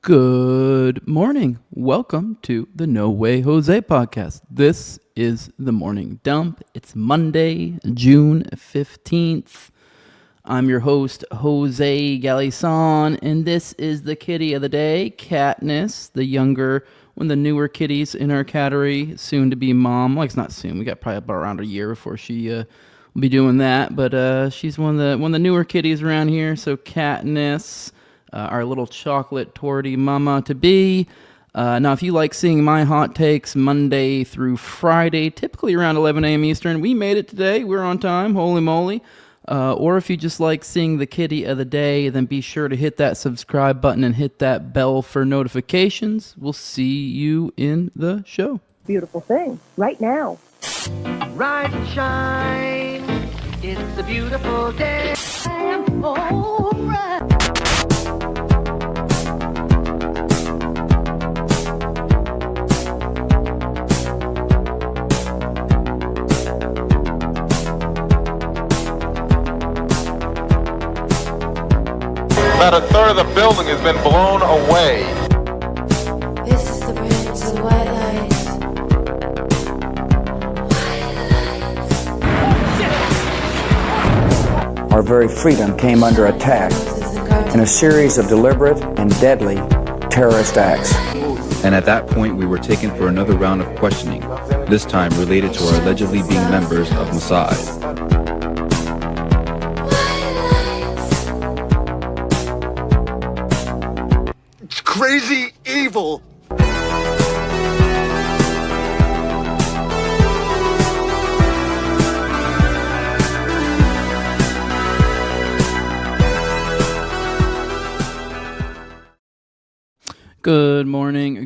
Good morning. Welcome to the No Way Jose podcast. This is the morning dump. It's Monday, June 15th. I'm your host, Jose Galison, and this is the kitty of the day, Katniss, the younger, one of the newer kitties in our category, soon to be mom. Well, it's not soon. We got probably about around a year before she will be doing that, but she's one of the newer kitties around here. So Katniss, our little chocolate torty mama to be. Now, if you like seeing my hot takes Monday through Friday, typically around 11 a.m. Eastern, we made it today. We're on time. Holy moly. Or if you just like seeing the kitty of the day, then be sure to hit that subscribe button and hit that bell for notifications. We'll see you in the show. Beautiful thing right now. Rise and shine. It's a beautiful day. I am alright. About a third of the building has been blown away. This is the bridge to the white lights. Our very freedom came under attack in a series of deliberate and deadly terrorist acts. And at that point, we were taken for another round of questioning, this time related to our allegedly being members of Mossad. Crazy evil. Good morning.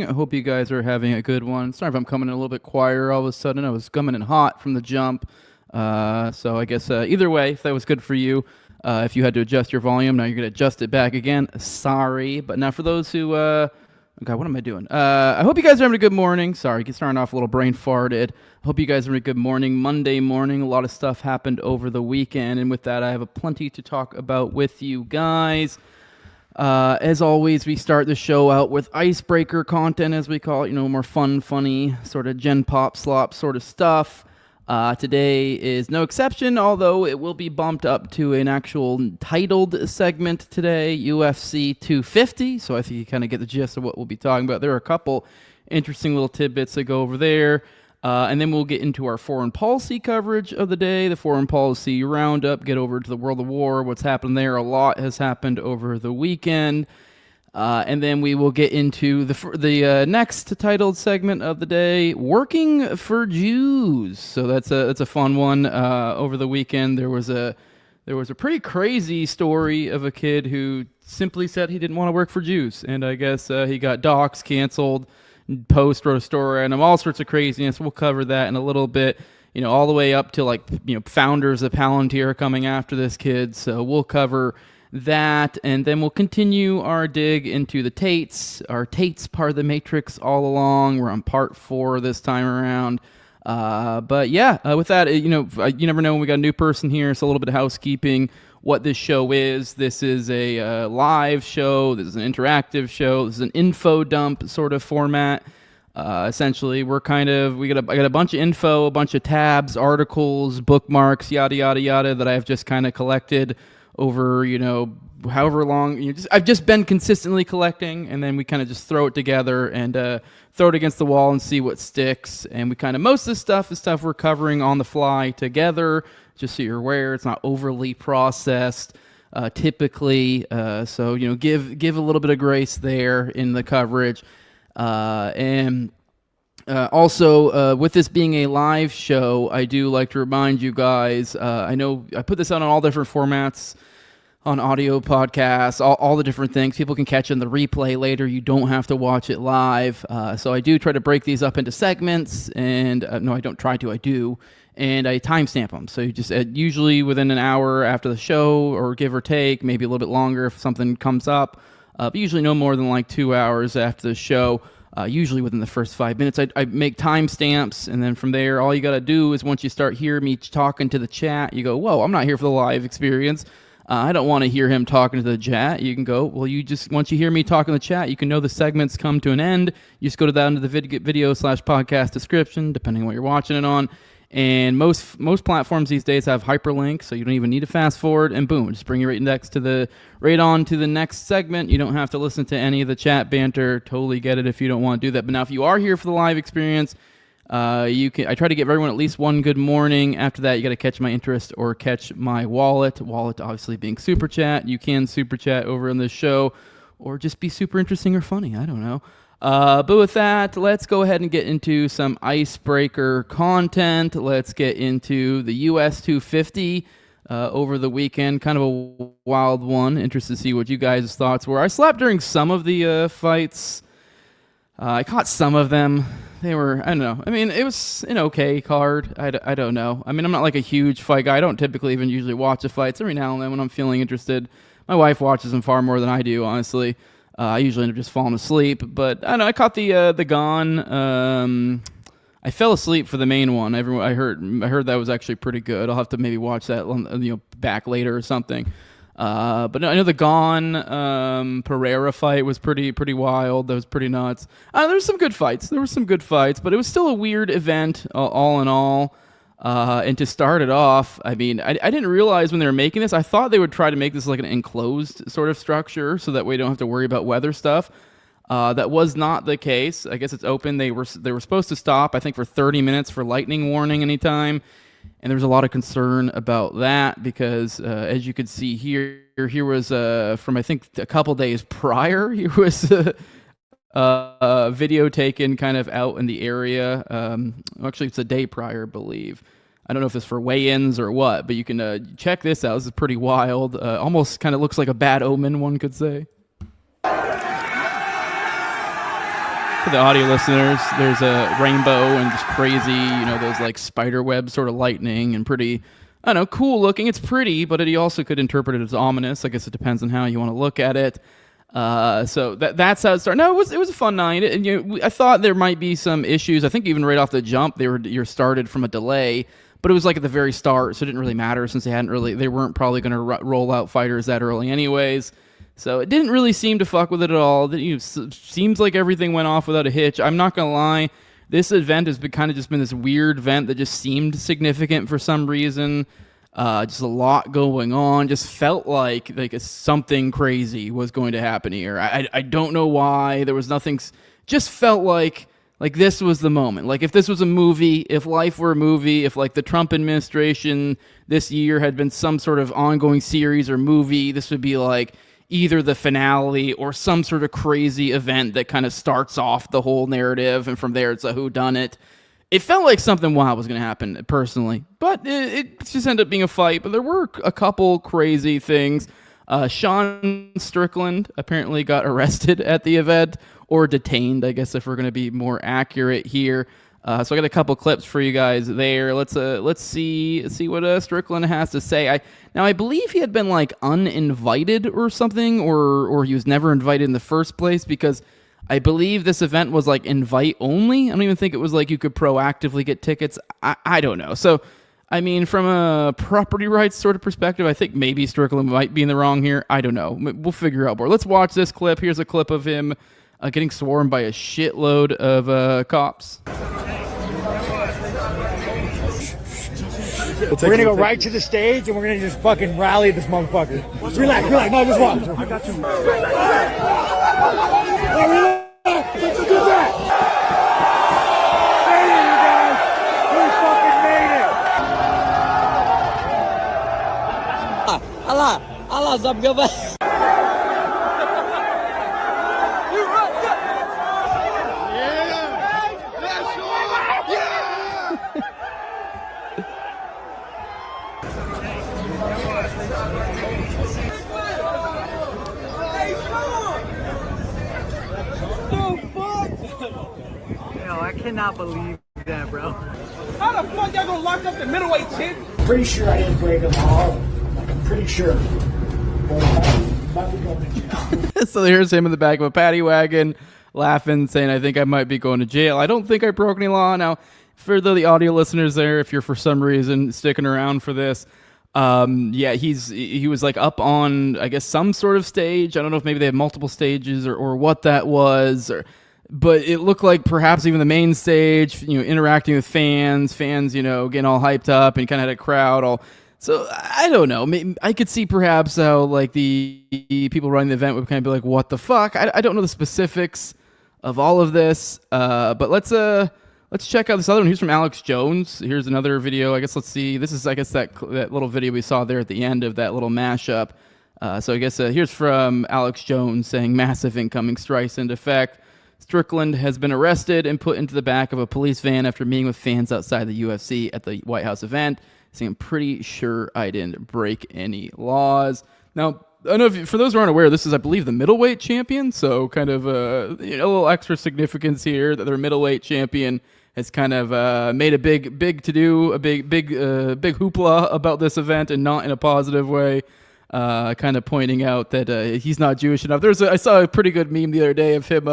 I hope you guys are having a good one. Sorry if I'm coming in a little bit quieter all of a sudden. I was coming in hot from the jump. So I guess either way, if that was good for you, if you had to adjust your volume, now you're going to adjust it back again. Sorry. But now for those who... God, what am I doing? I hope you guys are having a good morning. Sorry, starting off a little brain farted. I hope you guys are having a good morning. Monday morning, a lot of stuff happened over the weekend. And with that, I have a plenty to talk about with you guys. As always, we start the show out with icebreaker content, as we call it, more fun, funny, sort of gen pop slop sort of stuff. Today is no exception, although it will be bumped up to an actual titled segment today, UFC250. So I think you kind of get the gist of what we'll be talking about. There are a couple interesting little tidbits that go over there. And then we'll get into our foreign policy coverage of the day, the foreign policy roundup, get over to the world of war, what's happened there. A lot has happened over the weekend. And then we will get into the next titled segment of the day, Working for Jews. So that's a fun one. Over the weekend, there was a pretty crazy story of a kid who simply said he didn't want to work for Jews. And I guess he got doxxed, canceled. Post wrote a story and all sorts of craziness. We'll cover that in a little bit, all the way up to founders of Palantir coming after this kid. So we'll cover that, and then we'll continue our dig into the Tates, our Tates part of the Matrix all along. We're on part 4 this time around. But yeah, with that, you never know when we got a new person here. So a little bit of housekeeping. What this show is. This is a live show. This is an interactive show. This is an info dump sort of format. Essentially, I got a bunch of info, a bunch of tabs, articles, bookmarks, yada yada yada that I've just kind of collected over however long. I've just been consistently collecting, and then we kind of just throw it together and throw it against the wall and see what sticks. And we most of this stuff is stuff we're covering on the fly together. Just so you're aware, it's not overly processed typically. So, give a little bit of grace there in the coverage. And also, with this being a live show, I do like to remind you guys, I know I put this out on all different formats, on audio podcasts, all the different things. People can catch in the replay later. You don't have to watch it live. So I do try to break these up into segments. And no, I don't try to. I do. And I timestamp them. So you just usually within an hour after the show, or give or take, maybe a little bit longer if something comes up. But usually no more than 2 hours after the show. Usually within the first 5 minutes. I make timestamps, and then from there, all you got to do is once you start hearing me talking to the chat, you go, whoa, I'm not here for the live experience. I don't want to hear him talking to the chat. You can go, well, once you hear me talk in the chat, you can know the segments come to an end. You just go to down to the video/podcast description, depending on what you're watching it on. And most platforms these days have hyperlinks, so you don't even need to fast forward, and boom, just bring you right on to the next segment. You don't have to listen to any of the chat banter. Totally get it if you don't want to do that. But now if you are here for the live experience, I try to give everyone at least one good morning. After that, you got to catch my interest or catch my wallet. Wallet obviously being super chat. You can super chat over on this show, or just be super interesting or funny. I don't know. But with that, let's go ahead and get into some icebreaker content. Let's get into the UFC250 over the weekend. Kind of a wild one. Interested to see what you guys' thoughts were. I slept during some of the fights. I caught some of them. They were, I don't know. I mean, it was an okay card. I don't know. I mean, I'm not like a huge fight guy. I don't typically even usually watch the fights. Every now and then when I'm feeling interested. My wife watches them far more than I do, honestly. I usually end up just falling asleep, but I don't know. I caught the Gone. I fell asleep for the main one. I heard that was actually pretty good. I'll have to maybe watch that back later or something. But no, I know the Gone Pereira fight was pretty wild. That was pretty nuts. There's some good fights. There were some good fights, but it was still a weird event all in all. And to start it off, I mean, I didn't realize when they were making this, I thought they would try to make this like an enclosed sort of structure so that way you don't have to worry about weather stuff. That was not the case. I guess it's open. They were supposed to stop, I think, for 30 minutes for lightning warning anytime. And there was a lot of concern about that because, as you could see here was from, I think, a couple days prior, here was video taken kind of out in the area. Actually, it's a day prior, I believe. I don't know if it's for weigh-ins or what, but you can check this out. This is pretty wild. Almost kind of looks like a bad omen, one could say. For the audio listeners, there's a rainbow and just crazy, those like spider web sort of lightning and pretty, I don't know, cool looking. It's pretty, but you also could interpret it as ominous. I guess it depends on how you want to look at it. So that's how it started. No, it was a fun night. And I thought there might be some issues. I think even right off the jump, you're started from a delay, but it was like at the very start, so it didn't really matter since they weren't probably going to roll out fighters that early anyways. So it didn't really seem to fuck with it at all. Seems like everything went off without a hitch. I'm not gonna lie, this event has been kind of just been this weird event that just seemed significant for some reason. Just a lot going on. Just felt like something crazy was going to happen here. I don't know why. There was nothing. Just felt like this was the moment. Like if this was a movie, if life were a movie, if like the Trump administration this year had been some sort of ongoing series or movie, this would be like either the finale or some sort of crazy event that kind of starts off the whole narrative, and from there it's a whodunit. It felt like something wild was going to happen, personally, but it just ended up being a fight. But there were a couple crazy things. Sean Strickland apparently got arrested at the event, or detained, I guess, if we're going to be more accurate here. So I got a couple clips for you guys there. Let's see what Strickland has to say. I believe he had been like uninvited or something, or he was never invited in the first place, because I believe this event was like invite only. I don't even think it was like you could proactively get tickets. I don't know. So I mean, from a property rights sort of perspective, I think maybe Strickland might be in the wrong here. I don't know. We'll figure out more. Let's watch this clip. Here's a clip of him getting swarmed by a shitload of cops. We're gonna go right to the stage and we're gonna just fucking rally this motherfucker. Relax. No, just watch. I got you. Relax. Let's do that. Made it, you guys. We fucking made it. Allah dám cơ vậy. I cannot believe that, bro. How the fuck y'all gonna lock up the middleweight chick? Pretty sure I didn't break them all. I'm pretty sure. So here's him in the back of a paddy wagon, laughing, saying, I think I might be going to jail. I don't think I broke any law. Now, for the audio listeners there, if you're for some reason sticking around for this, Yeah, he was like up on, I guess, some sort of stage. I don't know if maybe they have multiple stages or what that was, but it looked like perhaps even the main stage, interacting with fans, getting all hyped up and kind of had a crowd all. So I don't know. Maybe I could see perhaps how like the people running the event would kind of be like, "What the fuck?" I don't know the specifics of all of this, but let's check out this other one. Here's from Alex Jones. Here's another video. I guess let's see. This is, I guess, that little video we saw there at the end of that little mashup. So I guess here's from Alex Jones saying massive incoming strikes into effect. Strickland has been arrested and put into the back of a police van after meeting with fans outside the UFC at the White House event, saying, "I'm pretty sure I didn't break any laws." Now, I don't know if for those who aren't aware, this is, I believe, the middleweight champion. So kind of a little extra significance here that their middleweight champion has kind of made a big to do, a big hoopla about this event, and not in a positive way. Kind of pointing out that he's not Jewish enough. I saw a pretty good meme the other day of him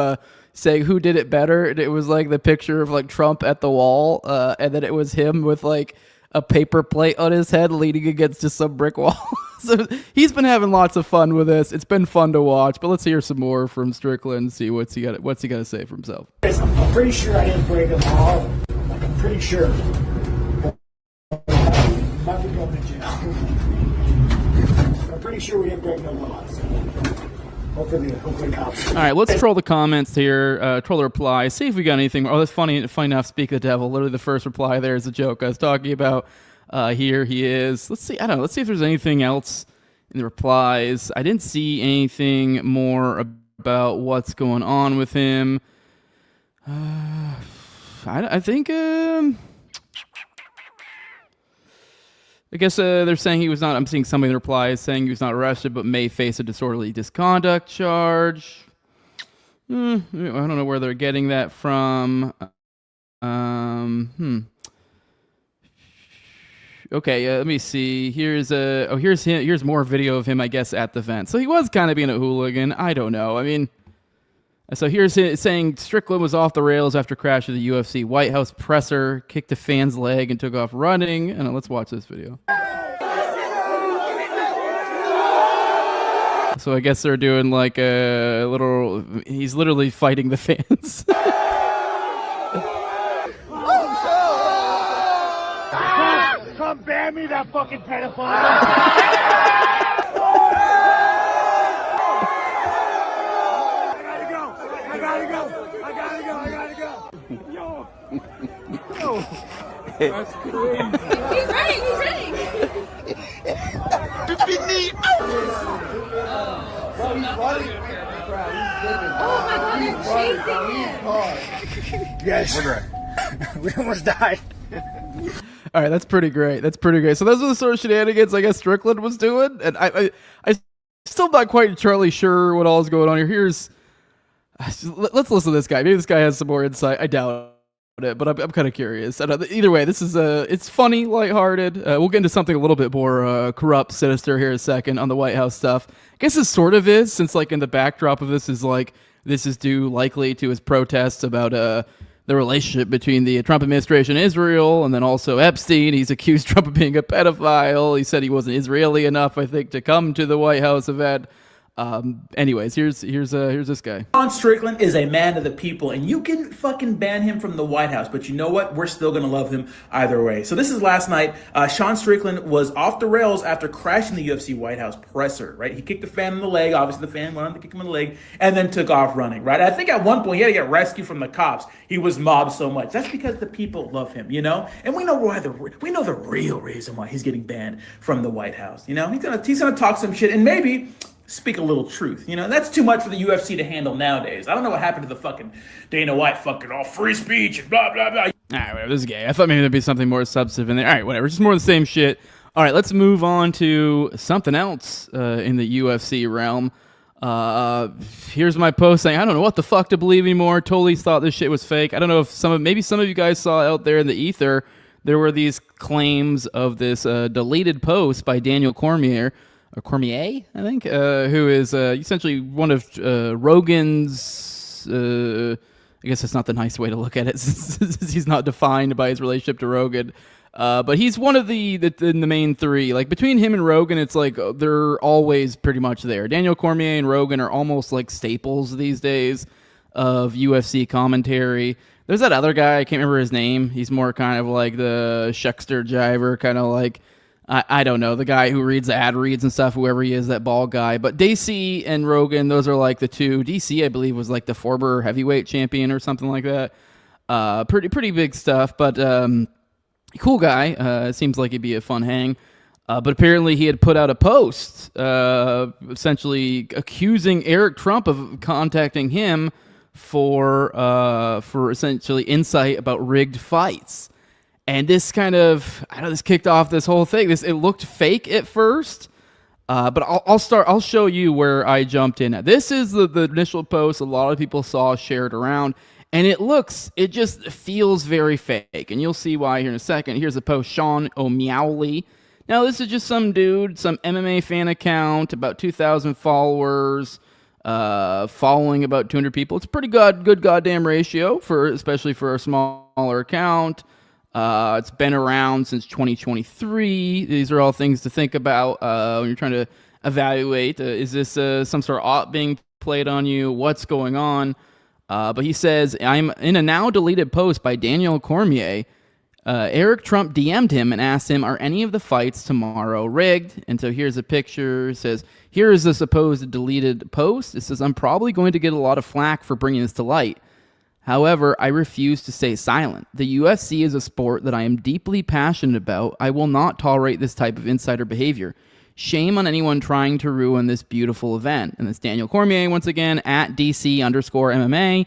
saying who did it better, and it was like the picture of like Trump at the wall, and then it was him with like a paper plate on his head leaning against just some brick wall. So he's been having lots of fun with this. It's been fun to watch, but let's hear some more from Strickland. See what's he got to say for himself. I'm pretty sure I didn't break a law. Like, I'm pretty sure. Might be going to jail. I'm pretty sure we didn't break no laws. Hopefully cops. All right, let's troll the comments here. Troll the reply. See if we got anything. Oh, that's funny enough. Speak of the devil. Literally, the first reply there is a joke I was talking about. Here he is. Let's see. I don't know. Let's see if there's anything else in the replies. I didn't see anything more about what's going on with him. I think. I guess they're saying he was not. I'm seeing somebody in the replies saying he was not arrested, but may face a disorderly misconduct charge. I don't know where they're getting that from. Okay, let me see. Here's him. Here's more video of him, I guess, at the event. So he was kind of being a hooligan. I don't know. I mean, so here's him saying Strickland was off the rails after crash of the UFC White House presser, kicked a fan's leg, and took off running. And let's watch this video. So I guess they're doing like a little. He's literally fighting the fans. Come bear me that fucking pedophile. I gotta go. Yo. That's crazy. He's running. Oh my God, they're chasing him. Yes. We almost died. All right, that's pretty great. So those are the sort of shenanigans I guess Strickland was doing, and I still not quite entirely sure what all is going on here. Let's listen to this guy. Maybe this guy has some more insight. I doubt it, but I'm kind of curious. Either way, this is it's funny, lighthearted. We'll get into something a little bit more corrupt, sinister here in a second on the White House stuff. I guess this sort of is, since like in the backdrop of this is like this is due likely to his protests about the relationship between the Trump administration and Israel, and then also Epstein. He's accused Trump of being a pedophile. He said he wasn't Israeli enough, I think, to come to the White House event. Anyways, here's this guy. Sean Strickland is a man of the people, and you can fucking ban him from the White House, but you know what? We're still gonna love him either way. So this is last night. Sean Strickland was off the rails after crashing the UFC White House presser, right? He kicked the fan in the leg. Obviously, the fan wanted to kick him in the leg, and then took off running, right? I think at one point he had to get rescued from the cops. He was mobbed so much. That's because the people love him, you know? And we know the real reason why he's getting banned from the White House, you know? He's gonna talk some shit and maybe speak a little truth. You know, that's too much for the UFC to handle nowadays. I don't know what happened to the fucking Dana White fucking all free speech and blah, blah, blah. All right, whatever, this is gay. I thought maybe there'd be something more substantive in there. All right, whatever. Just more of the same shit. All right, let's move on to something else in the UFC realm. Here's my post saying, I don't know what the fuck to believe anymore. Totally thought this shit was fake. I don't know if maybe some of you guys saw out there in the ether, there were these claims of this deleted post by Daniel Cormier, I think, who is essentially one of Rogan's, I guess that's not the nice way to look at it, since he's not defined by his relationship to Rogan, But he's one of the main three. Like between him and Rogan, it's like they're always pretty much there. Daniel Cormier and Rogan are almost like staples these days of UFC commentary. There's that other guy, I can't remember his name. He's more kind of like the Shuckster Jiver, kind of like, I don't know, the guy who reads the ad reads and stuff, whoever he is, that bald guy. But DC and Rogan, those are like the two. DC, I believe, was like the former heavyweight champion or something like that. Pretty big stuff, but cool guy. Seems like he'd be a fun hang. But apparently he had put out a post essentially accusing Eric Trump of contacting him for essentially insight about rigged fights. And this this kicked off this whole thing. It looked fake at first, but I'll show you where I jumped in at. This is the initial post a lot of people saw shared around, and it just feels very fake, and you'll see why here in a second. Here's a post, Sean O'Meowley. Now, this is just some dude, some MMA fan account, about 2,000 followers, following about 200 people. It's a pretty good goddamn ratio, especially for a smaller account. It's been around since 2023. These are all things to think about when you're trying to evaluate. Is this some sort of op being played on you? What's going on? But he says, I'm in a now deleted post by Daniel Cormier. Eric Trump DM'd him and asked him, are any of the fights tomorrow rigged? And so here's a picture. It says, here is the supposed deleted post. It says, I'm probably going to get a lot of flack for bringing this to light. However, I refuse to stay silent. The UFC is a sport that I am deeply passionate about. I will not tolerate this type of insider behavior. Shame on anyone trying to ruin this beautiful event. And it's Daniel Cormier, once again, at DC_MMA.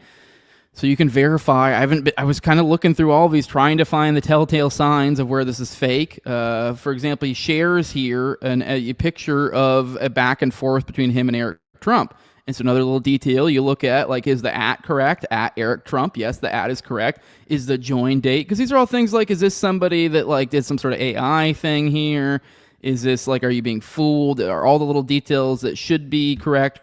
So you can verify. I was kind of looking through all of these, trying to find the telltale signs of where this is fake. For example, he shares here a picture of a back and forth between him and Eric Trump. It's another little detail you look at, like, is the @ correct? @ Eric Trump. Yes, the @ is correct. Is the join date? Because these are all things like, is this somebody that like did some sort of AI thing here? Is this like, are you being fooled? Are all the little details that should be correct?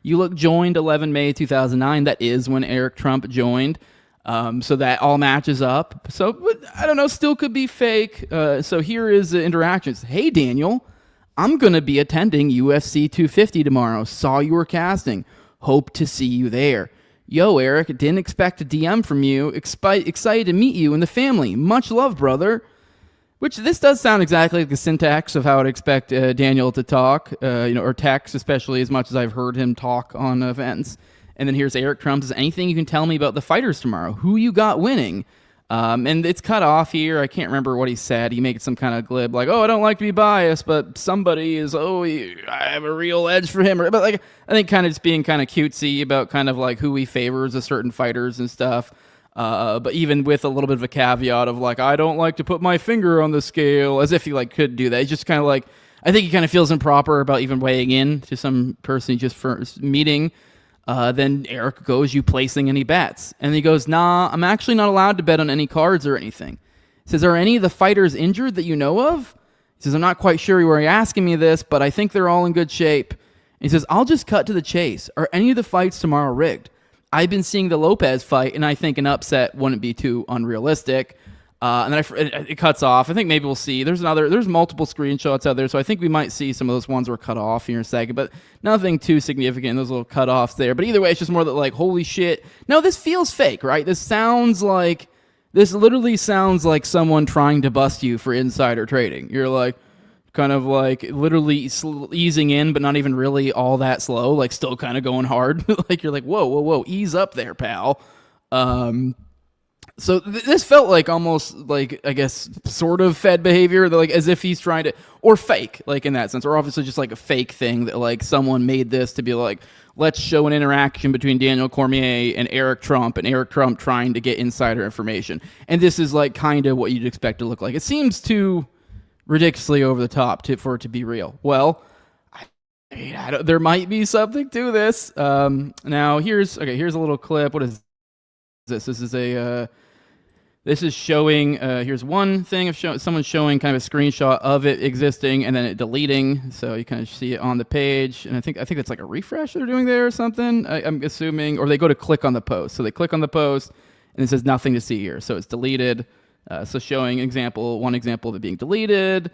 You look, joined 11 May 2009. That is when Eric Trump joined. So that all matches up. So, but I don't know, still could be fake. So here is the interactions. Hey, Daniel. I'm going to be attending UFC 250 tomorrow. Saw you were casting. Hope to see you there. Yo, Eric, didn't expect a DM from you. Excited to meet you and the family. Much love, brother. Which, this does sound exactly like the syntax of how I'd expect Daniel to talk, or text, especially as much as I've heard him talk on events. And then here's Eric Trump. Says, anything you can tell me about the fighters tomorrow? Who you got winning? And it's cut off here. I can't remember what he said. He made some kind of glib, like, oh, I don't like to be biased, but somebody is, I have a real edge for him. But like, I think kind of just being kind of cutesy about kind of like who he favors of certain fighters and stuff. But even with a little bit of a caveat of like, I don't like to put my finger on the scale, as if he like could do that. He's just kind of like, I think he kind of feels improper about even weighing in to some person he just first meeting. Then Eric goes, you placing any bets? And he goes, nah, I'm actually not allowed to bet on any cards or anything. He says, are any of the fighters injured that you know of? He says, I'm not quite sure where you're asking me this, but I think they're all in good shape. And he says, I'll just cut to the chase. Are any of the fights tomorrow rigged? I've been seeing the Lopez fight, and I think an upset wouldn't be too unrealistic. And then it cuts off. I think maybe we'll see. There's multiple screenshots out there, so I think we might see some of those ones were cut off here in a second, but nothing too significant in those little cut-offs there. But either way, it's just more that, like, holy shit. No, this feels fake, right? This literally sounds like someone trying to bust you for insider trading. You're like, kind of like literally easing in, but not even really all that slow, like still kind of going hard. Like you're like, whoa, ease up there, pal. So this felt like almost like, I guess, sort of Fed behavior, like as if he's trying to, or fake, like in that sense, or obviously just like a fake thing that like someone made this to be like, let's show an interaction between Daniel Cormier and Eric Trump trying to get insider information. And this is like kind of what you'd expect to look like. It seems too ridiculously over the top for it to be real. Well, there might be something to this. Now here's a little clip. What is this? This is showing, here's one thing of someone showing kind of a screenshot of it existing and then it deleting. So you kind of see it on the page. And I think it's like a refresh they're doing there or something. I'm assuming, or they go to click on the post. So they click on the post and it says nothing to see here. So it's deleted. So showing one example of it being deleted.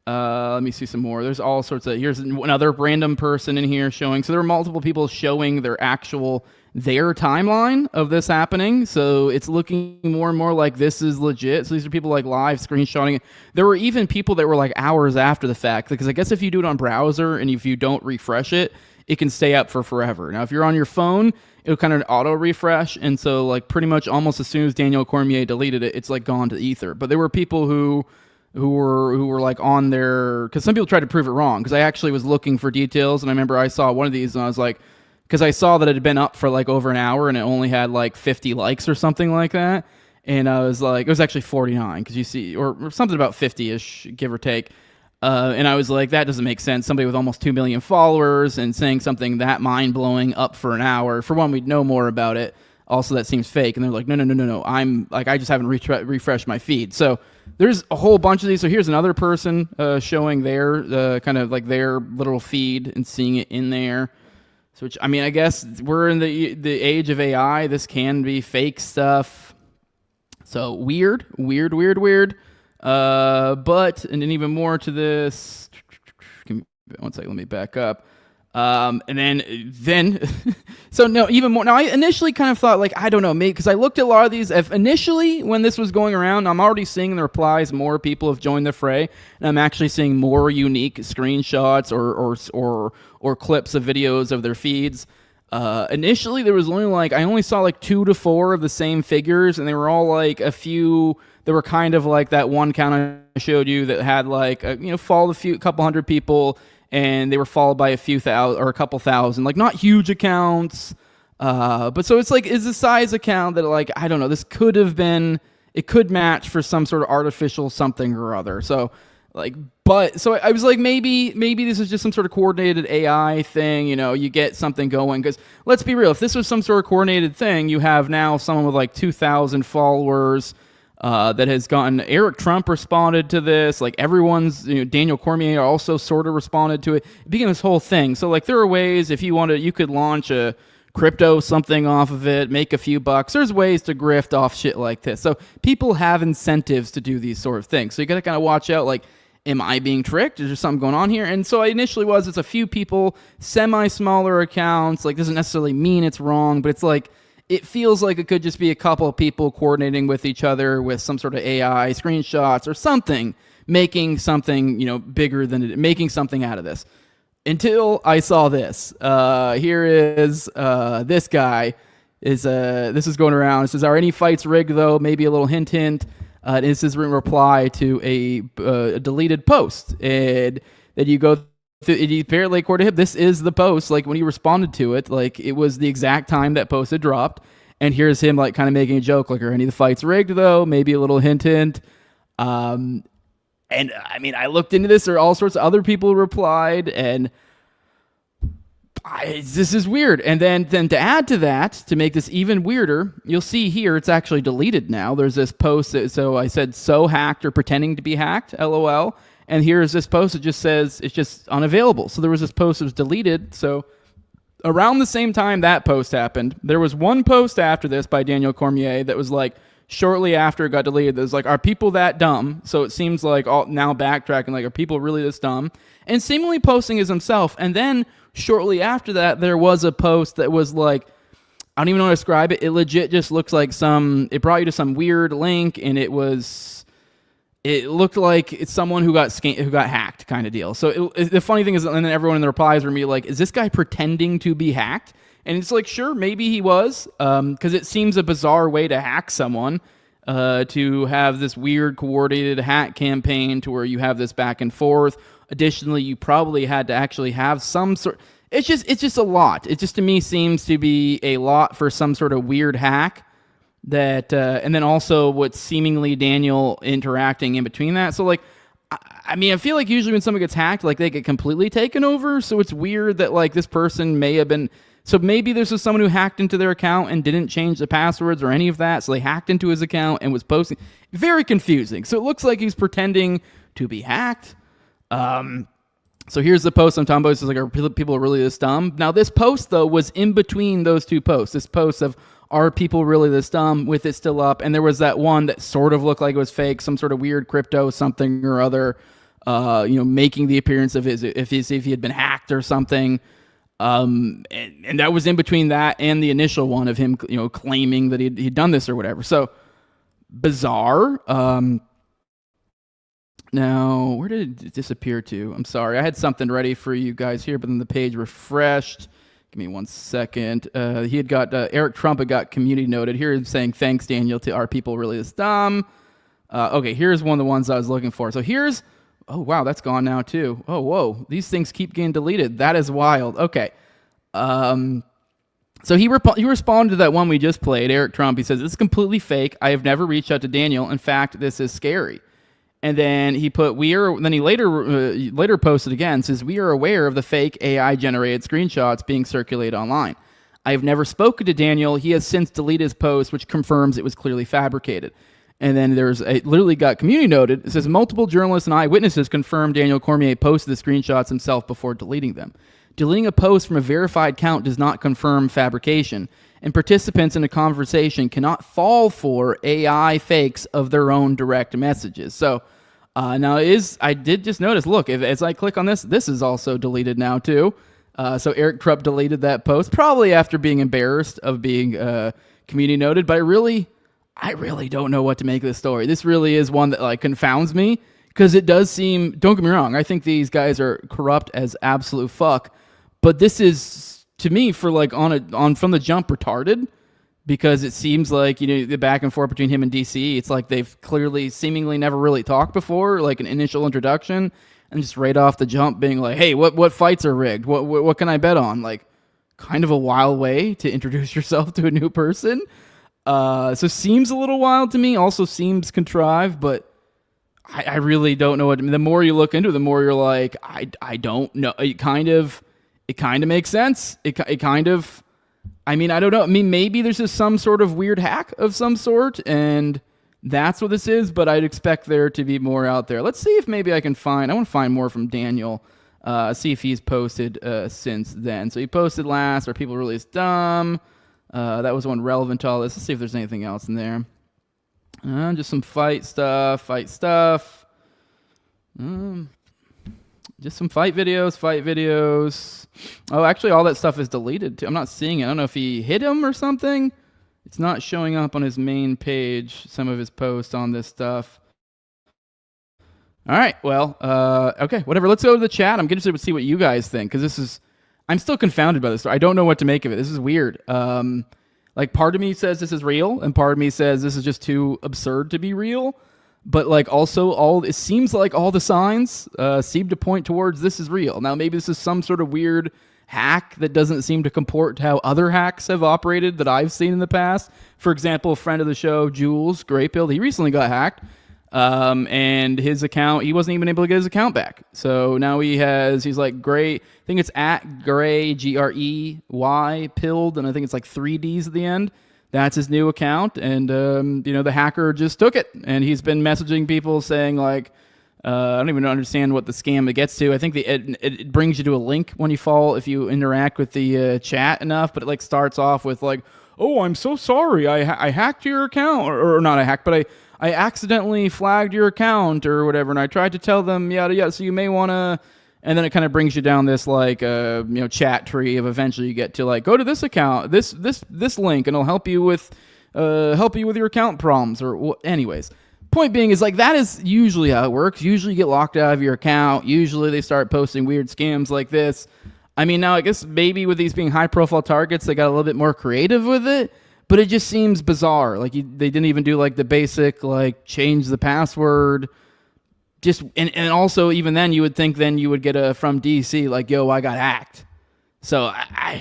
Let me see some more. There's all sorts of, here's another random person in here showing. So there are multiple people showing their timeline of this happening. So it's looking more and more like this is legit. So these are people like live screenshotting it. There were even people that were like hours after the fact, because I guess if you do it on browser and if you don't refresh it, it can stay up for forever. Now, if you're on your phone, it'll kind of auto refresh. And so like pretty much almost as soon as Daniel Cormier deleted it, it's like gone to the ether. But there were people who were like on there, because some people tried to prove it wrong, because I actually was looking for details, and I remember I saw one of these and I was like, because I saw that it had been up for like over an hour and it only had like 50 likes or something like that, and I was like, it was actually 49, because you see, or something about 50-ish, give or take, and I was like, that doesn't make sense. Somebody with almost 2 million followers and saying something that mind-blowing up for an hour. For one, we'd know more about it. Also, that seems fake. And they're like, no. I'm like, I just haven't refreshed my feed. So there's a whole bunch of these. So here's another person showing their kind of like their literal feed and seeing it in there. So, which, I mean, I guess we're in the age of AI. This can be fake stuff. So weird. But, and then even more to this. Give me one second. Let me back up. And then, so no, even more. Now, I initially kind of thought, like, I don't know, maybe, because I looked at a lot of these. If initially, when this was going around, I'm already seeing in the replies more people have joined the fray, and I'm actually seeing more unique screenshots or clips of videos of their feeds. Initially, there was only I only saw like 2 to 4 of the same figures, and they were all like a few. They were kind of like that one count I showed you that had like followed a couple hundred people. And they were followed by a few thousand or a couple thousand, like not huge accounts. But so it's like, is the size account that like, I don't know, this could have been, it could match for some sort of artificial something or other. So like, but so I was like, maybe this is just some sort of coordinated AI thing. You get something going, because let's be real. If this was some sort of coordinated thing, you have now someone with like 2,000 followers, that has gotten. Eric Trump responded to this. Like everyone's, Daniel Cormier also sort of responded to it. It became this whole thing. So like there are ways, if you wanted, you could launch a crypto something off of it, make a few bucks. There's ways to grift off shit like this. So people have incentives to do these sort of things. So you got to kind of watch out. Like, am I being tricked? Is there something going on here? And so I initially it's a few people, semi-smaller accounts. Like doesn't necessarily mean it's wrong, but it's like, it feels like it could just be a couple of people coordinating with each other with some sort of AI screenshots or something, making something, bigger than it, making something out of this. Until I saw this. Here is this guy. This is going around. It says, "Are any fights rigged though?" Maybe a little hint. This is in reply to a deleted post, and then you go. Apparently, according to him, this is the post. Like when he responded to it, like it was the exact time that post had dropped. And here's him like kind of making a joke, like, "Are any of the fights rigged though?" Maybe a little hint. And I mean, I looked into this. There are all sorts of other people who replied, and this is weird. And then to add to that, to make this even weirder, you'll see here it's actually deleted now. There's this post. So I said, "So hacked or pretending to be hacked," LOL. And here's this post that just says it's just unavailable. So there was this post that was deleted. So around the same time that post happened, there was one post after this by Daniel Cormier that was like shortly after it got deleted. That was like, "Are people that dumb?" So it seems like now backtracking, like, are people really this dumb? And seemingly posting as himself. And then shortly after that, there was a post that was like, I don't even know how to describe it. It legit just looks like it brought you to some weird link, and it looked like it's someone who got hacked kind of deal. So the funny thing is, and then everyone in the replies were me like, is this guy pretending to be hacked? And it's like, sure, maybe he was, because it seems a bizarre way to hack someone, to have this weird coordinated hack campaign to where you have this back and forth. Additionally, you probably had to actually have some sort. It's just a lot. It just to me seems to be a lot for some sort of weird hack. That and then also what's seemingly Daniel interacting in between that. So like, I mean, I feel like usually when someone gets hacked, like they get completely taken over. So it's weird that like this person may have been. So maybe this was someone who hacked into their account and didn't change the passwords or any of that. So they hacked into his account and was posting. Very confusing. So it looks like he's pretending to be hacked. So here's the post I'm talking about. It's like, are people really this dumb? Now this post though was in between those two posts. This post of, Are people really this dumb with it still up? And there was that one that sort of looked like it was fake, some sort of weird crypto something or other, making the appearance of if he had been hacked or something. And that was in between that and the initial one of him, claiming that he'd done this or whatever. So bizarre. Now, where did it disappear to? I'm sorry. I had something ready for you guys here, but then the page refreshed. Give me 1 second. He had got, Eric Trump had got community noted. Here he's saying, thanks, Daniel, to Are People Really This Dumb? Okay, here's one of the ones I was looking for. So here's, oh, wow, that's gone now too. Oh, whoa, these things keep getting deleted. That is wild. Okay. So he responded to that one we just played, Eric Trump. He says, "This is completely fake. I have never reached out to Daniel. In fact, this is scary." And then he put, then he later posted again, says, "We are aware of the fake AI generated screenshots being circulated online. I have never spoken to Daniel. He has since deleted his post, which confirms it was clearly fabricated." And then it literally got community noted. It says, "Multiple journalists and eyewitnesses confirmed Daniel Cormier posted the screenshots himself before deleting them. Deleting a post from a verified account does not confirm fabrication, and participants in a conversation cannot fall for AI fakes of their own direct messages." So now I did just notice, look, as I click on this is also deleted now too. So Eric Trump deleted that post, probably after being embarrassed of being community noted, but I really don't know what to make of this story. This really is one that confounds me, because it does seem, don't get me wrong, I think these guys are corrupt as absolute fuck, but this is, to me, for on from the jump retarded, because it seems like, the back and forth between him and DC, it's like they've clearly seemingly never really talked before, like an initial introduction, and just right off the jump being like, "Hey, what fights are rigged? What can I bet on?" Like, kind of a wild way to introduce yourself to a new person. So seems a little wild to me, also seems contrived, but I really don't know the more you look into it, the more you're like, I don't know. It kind of makes sense. It kind of, I don't know. Maybe there's just some sort of weird hack of some sort, and that's what this is, but I'd expect there to be more out there. Let's see if maybe I want to find more from Daniel, see if he's posted since then. So he posted last, Are People Really This Dumb? That was one relevant to all this. Let's see if there's anything else in there. Just some fight stuff. Just some fight videos. Oh, actually, all that stuff is deleted too. I'm not seeing it. I don't know if he hit him or something. It's not showing up on his main page, some of his posts on this stuff. All right, well, okay, whatever. Let's go to the chat. I'm interested to see what you guys think, because I'm still confounded by this. I don't know what to make of it. This is weird. Part of me says this is real, and part of me says this is just too absurd to be real. But also it seems like all the signs seem to point towards this is real. Now maybe this is some sort of weird hack that doesn't seem to comport to how other hacks have operated that I've seen in the past. For example, a friend of the show, Jules Graypill, he recently got hacked. And his account, he wasn't even able to get his account back. So now he's like Gray, I think it's at Gray, Grey, pilled, and I think it's like 3 Ds at the end. That's his new account, and the hacker just took it, and he's been messaging people saying I don't even understand what the scam it gets to. I think it brings you to a link when you fall if you interact with the chat enough, but it starts off with "Oh, I'm so sorry, I hacked your account," or not I hacked, but I accidentally flagged your account or whatever, and I tried to tell them yada yada. So you may want to. And then it kind of brings you down this chat tree of eventually you get to go to this account, this link, and it'll help you with your account problems anyways. Point being is that is usually how it works. Usually you get locked out of your account. Usually they start posting weird scams like this. Now I guess maybe with these being high profile targets, they got a little bit more creative with it, but it just seems bizarre. They didn't even do the basic change the password. And also, even then, you would think then you would get a from DC "Yo, I got hacked." So I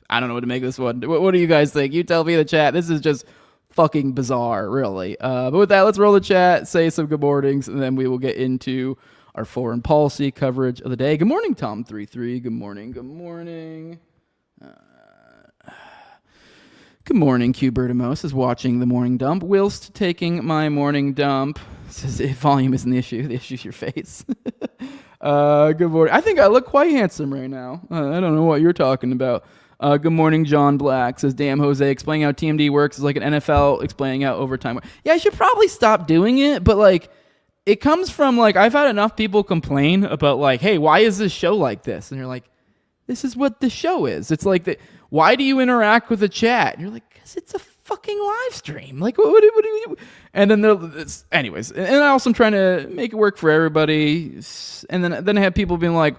don't know what to make of this one. What do you guys think? You tell me in the chat. This is just fucking bizarre, really. But with that, let's roll the chat, say some good mornings, and then we will get into our foreign policy coverage of the day. Good morning, Tom33. Good morning. Good morning. Good morning, Q Bertimos is watching the morning dump whilst taking my morning dump. Says volume isn't the issue. The issue is your face. Good morning. I think I look quite handsome right now. I don't know what you're talking about. Good morning, John Black says, damn, Jose, explaining how TMD works is like an NFL explaining how overtime works. Yeah, I should probably stop doing it, but like, it comes from like, I've had enough people complain about like, hey, why is this show like this? And you're like, this is what the show is. It's like, why do you interact with the chat? And you're like, because it's a fucking live stream. Like, what do you? And then anyways, and also I'm trying to make it work for everybody. And then I have people being like,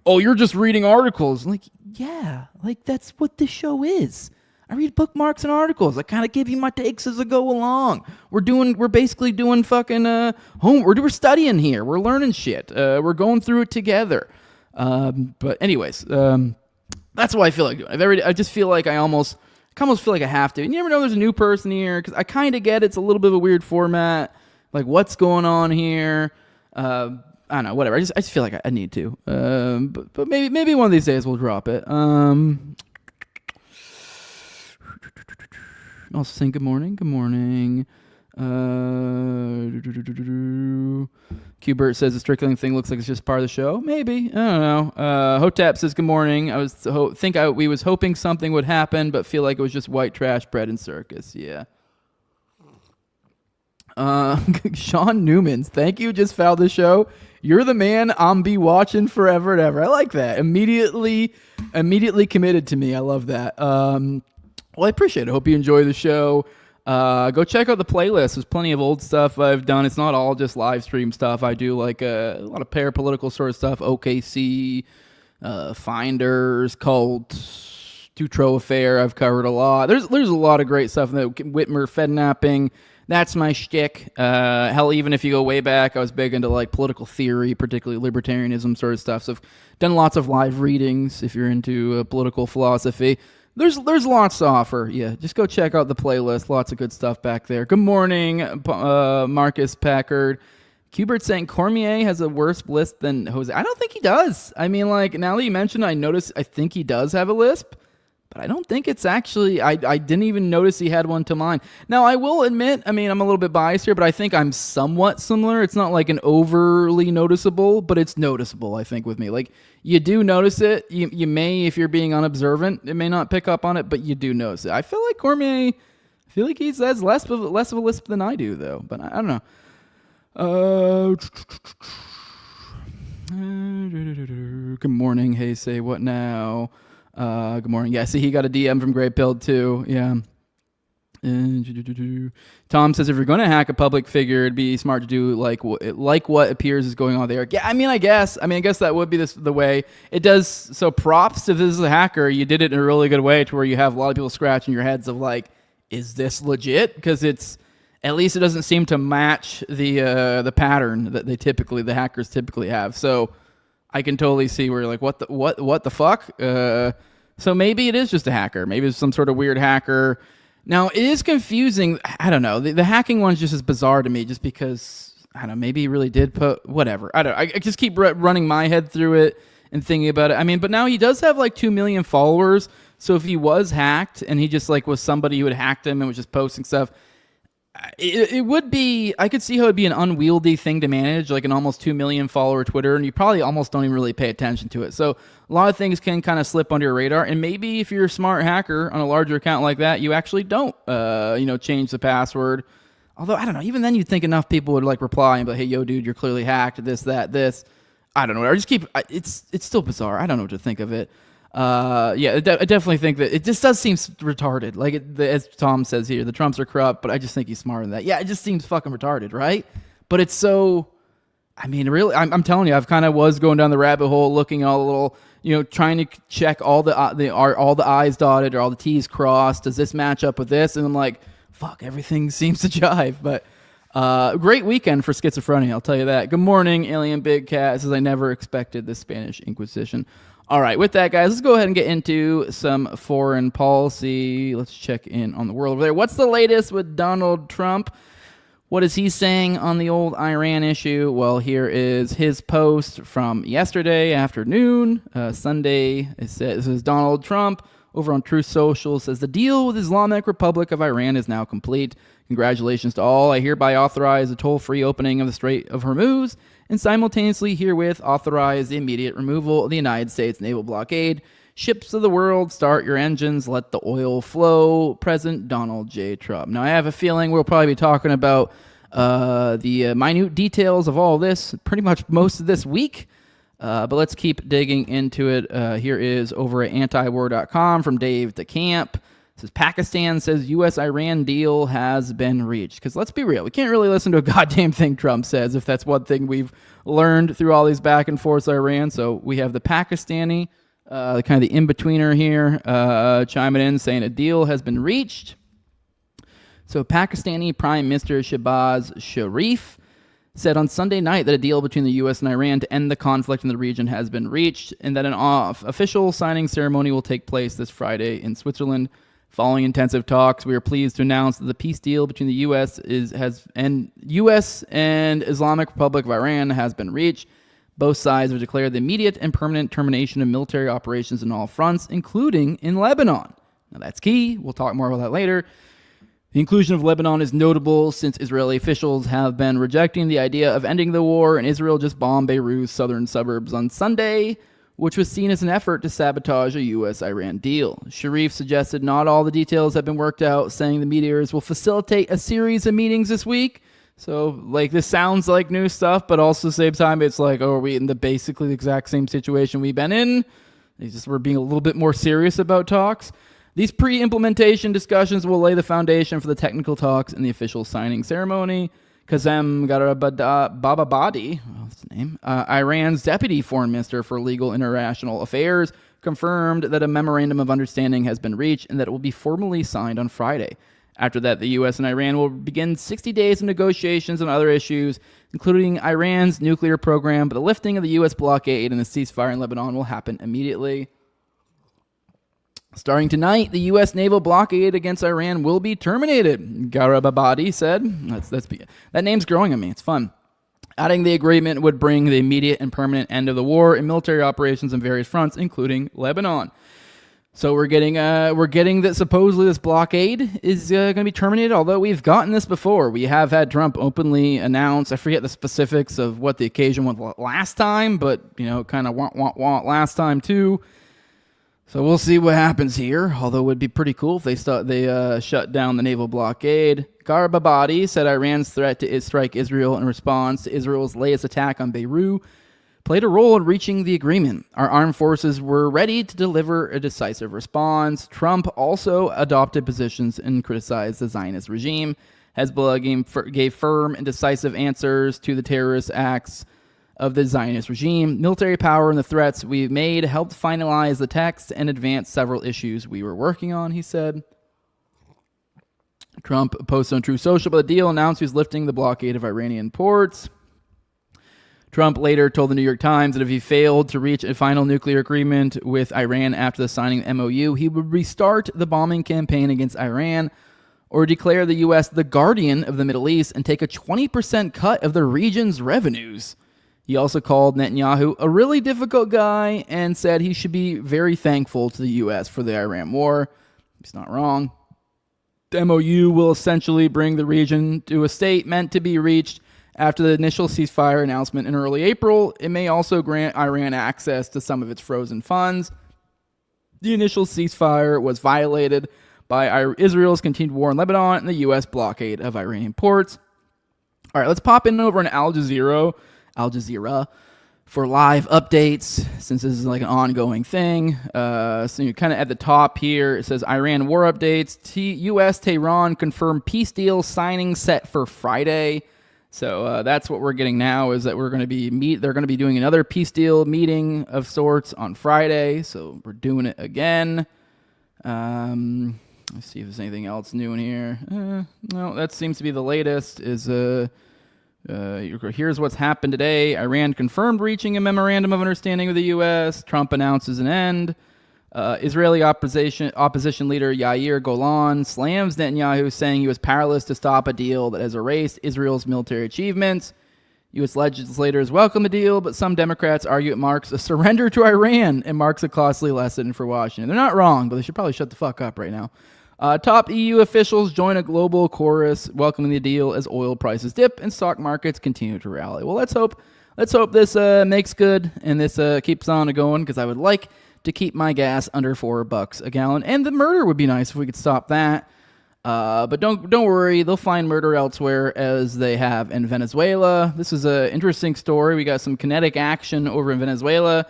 oh, you're just reading articles. I'm like, yeah, like that's what this show is. I read bookmarks and articles. I kind of give you my takes as I go along. We're basically doing fucking we're studying here. We're learning shit. We're going through it together. But anyways, that's what I feel like doing. I just feel like I almost feel like I have to. You never know there's a new person here, because I kind of get it's a little bit of a weird format. Like, what's going on here? I don't know, whatever. I just feel like I need to. But maybe one of these days we'll drop it. Also saying good morning. Good morning. Qbert says the Strickling thing looks like it's just part of the show. Maybe. I don't know. Hotep says good morning. We was hoping something would happen, but feel like it was just white trash, bread and circus. Yeah. Sean Newmans, thank you. Just found the show. You're the man. I'm be watching forever and ever. I like that. Immediately committed to me. I love that. Well, I appreciate it. Hope you enjoy the show. Go check out the playlist. There's plenty of old stuff I've done. It's not all just live stream stuff. I do like a lot of parapolitical sort of stuff. OKC, Finders, Cult, Dutro Affair. I've covered a lot. There's a lot of great stuff. Whitmer, Fednapping. That's my shtick. Hell, even if you go way back, I was big into like political theory, particularly libertarianism sort of stuff. So I've done lots of live readings if you're into political philosophy. There's lots to offer. Yeah, just go check out the playlist. Lots of good stuff back there. Good morning, Marcus Packard. Qbert saying Cormier has a worse lisp than Jose. I don't think he does. I mean, like, now that you mentioned it, I think he does have a lisp. But I don't think it's actually, I didn't even notice he had one to mine. Now, I will admit, I mean, I'm a little bit biased here, but I think I'm somewhat similar. It's not like an overly noticeable, but it's noticeable, I think, with me. Like, you do notice it. You may, if you're being unobservant, it may not pick up on it, but you do notice it. I feel like Cormier, he has less of a lisp than I do, though. But I don't know. Good morning. Hey, say what now? Good morning. Yeah, see, he got a DM from Grey Pill too. Yeah. Tom says if you're going to hack a public figure, it'd be smart to do like what appears is going on there. Yeah, I guess that would be the way it does. So props if this is a hacker, you did it in a really good way to where you have a lot of people scratching your heads of like, is this legit? Because it's at least it doesn't seem to match the pattern that the hackers typically have. So I can totally see where you're like, what the fuck? So maybe it is just a hacker. Maybe it's some sort of weird hacker. Now, it is confusing. I don't know. The hacking one's just as bizarre to me just because, I don't know, maybe he really did put, whatever. I just keep running my head through it and thinking about it. I mean, but now he does have like 2 million followers. So if he was hacked and he just like was somebody who had hacked him and was just posting stuff, it would be, I could see how it'd be an unwieldy thing to manage, like an almost 2 million follower Twitter, and you probably almost don't even really pay attention to it. So a lot of things can kind of slip under your radar, and maybe if you're a smart hacker on a larger account like that, you actually don't, change the password. Although, I don't know, even then you'd think enough people would like reply and be like, hey, yo, dude, you're clearly hacked, this, that, this. I don't know. I just it's still bizarre. I don't know what to think of it. I definitely think that it just does seem retarded. Like as Tom says here, the Trumps are corrupt, but I just think he's smarter than that. Yeah, it just seems fucking retarded, right? But it's so. I mean, really, I'm telling you, I've kind of was going down the rabbit hole, looking at all the little, trying to check all the I's dotted or all the T's crossed. Does this match up with this? And I'm like, fuck, everything seems to jive. But great weekend for schizophrenia, I'll tell you that. Good morning, Alien Big Cat. Says I never expected the Spanish Inquisition. All right, with that, guys, let's go ahead and get into some foreign policy. Let's check in on the world over there. What's the latest with Donald Trump? What is he saying on the old Iran issue? Well, here is his post from yesterday afternoon, Sunday. This is Donald Trump over on Truth Social. Says the deal with Islamic Republic of Iran is now complete. Congratulations to all. I hereby authorize the toll-free opening of the Strait of Hormuz and simultaneously herewith authorize the immediate removal of the United States naval blockade. Ships of the world, start your engines, let the oil flow. President Donald J. Trump. Now, I have a feeling we'll probably be talking about the minute details of all this pretty much most of this week. But let's keep digging into it. Here is over at antiwar.com from Dave DeCamp. It says Pakistan says U.S.-Iran deal has been reached. Because let's be real, we can't really listen to a goddamn thing Trump says if that's one thing we've learned through all these back and forths Iran. So we have the Pakistani, kind of the in-betweener here, chiming in saying a deal has been reached. So Pakistani Prime Minister Shehbaz Sharif said on Sunday night that a deal between the U.S. and Iran to end the conflict in the region has been reached and that an official signing ceremony will take place this Friday in Switzerland. Following intensive talks, we are pleased to announce that the peace deal between the U.S. and Islamic Republic of Iran has been reached. Both sides have declared the immediate and permanent termination of military operations on all fronts, including in Lebanon. Now that's key. We'll talk more about that later. The inclusion of Lebanon is notable since Israeli officials have been rejecting the idea of ending the war, and Israel just bombed Beirut's southern suburbs on Sunday, which was seen as an effort to sabotage a U.S.-Iran deal. Sharif suggested not all the details have been worked out, saying the mediators will facilitate a series of meetings this week. So, this sounds like new stuff, but also at the same time, it's like, are we in the basically the exact same situation we've been in? We're being a little bit more serious about talks. These pre-implementation discussions will lay the foundation for the technical talks and the official signing ceremony. Kazem Bababadi, what's the name? Iran's deputy foreign minister for legal international affairs, confirmed that a memorandum of understanding has been reached and that it will be formally signed on Friday. After that, the U.S. and Iran will begin 60 days of negotiations on other issues, including Iran's nuclear program, but the lifting of the U.S. blockade and the ceasefire in Lebanon will happen immediately. Starting tonight, the U.S. naval blockade against Iran will be terminated, Garababadi said. That name's growing on me. It's fun. Adding the agreement would bring the immediate and permanent end of the war and military operations on various fronts, including Lebanon. So we're getting that supposedly this blockade is going to be terminated, although we've gotten this before. We have had Trump openly announce, I forget the specifics of what the occasion was last time, but, kind of want last time too. So we'll see what happens here, although it would be pretty cool if they shut down the naval blockade. Garbabadi said Iran's threat to strike Israel in response to Israel's latest attack on Beirut played a role in reaching the agreement. Our armed forces were ready to deliver a decisive response. Trump also adopted positions and criticized the Zionist regime. Hezbollah gave firm and decisive answers to the terrorist acts of the Zionist regime. Military power and the threats we made helped finalize the text and advance several issues we were working on, he said. Trump posted on Truth Social about the deal, announced he was lifting the blockade of Iranian ports. Trump later told the New York Times that if he failed to reach a final nuclear agreement with Iran after the signing of the MOU, he would restart the bombing campaign against Iran or declare the U.S. the guardian of the Middle East and take a 20% cut of the region's revenues. He also called Netanyahu a really difficult guy and said he should be very thankful to the U.S. for the Iran war. He's not wrong. The MOU will essentially bring the region to a state meant to be reached after the initial ceasefire announcement in early April. It may also grant Iran access to some of its frozen funds. The initial ceasefire was violated by Israel's continued war in Lebanon and the U.S. blockade of Iranian ports. All right, let's pop in over on Al Jazeera for live updates, since this is like an ongoing thing. So you're kind of at the top here. It says Iran war updates. U.S. Tehran confirmed peace deal signing set for Friday. So that's what we're getting now, is that we're going to be they're going to be doing another peace deal meeting of sorts on Friday. So we're doing it again. Let's see if there's anything else new in here. No, that seems to be the latest. Here's what's happened today. Iran confirmed reaching a memorandum of understanding with the U.S. Trump announces an end. Israeli opposition leader Yair Golan slams Netanyahu, saying he was powerless to stop a deal that has erased Israel's military achievements. U.S. legislators welcome the deal, but some Democrats argue it marks a surrender to Iran and marks a costly lesson for Washington. They're not wrong, but they should probably shut the fuck up right now. Top EU officials join a global chorus welcoming the deal as oil prices dip and stock markets continue to rally. Well, let's hope this makes good and this keeps on going, because I would like to keep my gas under $4 a gallon. And the murder would be nice if we could stop that. But don't worry, they'll find murder elsewhere as they have in Venezuela. This is an interesting story. We got some kinetic action over in Venezuela.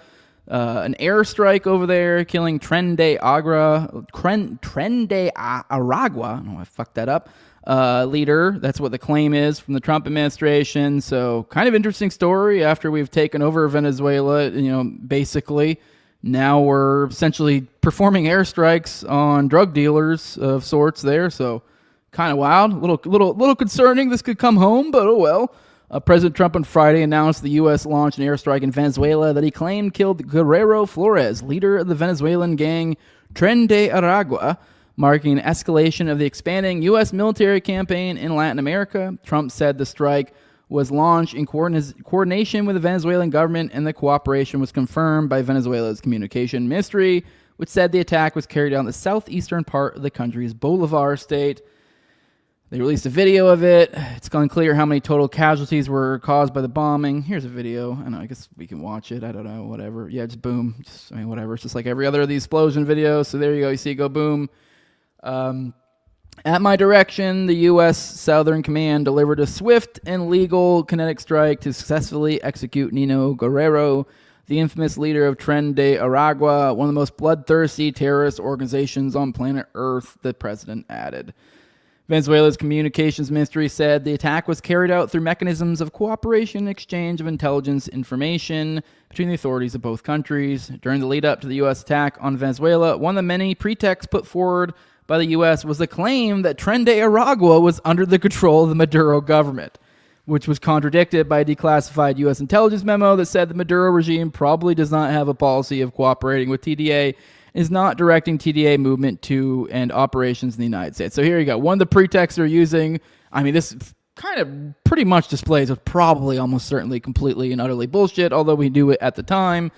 An airstrike over there killing Tren de Aragua. I don't know if I fucked that up. Leader. That's what the claim is from the Trump administration. So kind of interesting story after we've taken over Venezuela, basically. Now we're essentially performing airstrikes on drug dealers of sorts there. So kind of wild, little concerning. This could come home, but oh well. President Trump on Friday announced the U.S. launched an airstrike in Venezuela that he claimed killed Guerrero Flores, leader of the Venezuelan gang Tren de Aragua, marking an escalation of the expanding U.S. military campaign in Latin America. Trump said the strike was launched in coordination with the Venezuelan government, and the cooperation was confirmed by Venezuela's communication ministry, which said the attack was carried out in the southeastern part of the country's Bolivar state. They released a video of it. It's unclear how many total casualties were caused by the bombing. Here's a video. I guess we can watch it. I don't know, whatever. Yeah, just boom. Whatever. It's just like every other of these explosion videos. So there you go. You see it go boom. At my direction, the U.S. Southern Command delivered a swift and legal kinetic strike to successfully execute Nino Guerrero, the infamous leader of Tren de Aragua, one of the most bloodthirsty terrorist organizations on planet Earth, the president added. Venezuela's communications ministry said the attack was carried out through mechanisms of cooperation and exchange of intelligence information between the authorities of both countries. During the lead-up to the U.S. attack on Venezuela, one of the many pretexts put forward by the U.S. was the claim that Tren de Aragua was under the control of the Maduro government, which was contradicted by a declassified U.S. intelligence memo that said the Maduro regime probably does not have a policy of cooperating with TDA, is not directing TDA movement to and operations in the United States. So here you go. One of the pretexts they're using, this kind of pretty much displays was probably almost certainly completely and utterly bullshit, although we knew it at the time.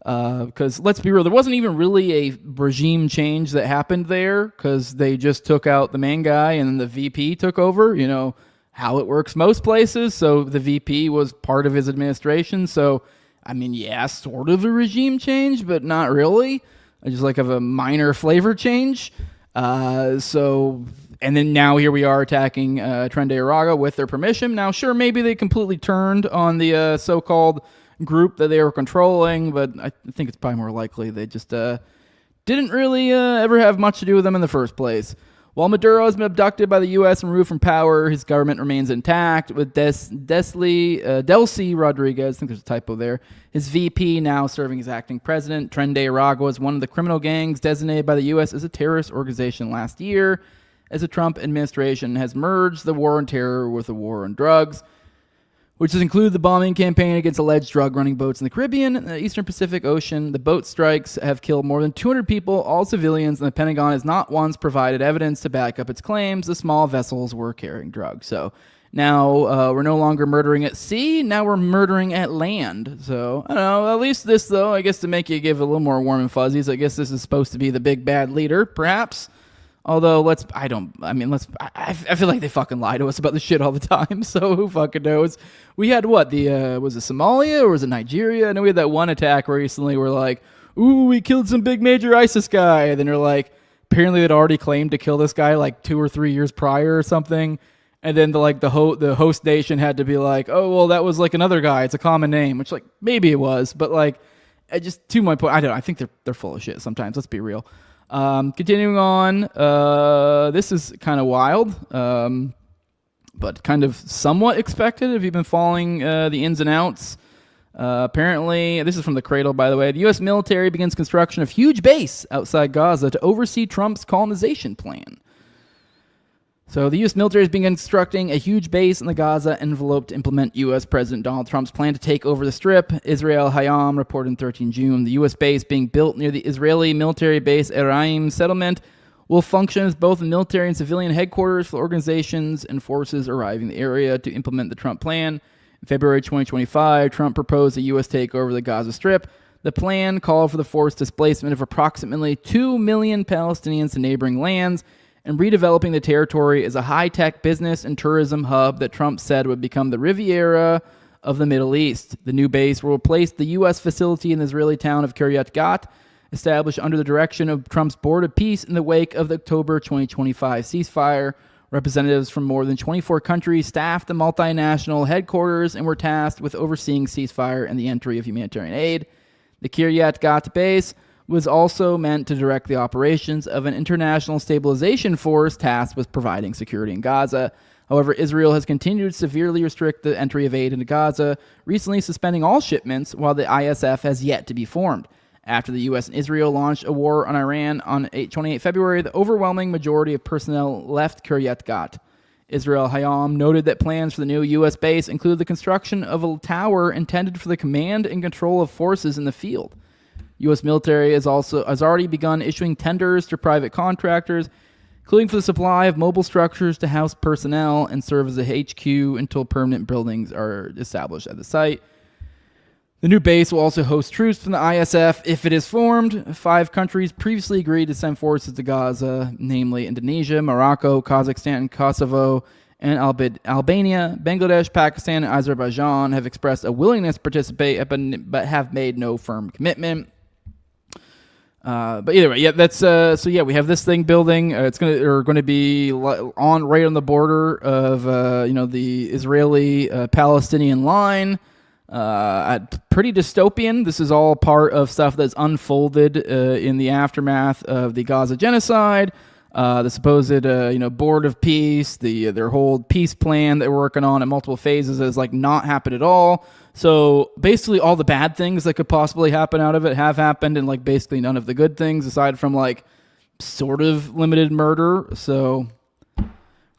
Because let's be real, there wasn't even really a regime change that happened there, because they just took out the main guy and then the VP took over, how it works most places. So the VP was part of his administration. So, sort of a regime change, but not really. Just like of a minor flavor change. And then now here we are attacking Tren de Aragua with their permission. Now, sure, maybe they completely turned on the so-called group that they were controlling, but I think it's probably more likely they just didn't really ever have much to do with them in the first place. While Maduro has been abducted by the U.S. and removed from power, his government remains intact, with Delcy Rodriguez, I think there's a typo there, his VP now serving as acting president. Tren de Aragua is one of the criminal gangs designated by the U.S. as a terrorist organization last year, as the Trump administration has merged the war on terror with the war on drugs, which has included the bombing campaign against alleged drug-running boats in the Caribbean and the Eastern Pacific Ocean. The boat strikes have killed more than 200 people, all civilians, and the Pentagon has not once provided evidence to back up its claims the small vessels were carrying drugs. So now we're no longer murdering at sea, now we're murdering at land. So, I don't know, at least this, though, I guess to make you give a little more warm and fuzzies, I guess this is supposed to be the big bad leader, perhaps. Although, I feel like they fucking lie to us about this shit all the time, so who fucking knows? We had was it Somalia or was it Nigeria? I know we had that one attack recently where like, ooh, we killed some big major ISIS guy, and then they're like, apparently they'd already claimed to kill this guy like 2 or 3 years prior or something, and then the host nation had to be like, oh, well, that was like another guy, it's a common name, which like, maybe it was, but like, just to my point, I think they're full of shit sometimes, let's be real. Continuing on, this is kind of wild, but kind of somewhat expected if you've been following the ins and outs. Apparently, this is from the Cradle, by the way. The U.S. military begins construction of huge base outside Gaza to oversee Trump's colonization plan. So the U.S. military has been constructing a huge base in the Gaza envelope to implement U.S. President Donald Trump's plan to take over the Strip. Israel Hayam reported on 13 June. The U.S. base being built near the Israeli military base Eraim settlement will function as both a military and civilian headquarters for organizations and forces arriving in the area to implement the Trump plan. In February 2025, Trump proposed a U.S. takeover of the Gaza Strip. The plan called for the forced displacement of approximately 2 million Palestinians to neighboring lands and redeveloping the territory as a high-tech business and tourism hub that Trump said would become the Riviera of the Middle East. The new base will replace the U.S. facility in the Israeli town of Kiryat Gat established under the direction of Trump's Board of Peace in the wake of the October 2025 ceasefire. Representatives from more than 24 countries staffed the multinational headquarters and were tasked with overseeing ceasefire and the entry of humanitarian aid. The Kiryat Gat base was also meant to direct the operations of an international stabilization force tasked with providing security in Gaza. However, Israel has continued to severely restrict the entry of aid into Gaza, recently suspending all shipments while the ISF has yet to be formed. After the U.S. and Israel launched a war on Iran on 28 February, the overwhelming majority of personnel left Kiryat Gat. Israel Hayom noted that plans for the new U.S. base include the construction of a tower intended for the command and control of forces in the field. U.S. military has already begun issuing tenders to private contractors, including for the supply of mobile structures to house personnel and serve as a HQ until permanent buildings are established at the site. The new base will also host troops from the ISF if it is formed. 5 countries previously agreed to send forces to Gaza, namely Indonesia, Morocco, Kazakhstan, Kosovo, and Albania. Bangladesh, Pakistan, and Azerbaijan have expressed a willingness to participate, but have made no firm commitment. But either way, yeah, that's we have this thing building. It's going to be right on the border of the Israeli-Palestinian line. Pretty dystopian. This is all part of stuff that's unfolded in the aftermath of the Gaza genocide. The supposed Board of Peace, their whole peace plan that we're working on in multiple phases has not happened at all. So basically all the bad things that could possibly happen out of it have happened, and basically none of the good things aside from sort of limited murder. So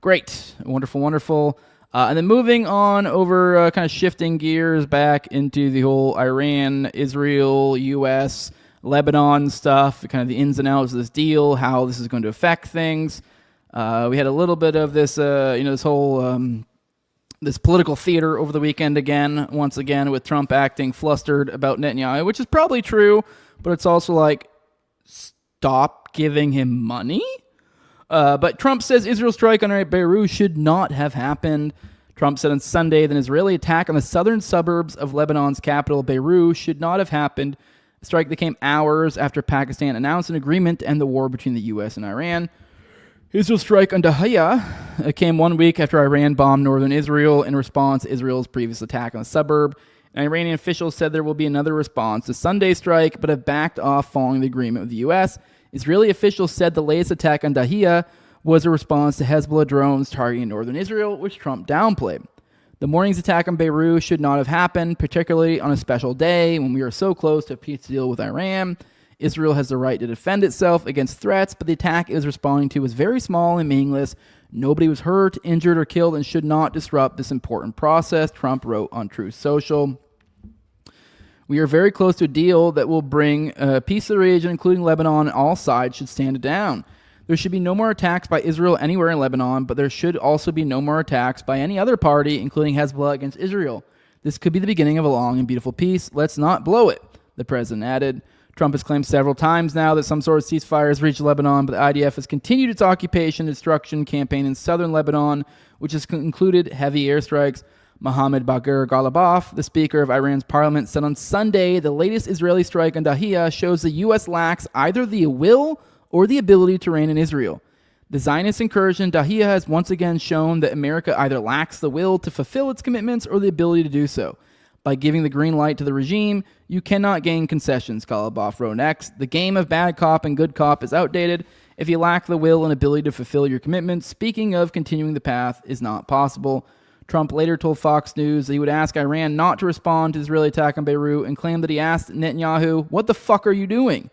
great. Wonderful. And then moving on over, kind of shifting gears back into the whole Iran, Israel, U.S., Lebanon stuff, kind of the ins and outs of this deal, how this is going to affect things. We had a little bit of this, this whole this political theater over the weekend once again, with Trump acting flustered about Netanyahu, which is probably true, but it's also stop giving him money. But Trump says Israel's strike on Beirut should not have happened. Trump said on Sunday that an Israeli attack on the southern suburbs of Lebanon's capital, Beirut, should not have happened. The strike that came hours after Pakistan announced an agreement to end the war between the U.S. and Iran. Israel's strike on Dahiya came 1 week after Iran bombed northern Israel in response to Israel's previous attack on the suburb. And Iranian officials said there will be another response to Sunday's strike, but have backed off following the agreement with the U.S. Israeli officials said the latest attack on Dahiya was a response to Hezbollah drones targeting northern Israel, which Trump downplayed. The morning's attack on Beirut should not have happened, particularly on a special day when we are so close to a peace deal with Iran. Israel has the right to defend itself against threats, but the attack it was responding to was very small and meaningless. Nobody was hurt, injured, or killed and should not disrupt this important process, Trump wrote on Truth Social. We are very close to a deal that will bring peace to the region, including Lebanon. All sides should stand it down. There should be no more attacks by Israel anywhere in Lebanon, but there should also be no more attacks by any other party, including Hezbollah, against Israel. This could be the beginning of a long and beautiful peace. Let's not blow it, the president added. Trump has claimed several times now that some sort of ceasefire has reached Lebanon, but the IDF has continued its occupation and destruction campaign in southern Lebanon, which has included heavy airstrikes. Mohammed Bagher Ghalibaf, the Speaker of Iran's parliament, said on Sunday the latest Israeli strike on Dahiya shows the U.S. lacks either the will or the ability to reign in Israel. The Zionist incursion in Dahiya has once again shown that America either lacks the will to fulfill its commitments or the ability to do so. By giving the green light to the regime, you cannot gain concessions, Ghalibaf wrote next. The game of bad cop and good cop is outdated. If you lack the will and ability to fulfill your commitments, speaking of continuing the path is not possible. Trump later told Fox News that he would ask Iran not to respond to the Israeli attack on Beirut and claimed that he asked Netanyahu, "What the fuck are you doing?"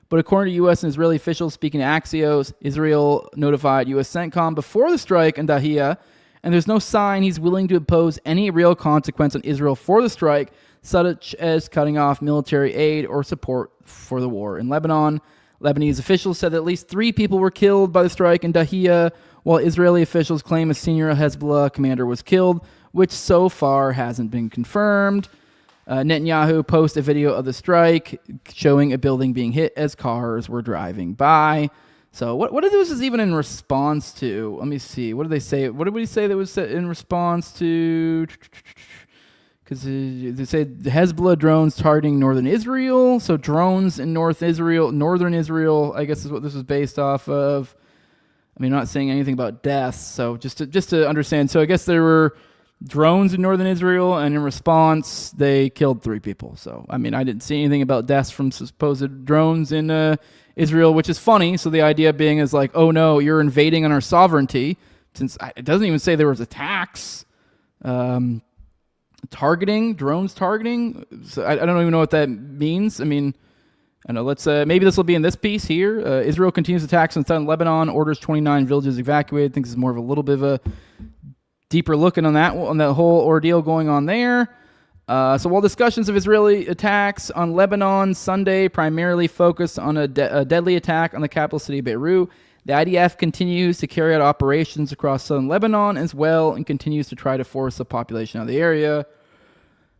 But according to U.S. and Israeli officials speaking to Axios, Israel notified U.S. CENTCOM before the strike in Dahiya, and there's no sign he's willing to impose any real consequence on Israel for the strike, such as cutting off military aid or support for the war in Lebanon. Lebanese officials said that at least 3 people were killed by the strike in Dahiya, while Israeli officials claim a senior Hezbollah commander was killed, which so far hasn't been confirmed. Netanyahu posted a video of the strike showing a building being hit as cars were driving by. So what are those even in response to? Let me see. What did they say? What did we say that was in response to? because they said Hezbollah drones targeting northern Israel. So drones in northern Israel, I guess is what this was based off of. I mean, I'm not saying anything about deaths. So just to understand. So I guess there were drones in northern Israel, and in response, they killed 3 people. So, I mean, I didn't see anything about deaths from supposed drones in Israel, which is funny. So the idea being is like, oh no, you're invading on our sovereignty, since it doesn't even say there was attacks. Drones targeting. So I don't even know what that means. I mean, I don't know. Let's maybe this will be in this piece here. Israel continues attacks on southern Lebanon. Orders 29 villages evacuated. I think this is more of a little bit of a deeper look on that whole ordeal going on there. So while discussions of Israeli attacks on Lebanon Sunday primarily focused on a deadly attack on the capital city of Beirut, the IDF continues to carry out operations across southern Lebanon as well and continues to try to force the population out of the area.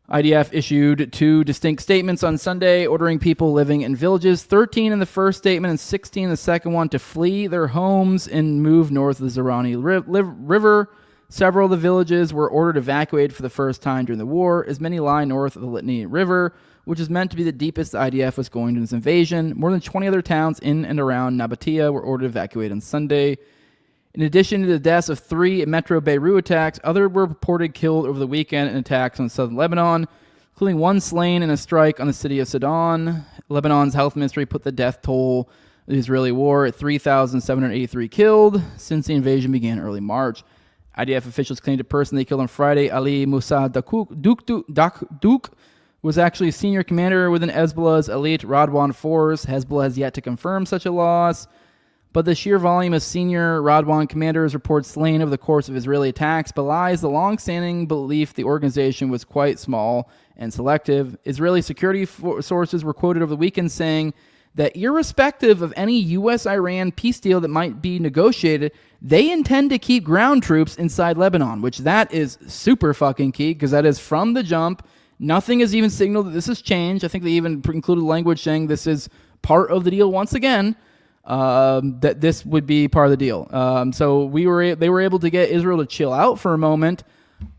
IDF issued 2 distinct statements on Sunday, ordering people living in villages, 13 in the first statement and 16 in the second one, to flee their homes and move north of the Zerani River. Several of the villages were ordered evacuated for the first time during the war, as many lie north of the Litani River, which is meant to be the deepest the IDF was going to this invasion. More than 20 other towns in and around Nabatea were ordered evacuated on Sunday. In addition to the deaths of 3 Metro Beirut attacks, others were reported killed over the weekend in attacks on southern Lebanon, including 1 slain in a strike on the city of Sidon. Lebanon's health ministry put the death toll of the Israeli war at 3,783 killed since the invasion began early March. IDF officials claimed a person they killed on Friday, Ali Musa Duk, was actually a senior commander within Hezbollah's elite Radwan force. Hezbollah has yet to confirm such a loss, but the sheer volume of senior Radwan commanders reported slain over the course of Israeli attacks belies the long-standing belief the organization was quite small and selective. Israeli security sources were quoted over the weekend saying that irrespective of any U.S.-Iran peace deal that might be negotiated, they intend to keep ground troops inside Lebanon, which that is super fucking key, because that is from the jump. Nothing has even signaled that this has changed. I think they even included language saying this is part of the deal once again, that this would be part of the deal. So they were able to get Israel to chill out for a moment,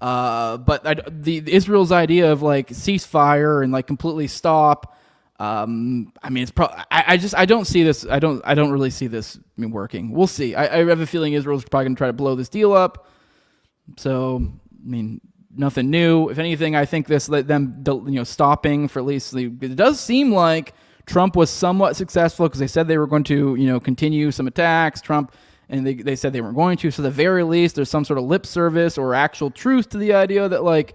but Israel's idea of like ceasefire and like completely stop, I mean, it's probably. I don't see this. I don't really see this working. We'll see. I have a feeling Israel's probably going to try to blow this deal up. So, I mean, nothing new. If anything, I think this let them, stopping for at least. It does seem like Trump was somewhat successful because they said they were going to, continue some attacks. Trump and they said they weren't going to. So, at the very least, there's some sort of lip service or actual truth to the idea that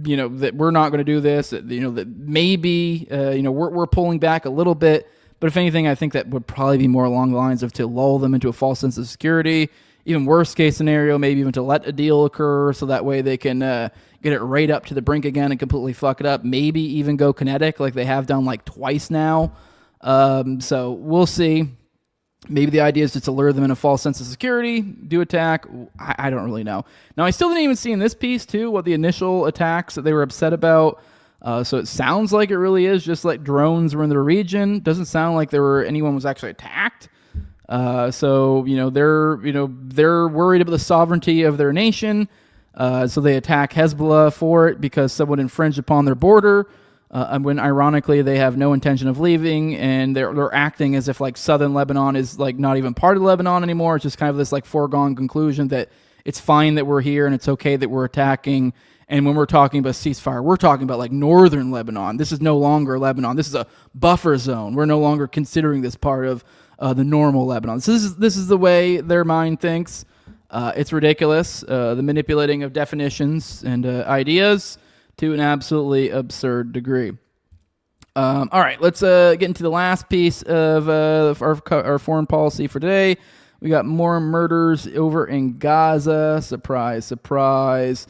that we're not going to do this, that maybe, we're pulling back a little bit. But if anything, I think that would probably be more along the lines of to lull them into a false sense of security. Even worst case scenario, maybe even to let a deal occur so that way they can get it right up to the brink again and completely fuck it up. Maybe even go kinetic like they have done like twice now. So we'll see. Maybe the idea is just to lure them in a false sense of security, do attack. I don't really know. Now, I still didn't even see in this piece, too, what the initial attacks that they were upset about. So it sounds like it really is just like drones were in the region. Doesn't sound like anyone was actually attacked. So they're worried about the sovereignty of their nation. So they attack Hezbollah for it because someone infringed upon their border. When ironically they have no intention of leaving, and they're acting as if like southern Lebanon is like not even part of Lebanon anymore. It's just kind of this like foregone conclusion that it's fine that we're here and it's okay that we're attacking. And when we're talking about ceasefire, we're talking about like northern Lebanon. This is no longer Lebanon. This is a buffer zone. We're no longer considering this part of the normal Lebanon. So this is the way their mind thinks. It's ridiculous. The manipulating of definitions and ideas to an absolutely absurd degree. All right, let's get into the last piece of our foreign policy for today. We got more murders over in Gaza. Surprise, surprise.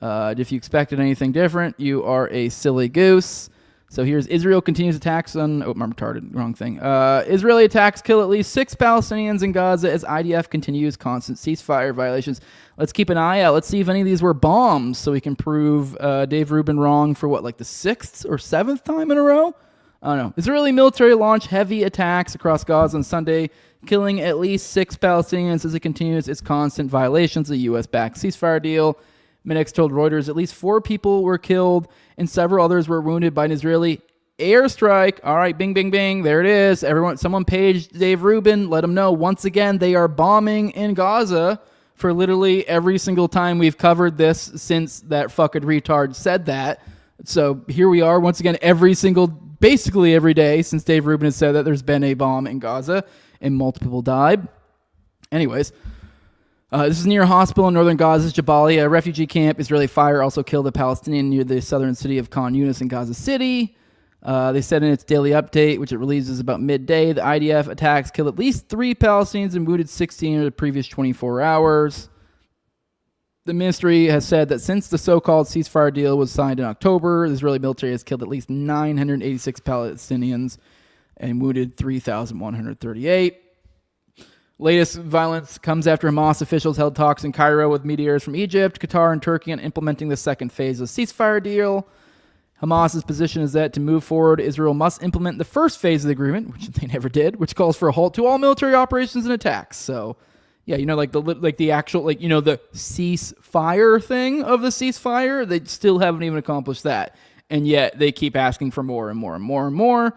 If you expected anything different, you are a silly goose. So here's Israel continues attacks on... Oh, I'm retarded. Wrong thing. Israeli attacks kill at least 6 Palestinians in Gaza as IDF continues constant ceasefire violations. Let's keep an eye out. Let's see if any of these were bombs so we can prove Dave Rubin wrong for the 6th or 7th time in a row? I don't know. Israeli military launched heavy attacks across Gaza on Sunday, killing at least 6 Palestinians as it continues its constant violations of the U.S.-backed ceasefire deal. Medics told Reuters at least 4 people were killed and several others were wounded by an Israeli airstrike. All right, bing, bing, bing. There it is. Someone paged Dave Rubin. Let him know. Once again, they are bombing in Gaza for literally every single time we've covered this since that fucking retard said that. So here we are once again, basically every day since Dave Rubin has said that there's been a bomb in Gaza and multiple people died. Anyways, this is near a hospital in northern Gaza's Jabalia, a refugee camp. Israeli fire also killed a Palestinian near the southern city of Khan Yunis in Gaza City. They said in its daily update, which it releases about midday, the IDF attacks killed at least 3 Palestinians and wounded 16 in the previous 24 hours. The ministry has said that since the so-called ceasefire deal was signed in October, the Israeli military has killed at least 986 Palestinians and wounded 3,138. Latest violence comes after Hamas officials held talks in Cairo with mediators from Egypt, Qatar, and Turkey on implementing the second phase of the ceasefire deal. Hamas's position is that to move forward, Israel must implement the first phase of the agreement, which they never did, which calls for a halt to all military operations and attacks. So, yeah, the actual the ceasefire thing of the ceasefire, they still haven't even accomplished that, and yet they keep asking for more and more and more and more.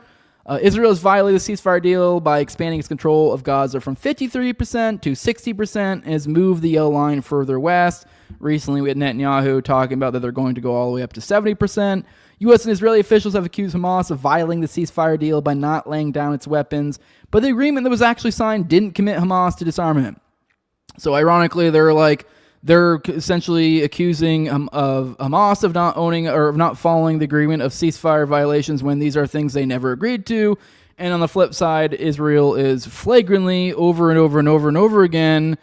Israel has violated the ceasefire deal by expanding its control of Gaza from 53% to 60% and has moved the yellow line further west. Recently, we had Netanyahu talking about that they're going to go all the way up to 70%. U.S. and Israeli officials have accused Hamas of violating the ceasefire deal by not laying down its weapons, but the agreement that was actually signed didn't commit Hamas to disarmament. So ironically, they're essentially accusing of Hamas of not owning or of not following the agreement of ceasefire violations when these are things they never agreed to. And on the flip side, Israel is flagrantly over and over and over and over again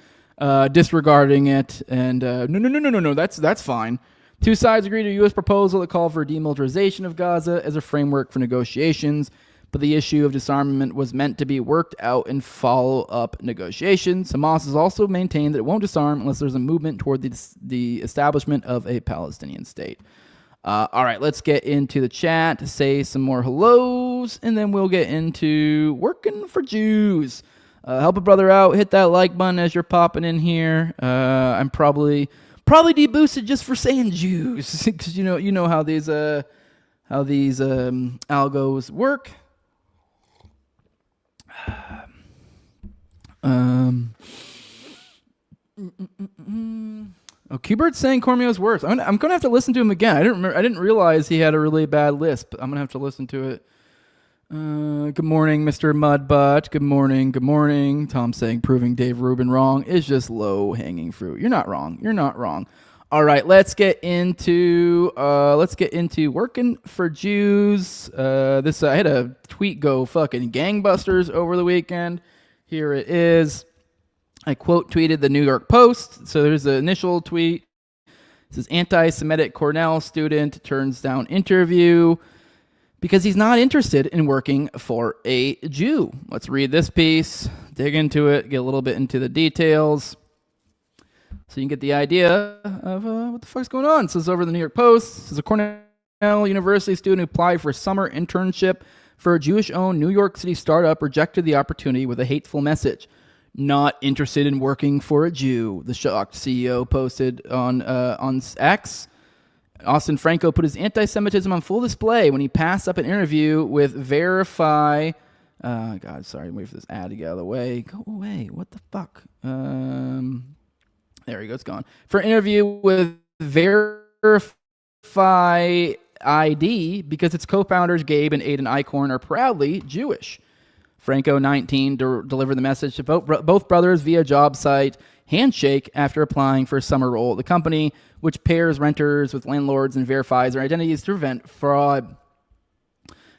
disregarding it. And no, that's fine. 2 sides agreed to a U.S. proposal that called for demilitarization of Gaza as a framework for negotiations, but the issue of disarmament was meant to be worked out in follow-up negotiations. Hamas has also maintained that it won't disarm unless there's a movement toward the establishment of a Palestinian state. All right, let's get into the chat to say some more hellos, and then we'll get into working for Jews. Help a brother out. Hit that like button as you're popping in here. I'm probably deboosted just for saying Jews, because you know how these algos work. Q-Bird's saying Cormio's worse. I'm gonna have to listen to him again. I didn't realize he had a really bad lisp. I'm gonna have to listen to it. Good morning, Mr. Mudbutt. Good morning. Tom saying proving Dave Rubin wrong is just low-hanging fruit. You're not wrong. All right, let's get into working for Jews. I had a tweet go fucking gangbusters over the weekend. Here it is. I quote tweeted the New York Post. So there's the initial tweet. It says anti-Semitic Cornell student turns down interview because he's not interested in working for a Jew. Let's read this piece, dig into it, get a little bit into the details, so you can get the idea of what the fuck's going on. It says over the New York Post, this is a Cornell University student who applied for a summer internship for a Jewish-owned New York City startup, rejected the opportunity with a hateful message. Not interested in working for a Jew, the shocked CEO posted on X. Austin Franco put his anti-Semitism on full display when he passed up an interview with Verify. Wait for this ad to get out of the way. Go away. What the fuck? There he goes, gone. For an interview with Verify ID because its co-founders, Gabe and Aiden Eichhorn, are proudly Jewish. Franco, 19, delivered the message to both brothers via job site Handshake after applying for a summer role at the company, which pairs renters with landlords and verifies their identities to prevent fraud.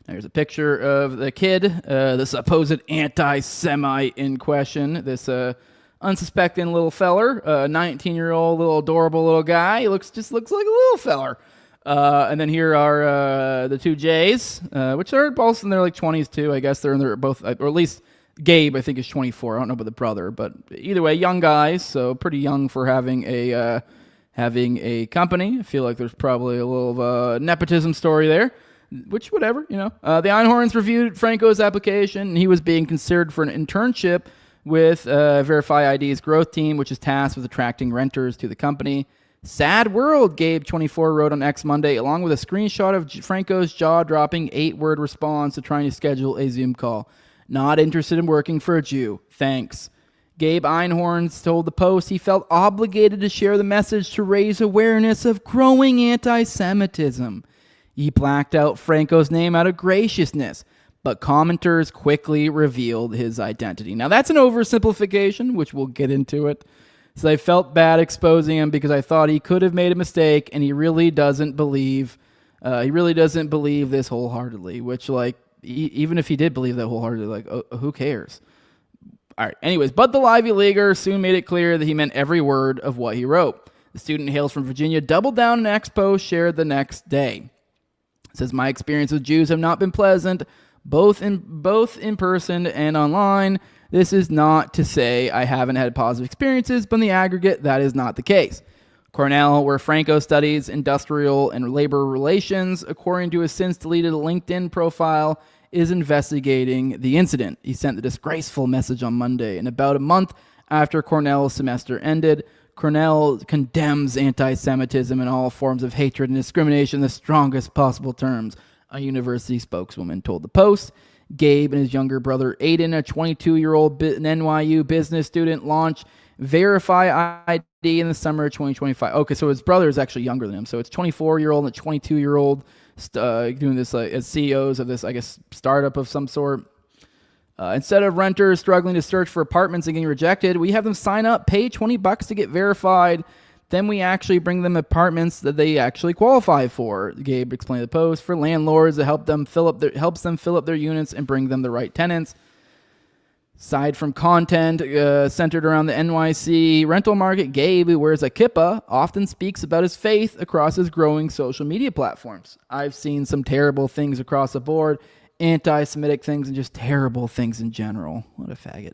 Now, here's a picture of the kid, the supposed anti-Semite in question. This unsuspecting little feller, 19-year-old little adorable little guy. He looks like a little feller. And then here are the 2 J's, which are both in their 20s too. I guess they're in their both, or at least Gabe I think is 24. I don't know about the brother, but either way, young guys, so pretty young for having a company. I feel like there's probably a little nepotism story there, which whatever, The Einhorns reviewed Franco's application, and he was being considered for an internship with Verify ID's growth team, which is tasked with attracting renters to the company. Sad world, Gabe24 wrote on X Monday, along with a screenshot of Franco's jaw-dropping 8-word response to trying to schedule a Zoom call. Not interested in working for a Jew. Thanks. Gabe Einhorn told the Post he felt obligated to share the message to raise awareness of growing anti-Semitism. He blacked out Franco's name out of graciousness, but commenters quickly revealed his identity. Now, that's an oversimplification, which we'll get into it. So I felt bad exposing him because I thought he could have made a mistake, and he really doesn't believe this wholeheartedly, which, like, even if he did believe that wholeheartedly, like, who cares? All right, anyways, but the Livy Leaguer soon made it clear that he meant every word of what he wrote. The student hails from Virginia, doubled down an X post shared the next day. It says, my experience with Jews have not been pleasant, both in person and online. This is not to say I haven't had positive experiences, but in the aggregate, that is not the case. Cornell, where Franco studies industrial and labor relations, according to his since-deleted LinkedIn profile, is investigating the incident. He sent the disgraceful message on Monday, and about a month after Cornell's semester ended, Cornell condemns anti-Semitism and all forms of hatred and discrimination in the strongest possible terms, a university spokeswoman told the Post. Gabe and his younger brother Aiden, a 22-year-old NYU business student, launched Verify ID in the summer of 2025. Okay, so his brother is actually younger than him. So it's 24-year-old and a 22-year-old doing this as CEOs of this, I guess, startup of some sort. Instead of renters struggling to search for apartments and getting rejected, we have them sign up, pay $20 to get verified. Then we actually bring them apartments that they actually qualify for, Gabe explained to the Post, for landlords that helps them fill up their units and bring them the right tenants. Aside from content centered around the NYC rental market, Gabe, who wears a kippah, often speaks about his faith across his growing social media platforms. I've seen some terrible things across the board, anti-Semitic things and just terrible things in general. What a faggot.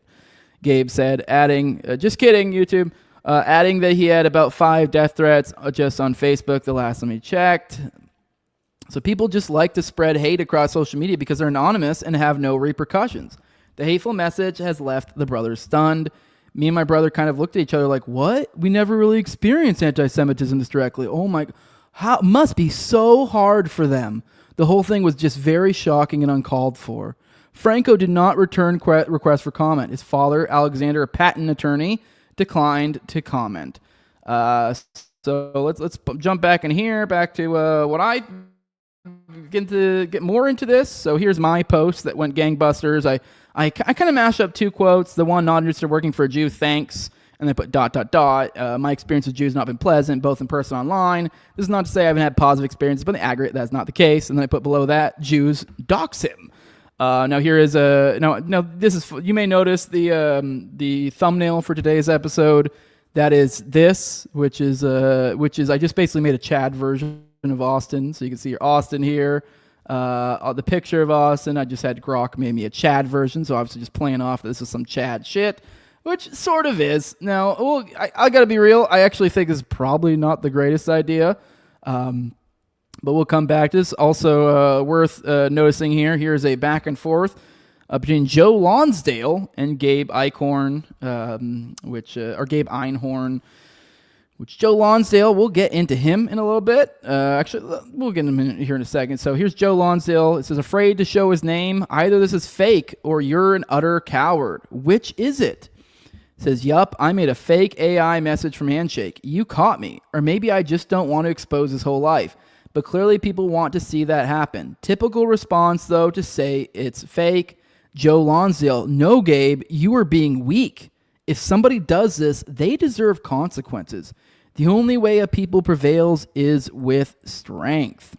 Gabe said, adding, just kidding, YouTube. Adding that he had about 5 death threats just on Facebook the last time he checked. So people just like to spread hate across social media because they're anonymous and have no repercussions. The hateful message has left the brothers stunned. Me and my brother kind of looked at each other like, what? We never really experienced anti-Semitism this directly. Oh my, how must be so hard for them. The whole thing was just very shocking and uncalled for. Franco did not return requests for comment. His father, Alexander, a patent attorney, declined to comment. So let's jump back in here, back to what I get more into this. So here's my post that went gangbusters. I kind of mashed up 2 quotes. The one, not interested in working for a Jew, thanks. And then put ... My experience with Jews has not been pleasant, both in person and online. This is not to say I haven't had positive experiences, but in the aggregate, that's not the case. And then I put below that, Jews dox him. Now here is this is, you may notice the thumbnail for today's episode. That is this, which is I just basically made a Chad version of Austin, so you can see Austin here. The picture of Austin, I just had Grok made me a Chad version, so obviously just playing off this is some Chad shit, which sort of is. Now, well, I gotta be real. I actually think this is probably not the greatest idea. But we'll come back to this. Also worth noticing here. Here's a back and forth between Joe Lonsdale and Gabe Einhorn, Gabe Einhorn, which Joe Lonsdale, we'll get into him in a little bit. Actually, we'll get him in here in a second. So here's Joe Lonsdale. It says, afraid to show his name. Either this is fake or you're an utter coward. Which is it? It says, yup, I made a fake AI message from Handshake. You caught me. Or maybe I just don't want to expose his whole life. But clearly people want to see that happen. Typical response, though, to say it's fake. Joe Lonsdale, no, Gabe, you are being weak. If somebody does this, they deserve consequences. The only way a people prevails is with strength.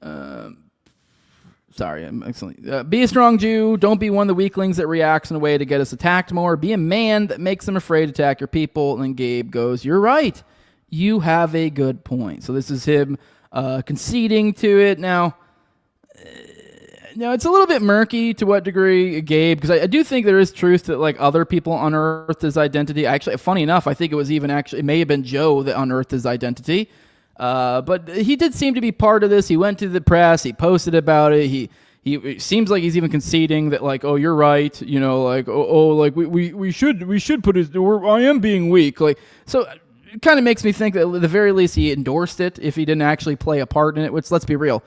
Sorry, I'm excellent. Be a strong Jew. Don't be one of the weaklings that reacts in a way to get us attacked more. Be a man that makes them afraid to attack your people. And then Gabe goes, you're right. You have a good point. So this is him conceding to it. Now, it's a little bit murky to what degree, Gabe, because I do think there is truth that like other people unearthed his identity. Actually, funny enough, I think it may have been Joe that unearthed his identity. But he did seem to be part of this. He went to the press. He posted about it. He it seems like he's even conceding that like, oh, you're right. You know, like, like we should put his. I am being weak. Like, so it kind of makes me think that at the very least he endorsed it if he didn't actually play a part in it, which, let's be real,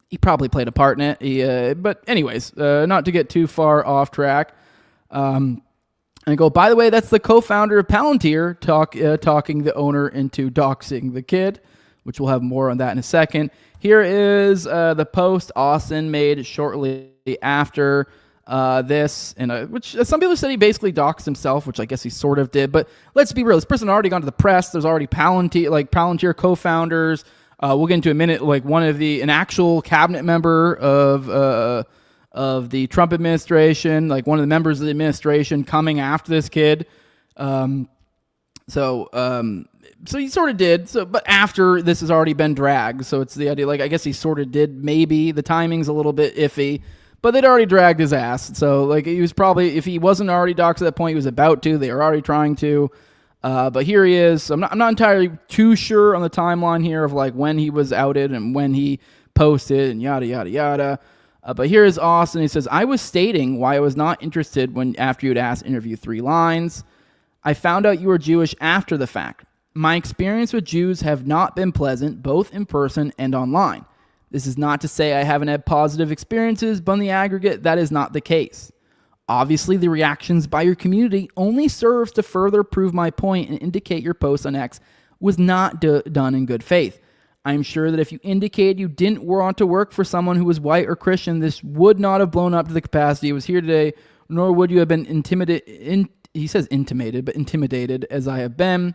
he probably played a part in it. But anyways, not to get too far off track. And go, by the way, that's the co-founder of Palantir talking the owner into doxing the kid, which we'll have more on that in a second. Here is the post Austin made shortly after this, and which some people said he basically doxed himself, which I guess he sort of did. But let's be real, this person already gone to the press. There's already Palantir co-founders. We'll get into a minute, like an actual cabinet member of the Trump administration, like one of the members of the administration coming after this kid. So he sort of did. But after this has already been dragged, so it's the idea. Like I guess he sort of did. Maybe the timing's a little bit iffy, but they'd already dragged his ass. So like he was probably, if he wasn't already doxxed at that point, he was about to. They were already trying to. But here he is. I'm not entirely too sure on the timeline here of like when he was outed and when he posted and yada yada yada. But here is Austin. He says, I was stating why I was not interested after you had asked interview 3 lines. I found out you were Jewish after the fact. My experience with Jews have not been pleasant, both in person and online. This is not to say I haven't had positive experiences, but in the aggregate, that is not the case. Obviously, the reactions by your community only serves to further prove my point and indicate your post on X was not done in good faith. I'm sure that if you indicated you didn't want to work for someone who was white or Christian, this would not have blown up to the capacity it was here today, nor would you have been intimidated as I have been.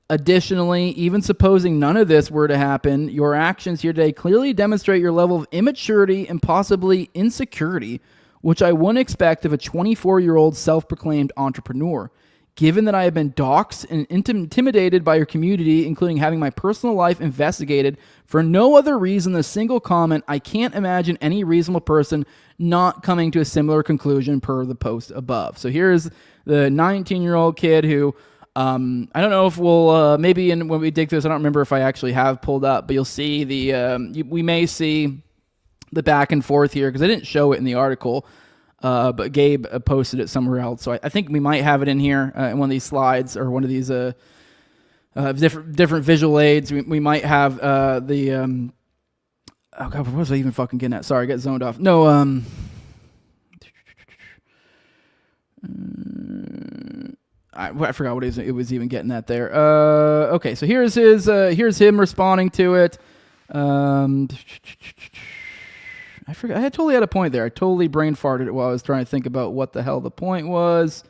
Additionally, even supposing none of this were to happen, your actions here today clearly demonstrate your level of immaturity and possibly insecurity, which I wouldn't expect of a 24-year-old self-proclaimed entrepreneur. Given that I have been doxxed and intimidated by your community, including having my personal life investigated for no other reason than a single comment, I can't imagine any reasonable person not coming to a similar conclusion per the post above. So here's the 19-year-old kid who, I don't know if we'll, maybe when we dig through this, I don't remember if I actually have pulled up, but you'll see we may see the back and forth here because I didn't show it in the article. But Gabe posted it somewhere else, so I think we might have it in here in one of these slides or one of these different visual aids. We might have the oh god, what was I even fucking getting at? Sorry, I got zoned off. No, I forgot what it was even getting at there. Okay, so here's him responding to it. I forgot. I totally had a point there. I totally brain farted it while I was trying to think about what the hell the point was.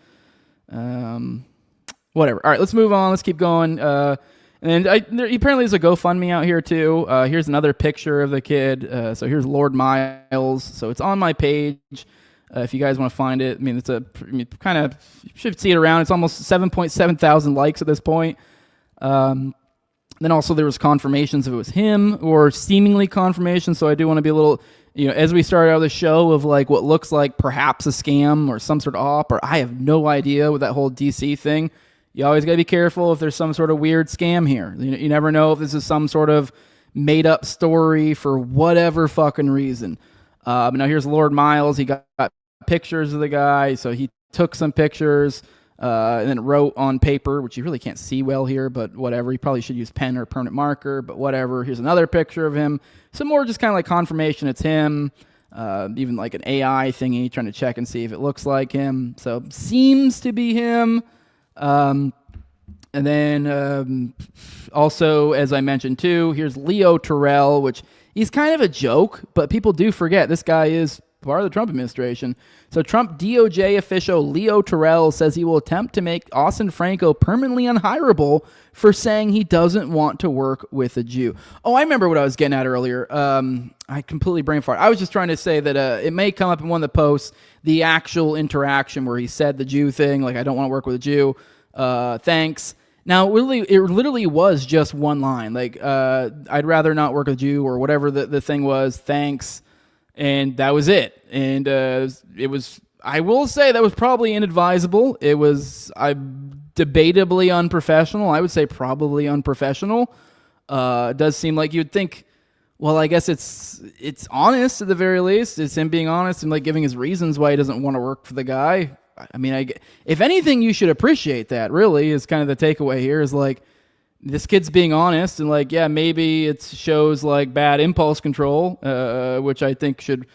Whatever. All right, let's move on. Let's keep going. And apparently there's a GoFundMe out here too. Here's another picture of the kid. So here's Lord Miles. So it's on my page. If you guys want to find it, I mean, you should see it around. It's almost 7.7 thousand likes at this point. Then also there was confirmations if it was him or seemingly confirmation. So I do want to be a little, as we started out the show of like what looks like perhaps a scam or some sort of op, or I have no idea with that whole DC thing. You always got to be careful if there's some sort of weird scam here. You never know if this is some sort of made up story for whatever fucking reason. But now here's Lord Miles. He got pictures of the guy. So he took some pictures. And then wrote on paper, which you really can't see well here, but whatever. You probably should use pen or permanent marker, but whatever. Here's another picture of him. Some more just kind of like confirmation it's him. Even like an AI thingy trying to check and see if it looks like him. So seems to be him. And then also, as I mentioned too, here's Leo Terrell, which he's kind of a joke, but people do forget this guy is part of the Trump administration. So Trump DOJ official Leo Terrell says he will attempt to make Austin Franco permanently unhireable for saying he doesn't want to work with a Jew. Oh, I remember what I was getting at earlier. I completely brain farted. I was just trying to say that it may come up in one of the posts, the actual interaction where he said the Jew thing, like I don't want to work with a Jew. Thanks. Now, it literally was just one line, like I'd rather not work with a Jew or whatever the thing was. Thanks. And that was it. And it was, I will say that was probably inadvisable. It was debatably unprofessional. I would say probably unprofessional. It does seem like you'd think, well, I guess it's honest at the very least. It's him being honest and like giving his reasons why he doesn't want to work for the guy. I mean, if anything, you should appreciate that, really, is kind of the takeaway here is like, this kid's being honest and like, yeah, maybe it shows like bad impulse control, which I think should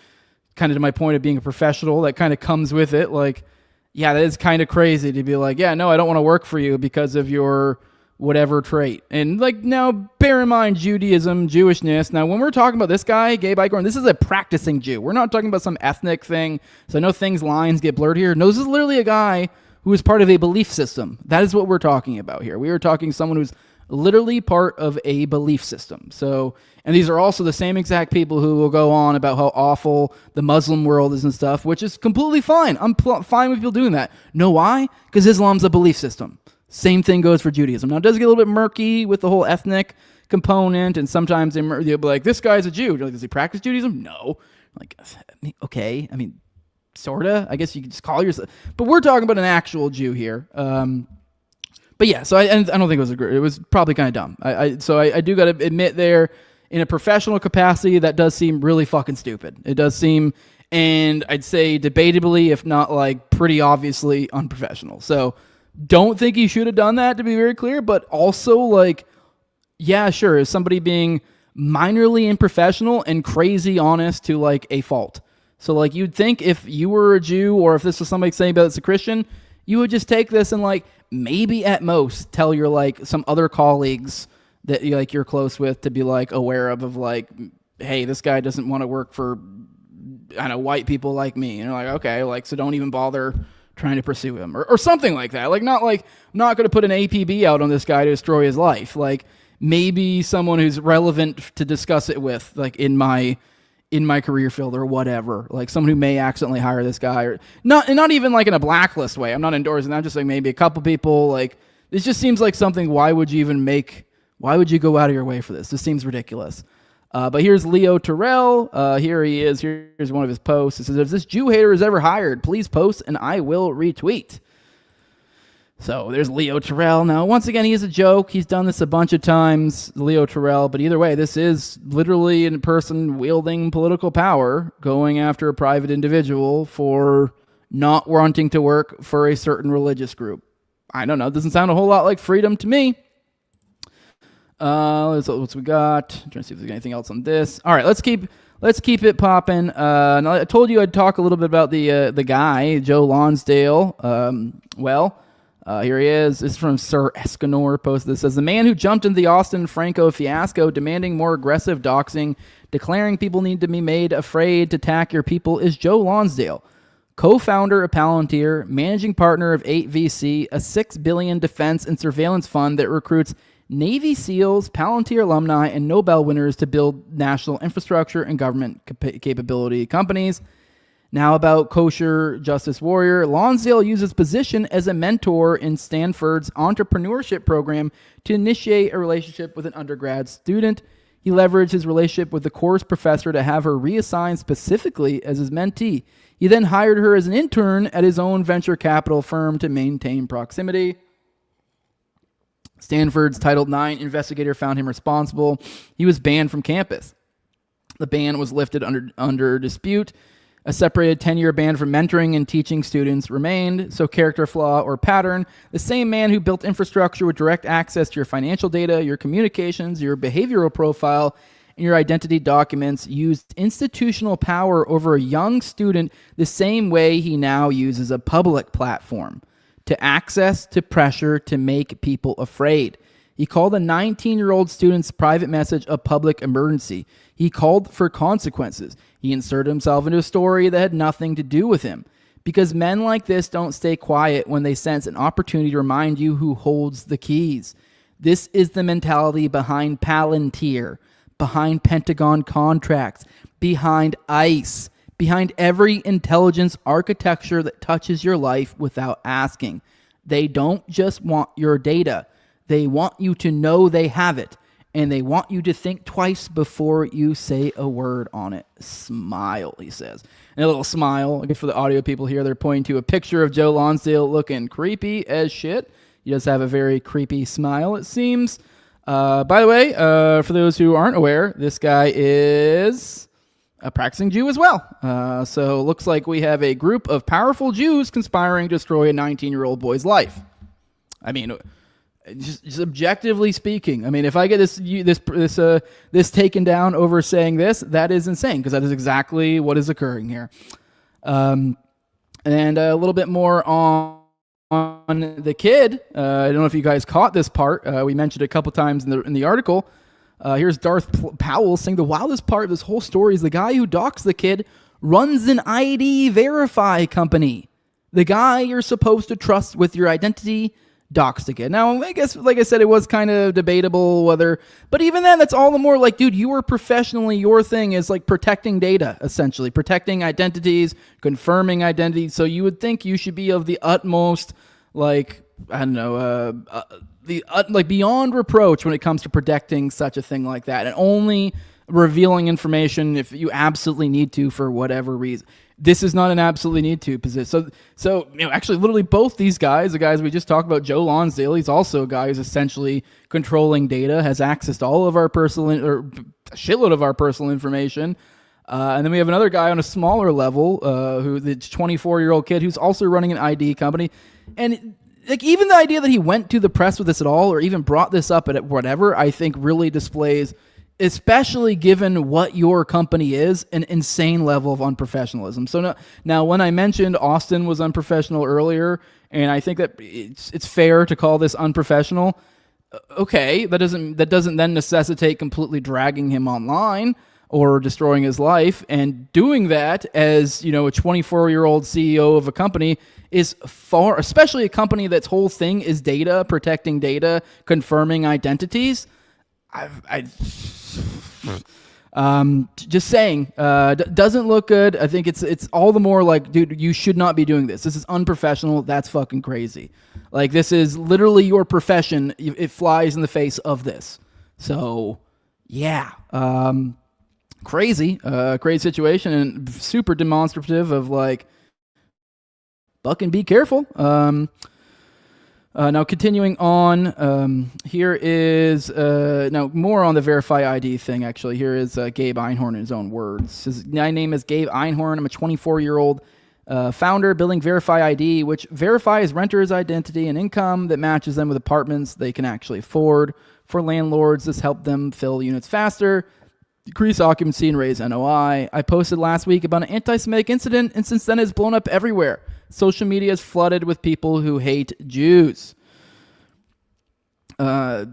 kind of to my point of being a professional that kind of comes with it. Like, yeah, that is kind of crazy to be like, yeah, no, I don't want to work for you because of your whatever trait. And like, now bear in mind Judaism, Jewishness. Now, when we're talking about this guy, Gay Bicorn, this is a practicing Jew. We're not talking about some ethnic thing. So I know lines get blurred here. No, this is literally a guy who is part of a belief system. That is what we're talking about here. We are talking someone who's literally part of a belief system. So, and these are also the same exact people who will go on about how awful the Muslim world is and stuff, which is completely fine. I'm fine with people doing that. Know why? Because Islam's a belief system. Same thing goes for Judaism. Now, it does get a little bit murky with the whole ethnic component, and sometimes they'll be like, this guy's a Jew. You're like, does he practice Judaism? No. Like, okay. I mean, sorta. I guess you could just call yourself. But we're talking about an actual Jew here. But yeah, so I don't think it was probably kind of dumb. I do got to admit there, in a professional capacity, that does seem really fucking stupid. It does seem, and I'd say debatably, if not like pretty obviously unprofessional. So don't think he should have done that, to be very clear, but also like, yeah, sure, is somebody being minorly unprofessional and crazy honest to like a fault. So like you'd think if you were a Jew or if this was somebody saying about it's a Christian, you would just take this and like maybe at most tell your like some other colleagues that you like you're close with to be like aware of like, hey, this guy doesn't want to work for, I don't know, white people like me. And you're like, okay, like, so don't even bother trying to pursue him or something like that. Like, not going to put an APB out on this guy to destroy his life. Like maybe someone who's relevant to discuss it with, like in my career field or whatever, like someone who may accidentally hire this guy or not even like in a blacklist way. I'm not endorsing that. I'm just like maybe a couple people. Like this just seems like something. Why would you go out of your way for this? This seems ridiculous. But here's Leo Terrell. Here he is. Here's one of his posts. It says, if this Jew hater is ever hired, please post and I will retweet. So there's Leo Terrell. Now, once again, he's a joke. He's done this a bunch of times, Leo Terrell. But either way, this is literally a person wielding political power going after a private individual for not wanting to work for a certain religious group. I don't know. It doesn't sound a whole lot like freedom to me. What's we got? I'm trying to see if there's anything else on this. All right, let's keep it popping. Now I told you I'd talk a little bit about the guy, Joe Lonsdale. Here he is. This is from Sir Escanor. Posted this. Says, the man who jumped into the Austin Franco fiasco, demanding more aggressive doxing, declaring people need to be made afraid to attack your people, is Joe Lonsdale, co-founder of Palantir, managing partner of 8VC, a $6 billion defense and surveillance fund that recruits Navy SEALs, Palantir alumni, and Nobel winners to build national infrastructure and government capability companies. Now about kosher justice warrior, Lonsdale uses position as a mentor in Stanford's entrepreneurship program to initiate a relationship with an undergrad student. He leveraged his relationship with the course professor to have her reassigned specifically as his mentee. He then hired her as an intern at his own venture capital firm to maintain proximity. Stanford's Title IX investigator found him responsible. He was banned from campus. The ban was lifted under dispute. A separated 10-year ban from mentoring and teaching students remained. So character flaw or pattern, the same man who built infrastructure with direct access to your financial data, your communications, your behavioral profile, and your identity documents used institutional power over a young student the same way he now uses a public platform to access, to pressure, to make people afraid. He called a 19-year-old student's private message a public emergency. He called for consequences. He inserted himself into a story that had nothing to do with him. Because men like this don't stay quiet when they sense an opportunity to remind you who holds the keys. This is the mentality behind Palantir, behind Pentagon contracts, behind ICE, behind every intelligence architecture that touches your life without asking. They don't just want your data. They want you to know they have it, and they want you to think twice before you say a word on it. Smile, he says. And a little smile, I guess for the audio people here, they're pointing to a picture of Joe Lonsdale looking creepy as shit. He does have a very creepy smile, it seems. By the way, for those who aren't aware, this guy is a practicing Jew as well. So it looks like we have a group of powerful Jews conspiring to destroy a 19-year-old boy's life. I mean, just objectively speaking, I mean, if I get this taken down over saying this, that is insane because that is exactly what is occurring here. And a little bit more on the kid. I don't know if you guys caught this part. We mentioned it a couple times in the article. Here's Darth Powell saying the wildest part of this whole story is the guy who doxed the kid runs an ID verify company. The guy you're supposed to trust with your identity doxed the kid. Now, I guess, like I said, it was kind of debatable whether, but even then, that's all the more like, dude, you were professionally, your thing is like protecting data, essentially, protecting identities, confirming identities. So you would think you should be of the utmost, like, I don't know, like beyond reproach when it comes to protecting such a thing like that, and only revealing information if you absolutely need to for whatever reason. This is not an absolutely need to position. So actually, literally both these guys, the guys we just talked about, Joe Lonsdale, he's also a guy who's essentially controlling data, has access to all of our personal, or a shitload of our personal information. And then we have another guy on a smaller level, who the 24-year-old kid who's also running an ID company. And like even the idea that he went to the press with this at all, or even brought this up at whatever, I think really displays, especially given what your company is, an insane level of unprofessionalism. So now when I mentioned Austin was unprofessional earlier, and I think that it's fair to call this unprofessional, okay, that doesn't then necessitate completely dragging him online or destroying his life. And doing that as, a 24-year-old CEO of a company is far, especially a company that's whole thing is data, protecting data, confirming identities. Just saying, doesn't look good. I think it's all the more like, dude, you should not be doing this. This is unprofessional. That's fucking crazy. Like, this is literally your profession. It flies in the face of this. So, yeah, crazy situation, and super demonstrative of like, fucking be careful. Now, continuing on, here is, now more on the Verify ID thing, actually. Here is Gabe Einhorn in his own words. My name is Gabe Einhorn. I'm a 24-year-old founder building Verify ID, which verifies renters' identity and income that matches them with apartments they can actually afford. For landlords, this helped them fill units faster, decrease occupancy, and raise NOI. I posted last week about an anti-Semitic incident, and since then it's blown up everywhere. Social media is flooded with people who hate Jews. Sorry,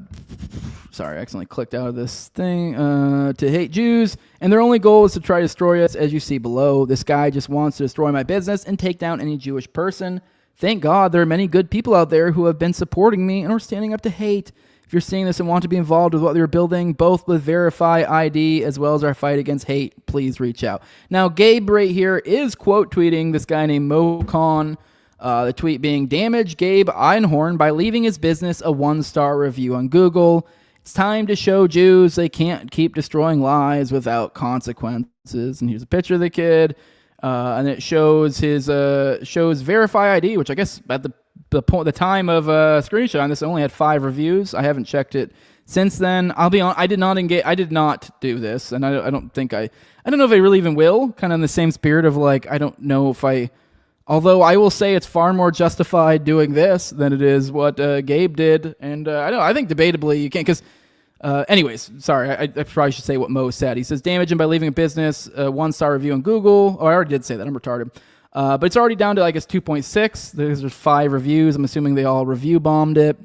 I accidentally clicked out of this thing. To hate Jews, and their only goal is to try to destroy us, as you see below. This guy just wants to destroy my business and take down any Jewish person. Thank God there are many good people out there who have been supporting me and are standing up to hate. If you're seeing this and want to be involved with what we're building, both with Verify ID as well as our fight against hate, please reach out. Now, Gabe right here is quote tweeting this guy named Mo Khan. The tweet being, damage Gabe Einhorn by leaving his business a 1-star review on Google. It's time to show Jews they can't keep destroying lives without consequences. And here's a picture of the kid. And it shows his shows Verify ID, which I guess at the time of screenshot on this, I only had 5 reviews. I haven't checked it since then. I'll be honest, I did not do this, and I don't know if I really even will. Kind of in the same spirit of like, I don't know if although I will say it's far more justified doing this than it is what Gabe did, and I think debatably you can't, because anyways, sorry, I probably should say what Mo said. He says, damage him by leaving a business, 1-star review on Google. Oh, I already did say that. I'm retarded. But it's already down to, I guess, 2.6. There's 5 reviews. I'm assuming they all review bombed it.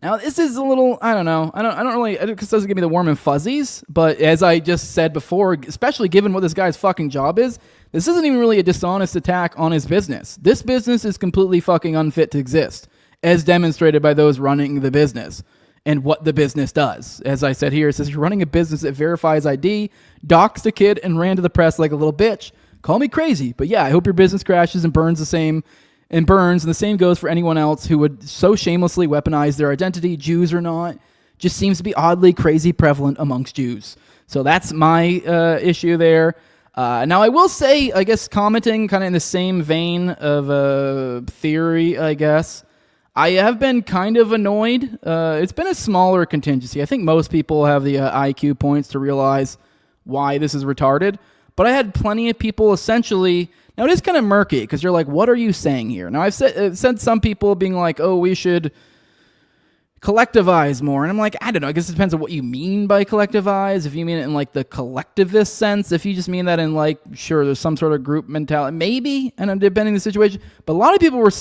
Now, this is a little, I don't know. I don't really, because it doesn't give me the warm and fuzzies. But as I just said before, especially given what this guy's fucking job is, this isn't even really a dishonest attack on his business. This business is completely fucking unfit to exist, as demonstrated by those running the business and what the business does. As I said here, it says, you're running a business that verifies ID, doxed a kid, and ran to the press like a little bitch. Call me crazy, but yeah, I hope your business crashes and burns the same, and the same goes for anyone else who would so shamelessly weaponize their identity, Jews or not. Just seems to be oddly crazy prevalent amongst Jews. So that's my issue there. Now I will say, I guess commenting kind of in the same vein of theory, I guess, I have been kind of annoyed. It's been a smaller contingency. I think most people have the IQ points to realize why this is retarded. But I had plenty of people essentially, now it is kind of murky because you're like, what are you saying here? Now I've said some people being like, oh, we should collectivize more. And I'm like, I don't know. I guess it depends on what you mean by collectivize. If you mean it in like the collectivist sense, if you just mean that in like, sure, there's some sort of group mentality, maybe, and depending on the situation. But a lot of people were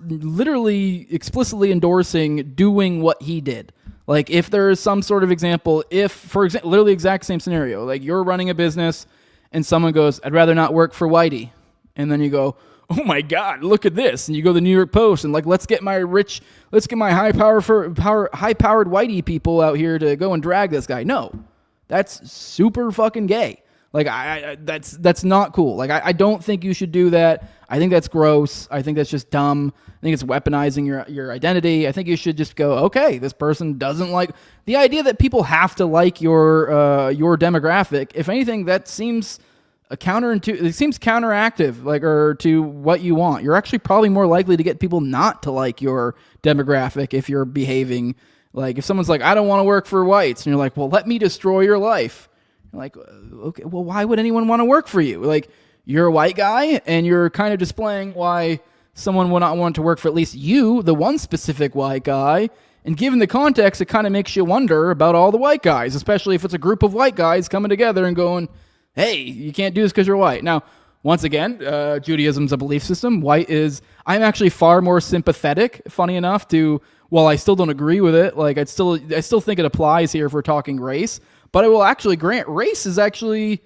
literally explicitly endorsing doing what he did. Like if there is some sort of example, if, for example, literally exact same scenario, like you're running a business and someone goes, I'd rather not work for Whitey. And then you go, oh my God, look at this. And you go to the New York Post and like, let's get my high-powered whitey people out here to go and drag this guy. No, that's super fucking gay. Like that's not cool. Like I don't think you should do that. I think that's gross. I think that's just dumb. I think it's weaponizing your identity. I think you should just go, okay, this person doesn't like the idea that people have to like your demographic. If anything, that seems it seems counteractive, like, or to what you want. You're actually probably more likely to get people not to like your demographic if you're behaving like, if someone's like, I don't want to work for whites, and you're like, well, let me destroy your life. You're like, okay, well, why would anyone want to work for you? Like, you're a white guy, and you're kind of displaying why someone would not want to work for at least you, the one specific white guy. And given the context, it kind of makes you wonder about all the white guys, especially if it's a group of white guys coming together and going, hey, you can't do this because you're white. Now, once again, Judaism's a belief system. I'm actually far more sympathetic, funny enough, while I still don't agree with it, like I still think it applies here if we're talking race, but I will actually grant race is actually,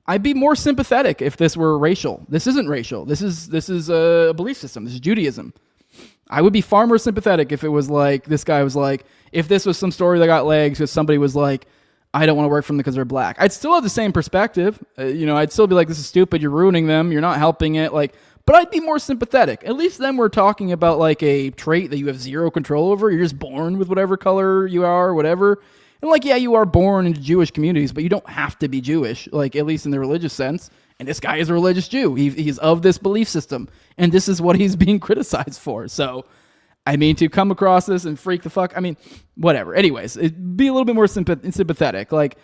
I'd be more sympathetic if this were racial. This isn't racial. This is a belief system. This is Judaism. I would be far more sympathetic if it was like, this guy was like, if this was some story that got legs, if somebody was like, I don't want to work for them because they're black. I'd still have the same perspective. I'd still be like, this is stupid. You're ruining them. You're not helping it. Like, but I'd be more sympathetic. At least then we're talking about like a trait that you have zero control over. You're just born with whatever color you are, or whatever. And like, yeah, you are born into Jewish communities, but you don't have to be Jewish, like at least in the religious sense. And this guy is a religious Jew. He's of this belief system. And this is what he's being criticized for. So, I mean, to come across this and freak the fuck, I mean, whatever. Anyways, be a little bit more sympathetic. Like,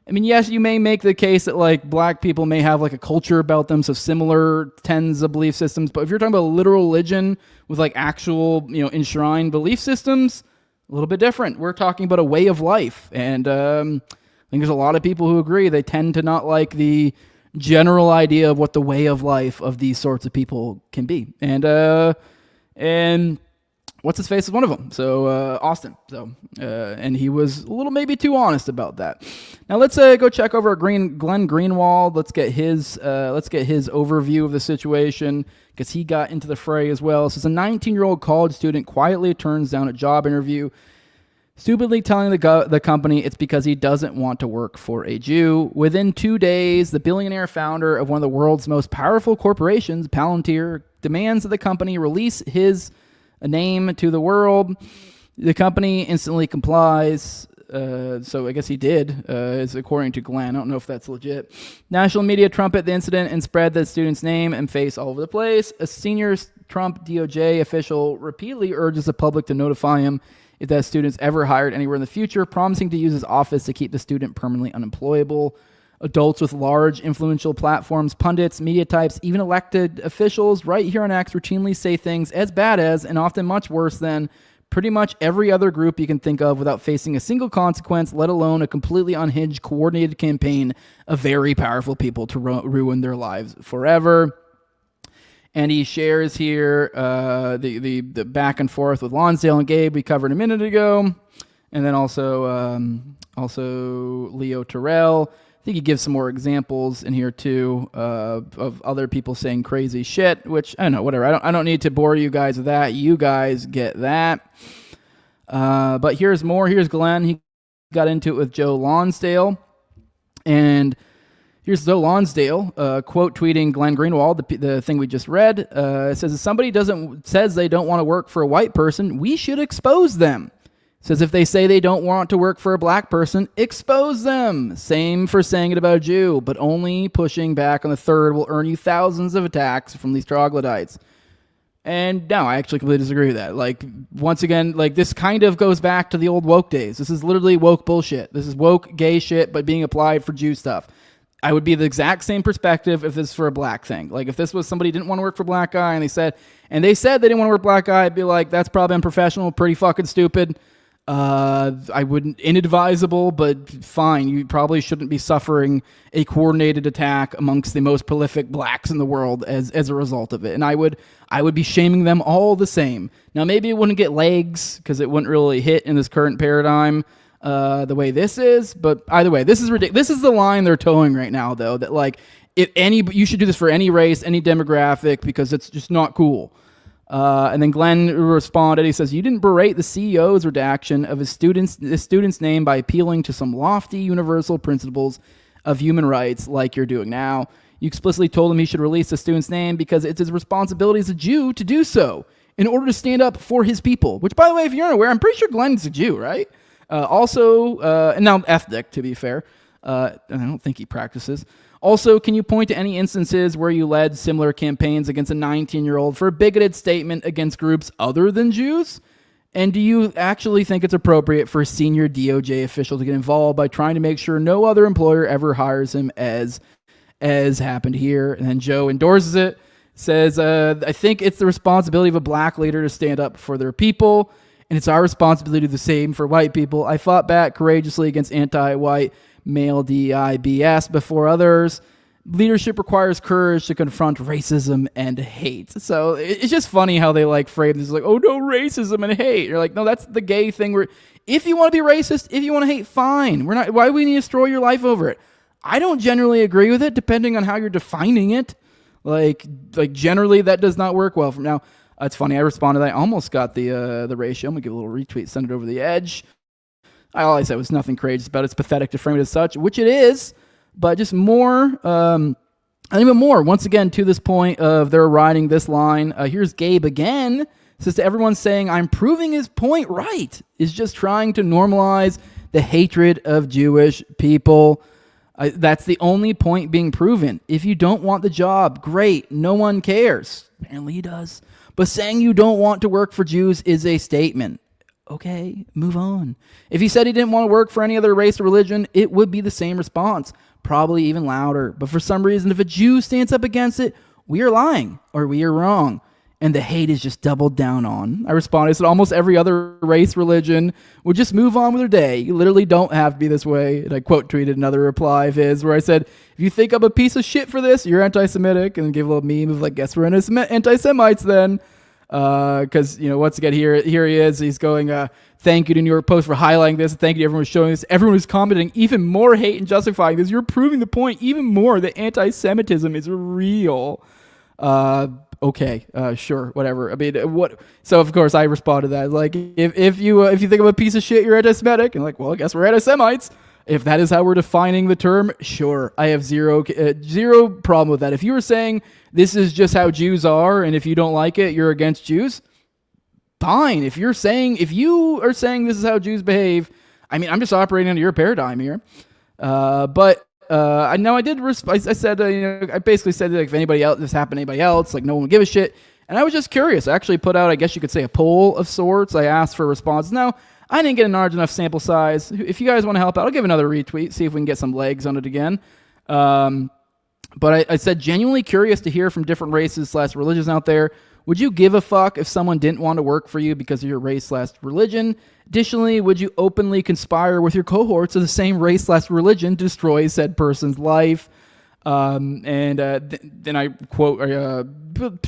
I mean, yes, you may make the case that like black people may have like a culture about them, so similar tens of belief systems. But if you're talking about literal religion with like actual, enshrined belief systems, a little bit different. We're talking about a way of life. And I think there's a lot of people who agree. They tend to not like the general idea of what the way of life of these sorts of people can be. And what's his face is one of them. So Austin. So and he was a little maybe too honest about that. Now let's go check over Glenn Greenwald. Let's get his overview of the situation, because he got into the fray as well. So, a 19-year-old college student quietly turns down a job interview, stupidly telling the company it's because he doesn't want to work for a Jew. Within 2 days, the billionaire founder of one of the world's most powerful corporations, Palantir, demands that the company release his name to the world. The company instantly complies. So I guess he did, is according to Glenn. I don't know if that's legit. National media trumpet the incident and spread the student's name and face all over the place. A senior Trump DOJ official repeatedly urges the public to notify him if that student's ever hired anywhere in the future, promising to use his office to keep the student permanently unemployable. Adults with large influential platforms, pundits, media types, even elected officials right here on X routinely say things as bad as, and often much worse than, pretty much every other group you can think of without facing a single consequence, let alone a completely unhinged, coordinated campaign of very powerful people to ruin their lives forever. And he shares here the back and forth with Lonsdale and Gabe we covered a minute ago. And then also Leo Terrell. I think he gives some more examples in here too of other people saying crazy shit, which I don't know, whatever. I don't need to bore you guys with that. You guys get that. But here's more. Here's Glenn. He got into it with Joe Lonsdale, and here's Joe Lonsdale quote tweeting Glenn Greenwald, the thing we just read. It says, if somebody says they don't want to work for a white person, we should expose them. Says if they say they don't want to work for a black person, expose them. Same for saying it about a Jew, but only pushing back on the third will earn you thousands of attacks from these troglodytes. And no, I actually completely disagree with that. Like, once again, like this kind of goes back to the old woke days. This is literally woke bullshit. This is woke gay shit, but being applied for Jew stuff. I would be the exact same perspective if this is for a black thing. Like if this was somebody who didn't want to work for a black guy and they said they didn't want to work for a black guy, I'd be like, that's probably unprofessional, pretty fucking stupid. I wouldn't, inadvisable, but fine. You probably shouldn't be suffering a coordinated attack amongst the most prolific blacks in the world as a result of it. And I would be shaming them all the same. Now, maybe it wouldn't get legs because it wouldn't really hit in this current paradigm the way this is. But either way, this is ridiculous. This is the line they're towing right now, though, that like you should do this for any race, any demographic, because it's just not cool. And then Glenn responded. He says, "You didn't berate the CEO's redaction of his student's name by appealing to some lofty universal principles of human rights like you're doing now. You explicitly told him he should release the student's name because it's his responsibility as a Jew to do so in order to stand up for his people." Which, by the way, if you're unaware, I'm pretty sure Glenn's a Jew, right? And now ethnic, to be fair. I don't think he practices. Also, can you point to any instances where you led similar campaigns against a 19-year-old for a bigoted statement against groups other than Jews? And do you actually think it's appropriate for a senior DOJ official to get involved by trying to make sure no other employer ever hires him as happened here? And then Joe endorses it, says, "I think it's the responsibility of a black leader to stand up for their people, and it's our responsibility to do the same for white people. I fought back courageously against anti-white male DEI BS before others. Leadership requires courage to confront racism and hate." So it's just funny how they like frame this like, oh no, racism and hate. You're like, no, that's the gay thing where if you want to be racist, if you want to hate, fine. Why do we need to destroy your life over it? I don't generally agree with it depending on how you're defining it. Like generally that does not work well. From now, it's funny. I responded. I almost got the ratio. I'm gonna give a little retweet, send it over the edge. All I said was nothing courageous about it. It's pathetic to frame it as such, which it is, but just more, and even more, once again, to this point of they're riding this line. Here's Gabe again. Says to everyone saying, I'm proving his point right, is just trying to normalize the hatred of Jewish people. That's the only point being proven. If you don't want the job, great. No one cares. Apparently he does. But saying you don't want to work for Jews is a statement. Okay, move on. If he said he didn't want to work for any other race or religion, it would be the same response, probably even louder. But for some reason, if a Jew stands up against it, we are lying or we are wrong. And the hate is just doubled down on. I responded, I said almost every other race, religion would just move on with their day. You literally don't have to be this way. And I quote tweeted another reply of his where I said, if you think I'm a piece of shit for this, you're anti-Semitic. And gave a little meme of like, guess we're anti-Semites then. Because once again here he is, he's going thank you to New York Post for highlighting this, thank you to everyone who's showing this, everyone who's commenting even more hate and justifying this. You're proving the point even more that anti-Semitism is real. Okay, sure, whatever. I mean, what? So of course I responded to that like, if you think I'm a piece of shit, you're anti-Semitic, and like, well, I guess we're anti-Semites. If that is how we're defining the term, sure, I have zero problem with that. If you were saying this is just how Jews are, and if you don't like it, you're against Jews, fine. If you are saying this is how Jews behave, I mean, I'm just operating under your paradigm here. But I know I did. I said, I basically said like, if anybody else, this happened to anybody else, like no one would give a shit. And I was just curious. I actually put out, I guess you could say, a poll of sorts. I asked for a response. Now, I didn't get a large enough sample size. If you guys want to help out, I'll give another retweet, see if we can get some legs on it again. But I said, genuinely curious to hear from different races / religions out there. Would you give a fuck if someone didn't want to work for you because of your race / religion? Additionally, would you openly conspire with your cohorts of the same race / religion to destroy said person's life? Then I quote,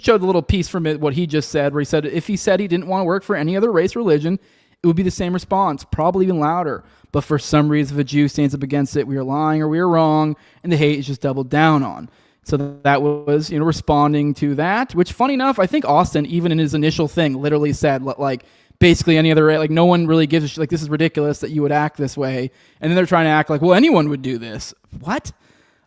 showed a little piece from it, what he just said, where he said, if he said he didn't want to work for any other race or religion, it would be the same response, probably even louder. But for some reason, if a Jew stands up against it, we are lying or we are wrong, and the hate is just doubled down on. So that was, responding to that, which funny enough, I think Austin, even in his initial thing, literally said, like, basically any other, like, no one really gives a shit, like, this is ridiculous that you would act this way. And then they're trying to act like, well, anyone would do this. What?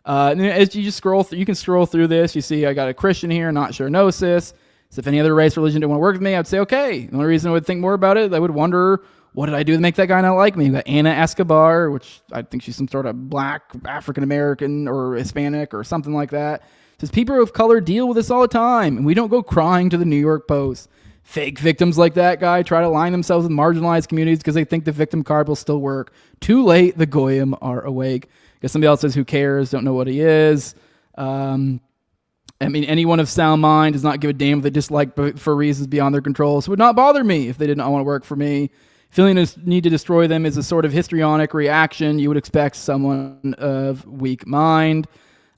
And as you just scroll through, you can scroll through this. You see, I got a Christian here, not sure gnosis. So if any other race, religion didn't want to work with me, I'd say, okay. The only reason I would think more about it, I would wonder, what did I do to make that guy not like me? We got Anna Escobar, which I think she's some sort of black African-American or Hispanic or something like that. Says, people of color deal with this all the time, and we don't go crying to the New York Post. Fake victims like that guy try to align themselves with marginalized communities because they think the victim card will still work. Too late, the goyim are awake. I guess somebody else says, who cares? Don't know what he is. I mean, anyone of sound mind does not give a damn if they dislike for reasons beyond their control. So it would not bother me if they did not want to work for me. Feeling a need to destroy them is a sort of histrionic reaction you would expect someone of weak mind.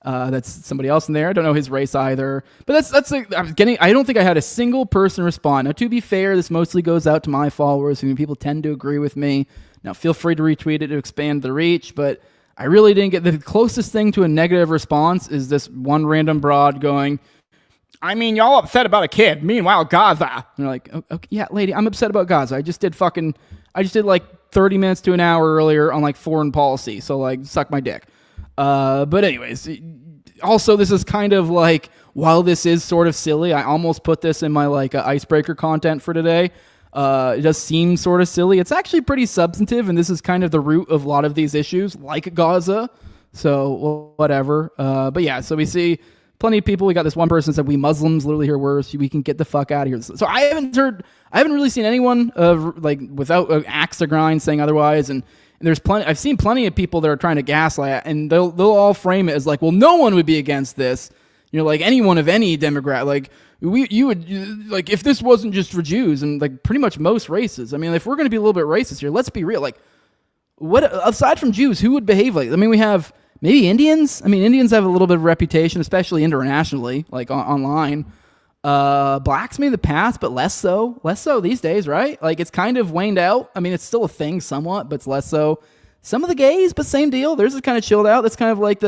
That's somebody else in there. I don't know his race either. But I don't think I had a single person respond. Now, to be fair, this mostly goes out to my followers, who people tend to agree with me. Now, feel free to retweet it to expand the reach, but I really didn't get the closest thing to a negative response is this one random broad going, I mean, y'all upset about a kid. Meanwhile, Gaza. And they're like, okay, yeah, lady, I'm upset about Gaza. I just did like 30 minutes to an hour earlier on like foreign policy. So like, suck my dick. But anyways, also this is kind of like, while this is sort of silly, I almost put this in my like icebreaker content for today. It does seem sort of silly. It's actually pretty substantive, and this is kind of the root of a lot of these issues, like Gaza. So, well, whatever. But yeah, so we see plenty of people. We got this one person said, we Muslims literally hear worse. We can get the fuck out of here. So I haven't really seen anyone like without an axe to grind saying otherwise. And there's plenty. I've seen plenty of people that are trying to gaslight, and they'll all frame it as like, well, no one would be against this. You know, like anyone of any demographic, like you would like if this wasn't just for Jews and like pretty much most races. I mean, if we're going to be a little bit racist here, let's be real. Like, what aside from Jews, who would behave like? I mean, we have maybe Indians. I mean, Indians have a little bit of reputation, especially internationally, like online. Blacks maybe in the past, but less so these days, right? Like it's kind of waned out. I mean, it's still a thing somewhat, but it's less so. Some of the gays, but same deal. Theirs is kind of chilled out. That's kind of like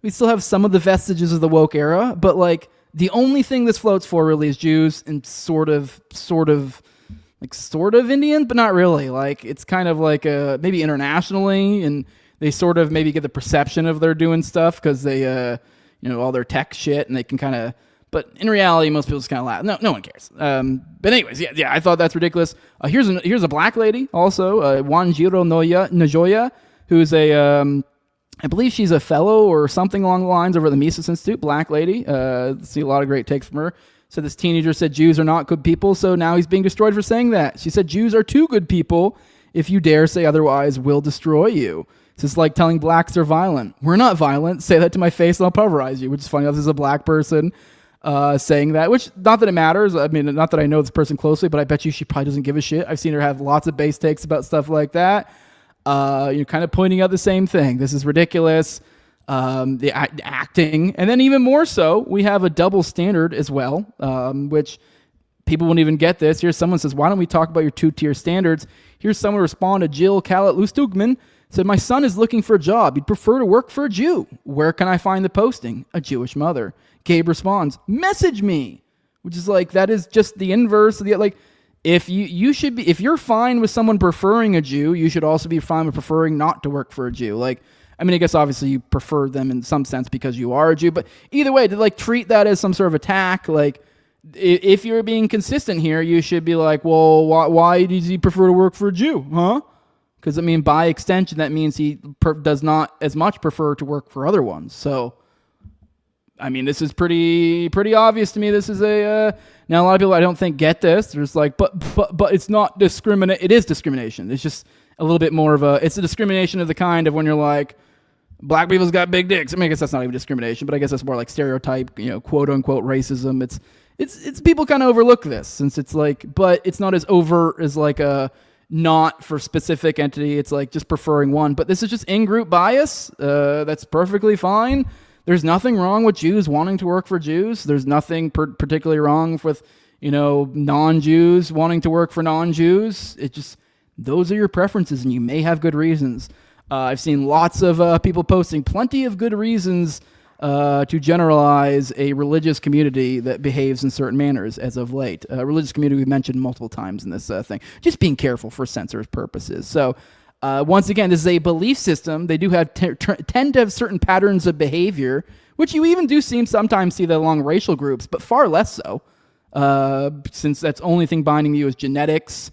we still have some of the vestiges of the woke era, but like the only thing this floats for really is Jews and sort of Indian, but not really. Like it's kind of like maybe internationally, and they sort of maybe get the perception of they're doing stuff because they, all their tech shit, and they can kind of. But in reality, most people just kind of laugh. No one cares. But anyways, yeah, I thought that's ridiculous. Here's a black lady also, Wanjiro Najoya, who's I believe she's a fellow or something along the lines over at the Mises Institute, black lady. See a lot of great takes from her. So this teenager said Jews are not good people, so now he's being destroyed for saying that. She said Jews are too good people. If you dare say otherwise, we'll destroy you. It's just like telling blacks they're violent. We're not violent. Say that to my face and I'll pulverize you, which is funny. This is a black person saying that, which not that it matters. I mean, not that I know this person closely, but I bet you she probably doesn't give a shit. I've seen her have lots of base takes about stuff like that. You're kind of pointing out the same thing. This is ridiculous. The acting, and then even more so, we have a double standard as well, which people won't even get this. Here's someone says, why don't we talk about your two-tier standards? Here's someone respond to Jill Kallat-Lustugman, said, my son is looking for a job. He'd prefer to work for a Jew. Where can I find the posting? A Jewish mother. Gabe responds, message me, which is like, that is just the inverse of the, like, if you're fine with someone preferring a Jew, you should also be fine with preferring not to work for a Jew. Like, I mean, I guess obviously you prefer them in some sense because you are a Jew, but either way, to like treat that as some sort of attack, like if you're being consistent here, you should be like, well, why does he prefer to work for a Jew? Huh? Because I mean, by extension, that means he does not as much prefer to work for other ones. So, I mean, this is pretty obvious to me. This is now a lot of people I don't think get this. There's like, but it's not discriminate. It is discrimination. It's just a little bit more of it's a discrimination of the kind of when you're like, black people's got big dicks. I mean, I guess that's not even discrimination, but I guess that's more like stereotype, quote unquote racism. It's people kind of overlook this since it's like, but it's not as overt as like a not for specific entity. It's like just preferring one, but this is just in-group bias. That's perfectly fine. There's nothing wrong with Jews wanting to work for Jews. There's nothing particularly wrong with, non-Jews wanting to work for non-Jews. It just, those are your preferences, and you may have good reasons. I've seen lots of people posting plenty of good reasons to generalize a religious community that behaves in certain manners as of late. A religious community we've mentioned multiple times in this thing. Just being careful for censors purposes. So, once again, this is a belief system. They do have tend to have certain patterns of behavior, which you even do sometimes see that along racial groups, but far less so, since that's the only thing binding you is genetics.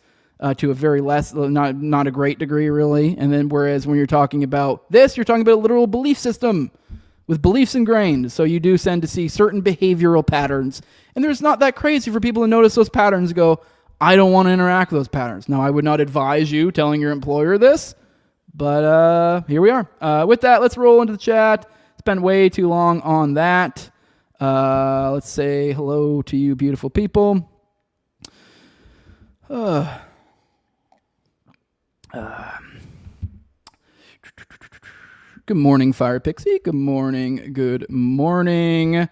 To a very less, not a great degree, really. And then whereas when you're talking about this, you're talking about a literal belief system with beliefs ingrained. So you do tend to see certain behavioral patterns. And there's not that crazy for people to notice those patterns and go, I don't want to interact with those patterns. Now, I would not advise you telling your employer this, but here we are. With that, let's roll into the chat. Spent way too long on that. Let's say hello to you beautiful people. Good morning, Fire Pixie. Good morning. Good morning.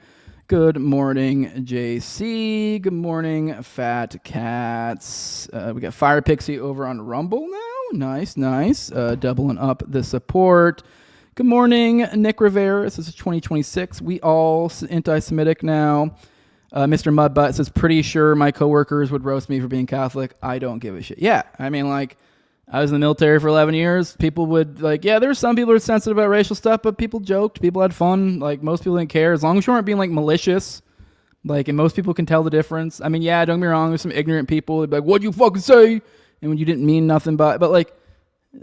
Good morning, JC. Good morning, Fat Cats. We got Fire Pixie over on Rumble now. Nice. Doubling up the support. Good morning, Nick Rivera. This is 2026. We all anti-Semitic now. Mr. Mudbutt says, pretty sure my coworkers would roast me for being Catholic. I don't give a shit. Yeah, I mean, like, I was in the military for 11 years. People would, like, yeah, there's some people who are sensitive about racial stuff, but people joked. People had fun. Like, most people didn't care. As long as you weren't being, like, malicious. Like, and most people can tell the difference. I mean, yeah, don't get me wrong. There's some ignorant people. They'd be like, what'd you fucking say? And when you didn't mean nothing but like,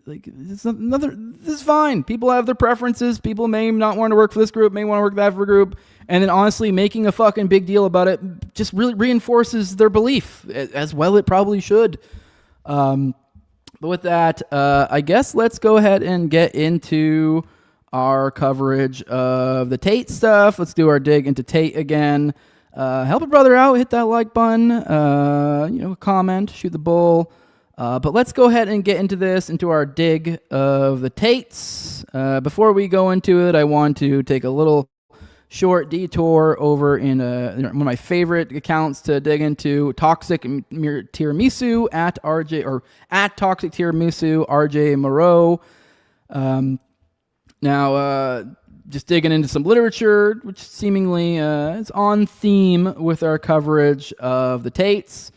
it's another, this is fine. People have their preferences. People may not want to work for this group, may want to work that for a group. And then honestly, making a fucking big deal about it just really reinforces their belief, as well it probably should. But with that, I guess let's go ahead and get into our coverage of the Tate stuff. Let's do our dig into Tate again. Help a brother out, hit that like button, comment, shoot the bull. But let's go ahead and get into this, into our dig of the Tates. Before we go into it, I want to take a little short detour over in one of my favorite accounts to dig into, Toxic Tiramisu at RJ, or at Toxic Tiramisu, RJ Moreau. Now, just digging into some literature, which seemingly is on theme with our coverage of the Tates.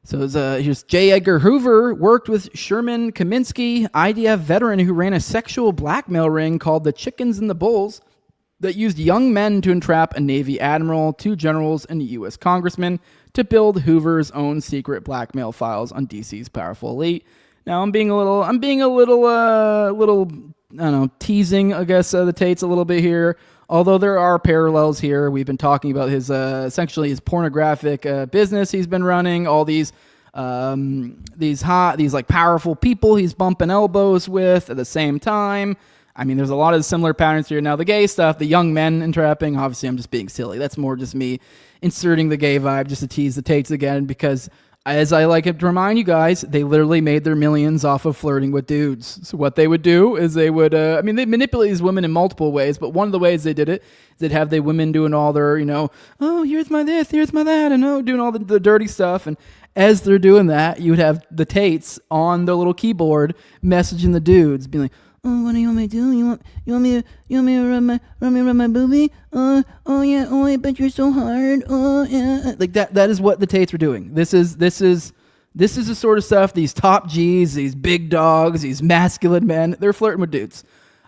So here's J. Edgar Hoover worked with Sherman Kaminsky, IDF veteran who ran a sexual blackmail ring called the Chickens and the Bulls that used young men to entrap a Navy admiral, 2 generals, and a U.S. congressman to build Hoover's own secret blackmail files on DC's powerful elite. Now I'm being a little, I don't know, teasing, I guess, the Tates a little bit here. Although there are parallels here. We've been talking about his, essentially his pornographic business he's been running. All these like powerful people he's bumping elbows with at the same time. I mean, there's a lot of similar patterns here. Now, the gay stuff, the young men entrapping, obviously I'm just being silly. That's more just me inserting the gay vibe just to tease the Tates again, because as I like to remind you guys, they literally made their millions off of flirting with dudes. So what they would do is they would, they manipulate these women in multiple ways, but one of the ways they did it is they'd have the women doing all their, oh, here's my this, here's my that, and doing all the dirty stuff. And as they're doing that, you would have the Tates on the little keyboard messaging the dudes, being like, oh, what do you want me to do? You want me to rub my boobie? Oh yeah, oh I bet you're so hard. Oh yeah. Like that is what the Tates were doing. This is the sort of stuff these top G's, these big dogs, these masculine men, they're flirting with dudes.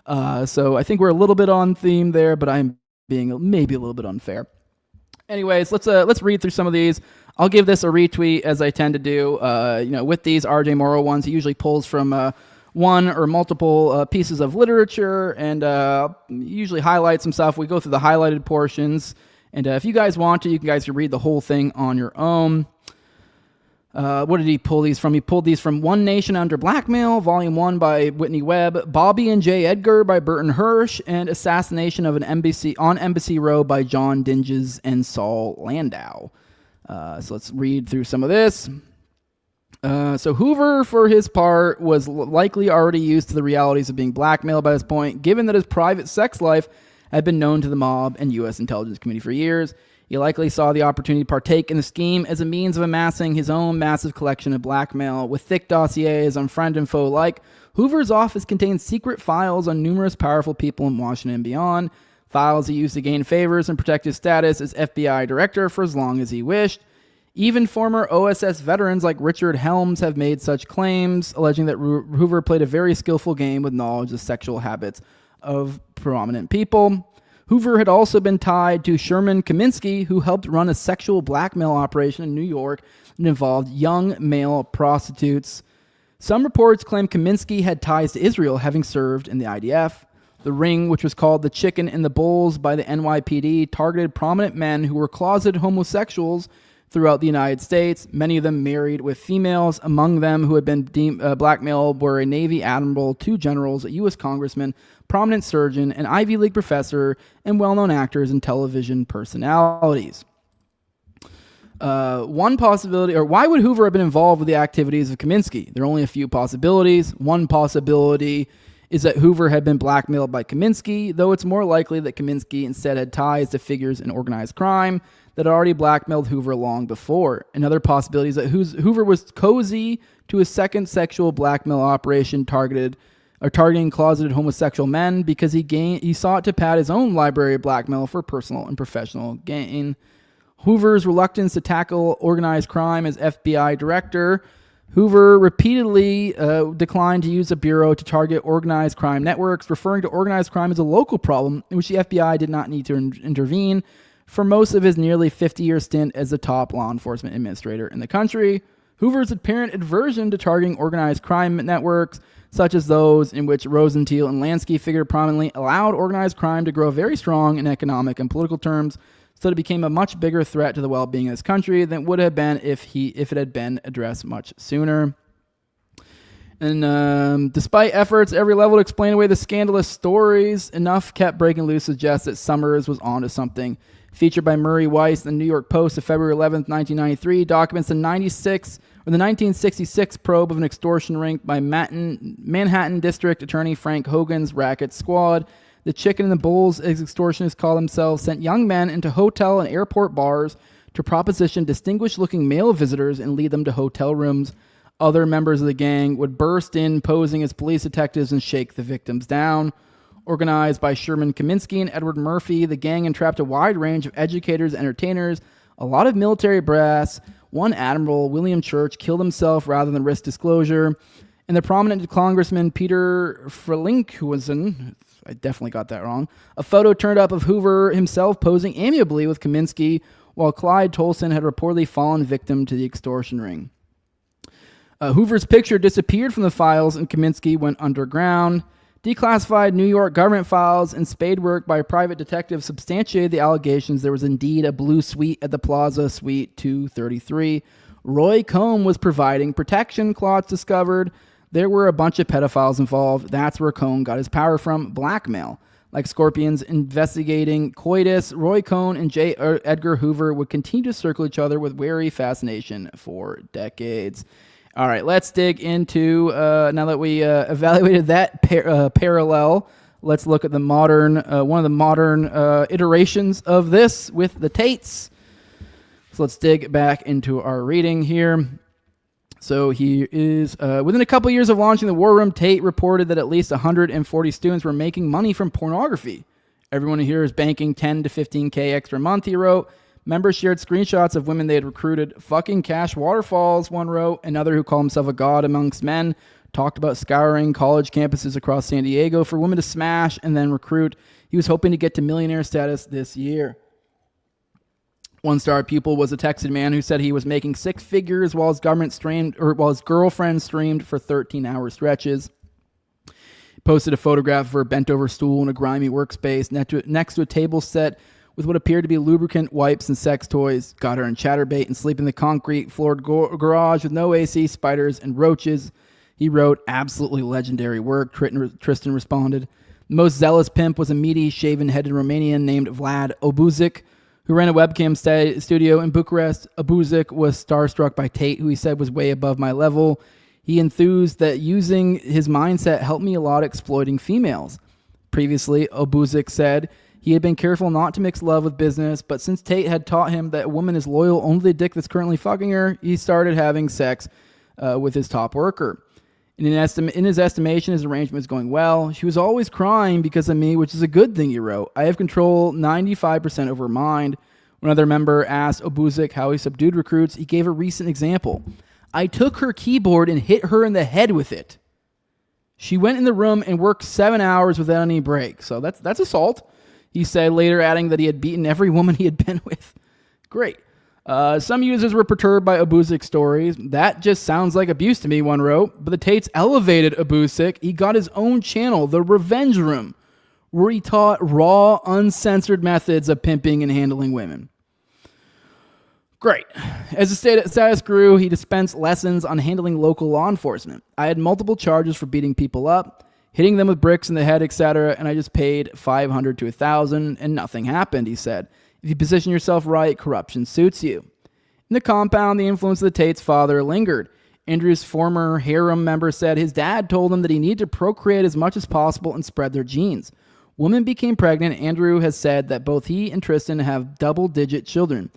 So I think we're a little bit on theme there, but I'm being maybe a little bit unfair. Anyways, let's read through some of these. I'll give this a retweet as I tend to do. With these RJ Morrow ones, he usually pulls from one or multiple pieces of literature, and usually highlight some stuff. We go through the highlighted portions, and if you guys want to, you guys can read the whole thing on your own. What did he pull these from? He pulled these from One Nation Under Blackmail, Volume 1 by Whitney Webb, Bobby and J. Edgar by Burton Hirsch, and Assassination of an Embassy on Embassy Row by John Dinges and Saul Landau. So let's read through some of this. So Hoover, for his part, was likely already used to the realities of being blackmailed by this point, given that his private sex life had been known to the mob and U.S. intelligence community for years. He likely saw the opportunity to partake in the scheme as a means of amassing his own massive collection of blackmail. With thick dossiers on friend and foe alike, Hoover's office contained secret files on numerous powerful people in Washington and beyond, files he used to gain favors and protect his status as FBI director for as long as he wished. Even former OSS veterans like Richard Helms have made such claims, alleging that Hoover played a very skillful game with knowledge of sexual habits of prominent people. Hoover had also been tied to Sherman Kaminsky, who helped run a sexual blackmail operation in New York that involved young male prostitutes. Some reports claim Kaminsky had ties to Israel, having served in the IDF. The ring, which was called the Chicken and the Bulls by the NYPD, targeted prominent men who were closeted homosexuals throughout the United States, many of them married with females. Among them who had been blackmailed were a Navy admiral, 2 generals, a U.S. congressman, prominent surgeon, an Ivy League professor, and well-known actors and television personalities. One possibility, or why would Hoover have been involved with the activities of Kaminsky? There are only a few possibilities. One possibility is that Hoover had been blackmailed by Kaminsky, though it's more likely that Kaminsky instead had ties to figures in organized crime that had already blackmailed Hoover long before. Another possibility is that Hoover was cozy to a second sexual blackmail operation targeting closeted homosexual men because he sought to pad his own library of blackmail for personal and professional gain. Hoover's reluctance to tackle organized crime as FBI director. Hoover repeatedly declined to use the Bureau to target organized crime networks, referring to organized crime as a local problem in which the FBI did not need to intervene for most of his nearly 50-year stint as the top law enforcement administrator in the country. Hoover's apparent aversion to targeting organized crime networks, such as those in which Rosenthal and Lansky figured prominently, allowed organized crime to grow very strong in economic and political terms, so it became a much bigger threat to the well-being of this country than it would have been if it had been addressed much sooner. And despite efforts at every level to explain away the scandalous stories, enough kept breaking loose to suggest that Summers was onto something. Featured by Murray Weiss in the New York Post of February 11th, 1993, documents the 1966 probe of an extortion ring by Manhattan District Attorney Frank Hogan's racket squad. The Chicken and the Bulls, as extortionists call themselves, sent young men into hotel and airport bars to proposition distinguished-looking male visitors and lead them to hotel rooms. Other members of the gang would burst in, posing as police detectives, and shake the victims down. Organized by Sherman Kaminsky and Edward Murphy, the gang entrapped a wide range of educators, entertainers, a lot of military brass. One admiral, William Church, killed himself rather than risk disclosure. And the prominent congressman Peter Frelinghuysen, I definitely got that wrong, a photo turned up of Hoover himself posing amiably with Kaminsky, while Clyde Tolson had reportedly fallen victim to the extortion ring. Hoover's picture disappeared from the files and Kaminsky went underground. Declassified New York government files and spade work by private detectives substantiated the allegations there was indeed a blue suite at the Plaza Suite 233. Roy Cohn was providing protection, Klotz discovered. There were a bunch of pedophiles involved. That's where Cohn got his power from, blackmail. Like scorpions investigating coitus, Roy Cohn and J. Edgar Hoover would continue to circle each other with wary fascination for decades. All right, let's dig into, now that we evaluated that parallel, let's look at the modern, one of the modern iterations of this with the Tates. So let's dig back into our reading here. So he is, within a couple years of launching the War Room, Tate reported that at least 140 students were making money from pornography. Everyone here is banking 10 to 15K extra a month, he wrote. Members shared screenshots of women they had recruited. Fucking cash waterfalls, one wrote. Another, who called himself a god amongst men, talked about scouring college campuses across San Diego for women to smash and then recruit. He was hoping to get to millionaire status this year. One star pupil was a Texan man who said he was making six figures while his girlfriend streamed for 13-hour stretches. He posted a photograph of her bent over stool in a grimy workspace next to a table set with what appeared to be lubricant, wipes, and sex toys. Got her in chatterbait and sleep in the concrete floored garage with no AC, spiders, and roaches. He wrote, absolutely legendary work, Tristan responded. The most zealous pimp was a meaty, shaven-headed Romanian named Vlad Obuzic, who ran a webcam studio in Bucharest. Obuzic was starstruck by Tate, who he said was way above my level. He enthused that using his mindset helped me a lot exploiting females. Previously, Obuzic said, he had been careful not to mix love with business, but since Tate had taught him that a woman is loyal only to the dick that's currently fucking her, he started having sex with his top worker. In his estimation, his arrangement was going well. She was always crying because of me, which is a good thing, he wrote. I have control 95% over her mind. When another member asked Obuzic how he subdued recruits, he gave a recent example. I took her keyboard and hit her in the head with it. She went in the room and worked 7 hours without any break. So that's assault. He said, later adding that he had beaten every woman he had been with. Great. Some users were perturbed by Obuzic's stories. That just sounds like abuse to me, one wrote. But the Tates elevated Obuzic. He got his own channel, The Revenge Room, where he taught raw, uncensored methods of pimping and handling women. Great. As the status grew, he dispensed lessons on handling local law enforcement. I had multiple charges for beating people up, hitting them with bricks in the head, etc., and I just paid $500 to $1,000, and nothing happened, he said. If you position yourself right, corruption suits you. In the compound, the influence of the Tates' father lingered. Andrew's former harem member said his dad told him that he needed to procreate as much as possible and spread their genes. Women became pregnant. Andrew has said that both he and Tristan have double-digit children.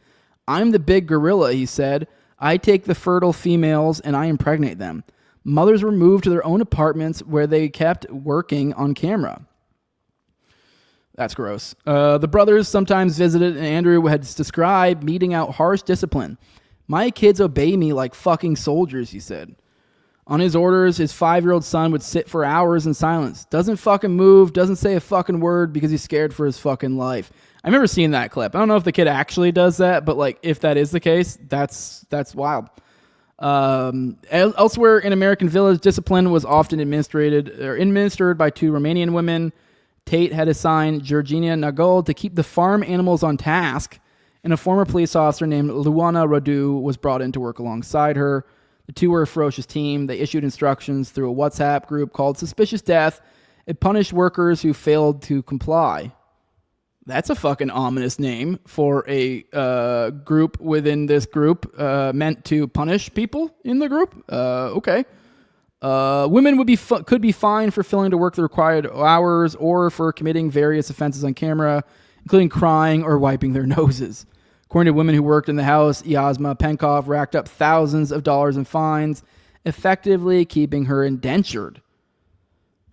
I'm the big gorilla, he said. I take the fertile females and I impregnate them. Mothers were moved to their own apartments where they kept working on camera. That's gross. The brothers sometimes visited, and Andrew had described meeting out harsh discipline. My kids obey me like fucking soldiers, he said. On his orders, his 5-year-old son would sit for hours in silence. Doesn't fucking move, doesn't say a fucking word because he's scared for his fucking life. I remember seeing that clip. I don't know if the kid actually does that, but like if that is the case, that's wild. Elsewhere in American Village, discipline was often administered by 2 Romanian women. Tate had assigned Georgina Nagol to keep the farm animals on task, and a former police officer named Luana Radu was brought in to work alongside her. The 2 were a ferocious team. They issued instructions through a WhatsApp group called Suspicious Death. It punished workers who failed to comply. That's a fucking ominous name for a group within this group meant to punish people in the group. Okay. Women could be fined for failing to work the required hours or for committing various offenses on camera, including crying or wiping their noses. According to women who worked in the house, Yasma Penkov racked up thousands of dollars in fines, effectively keeping her indentured.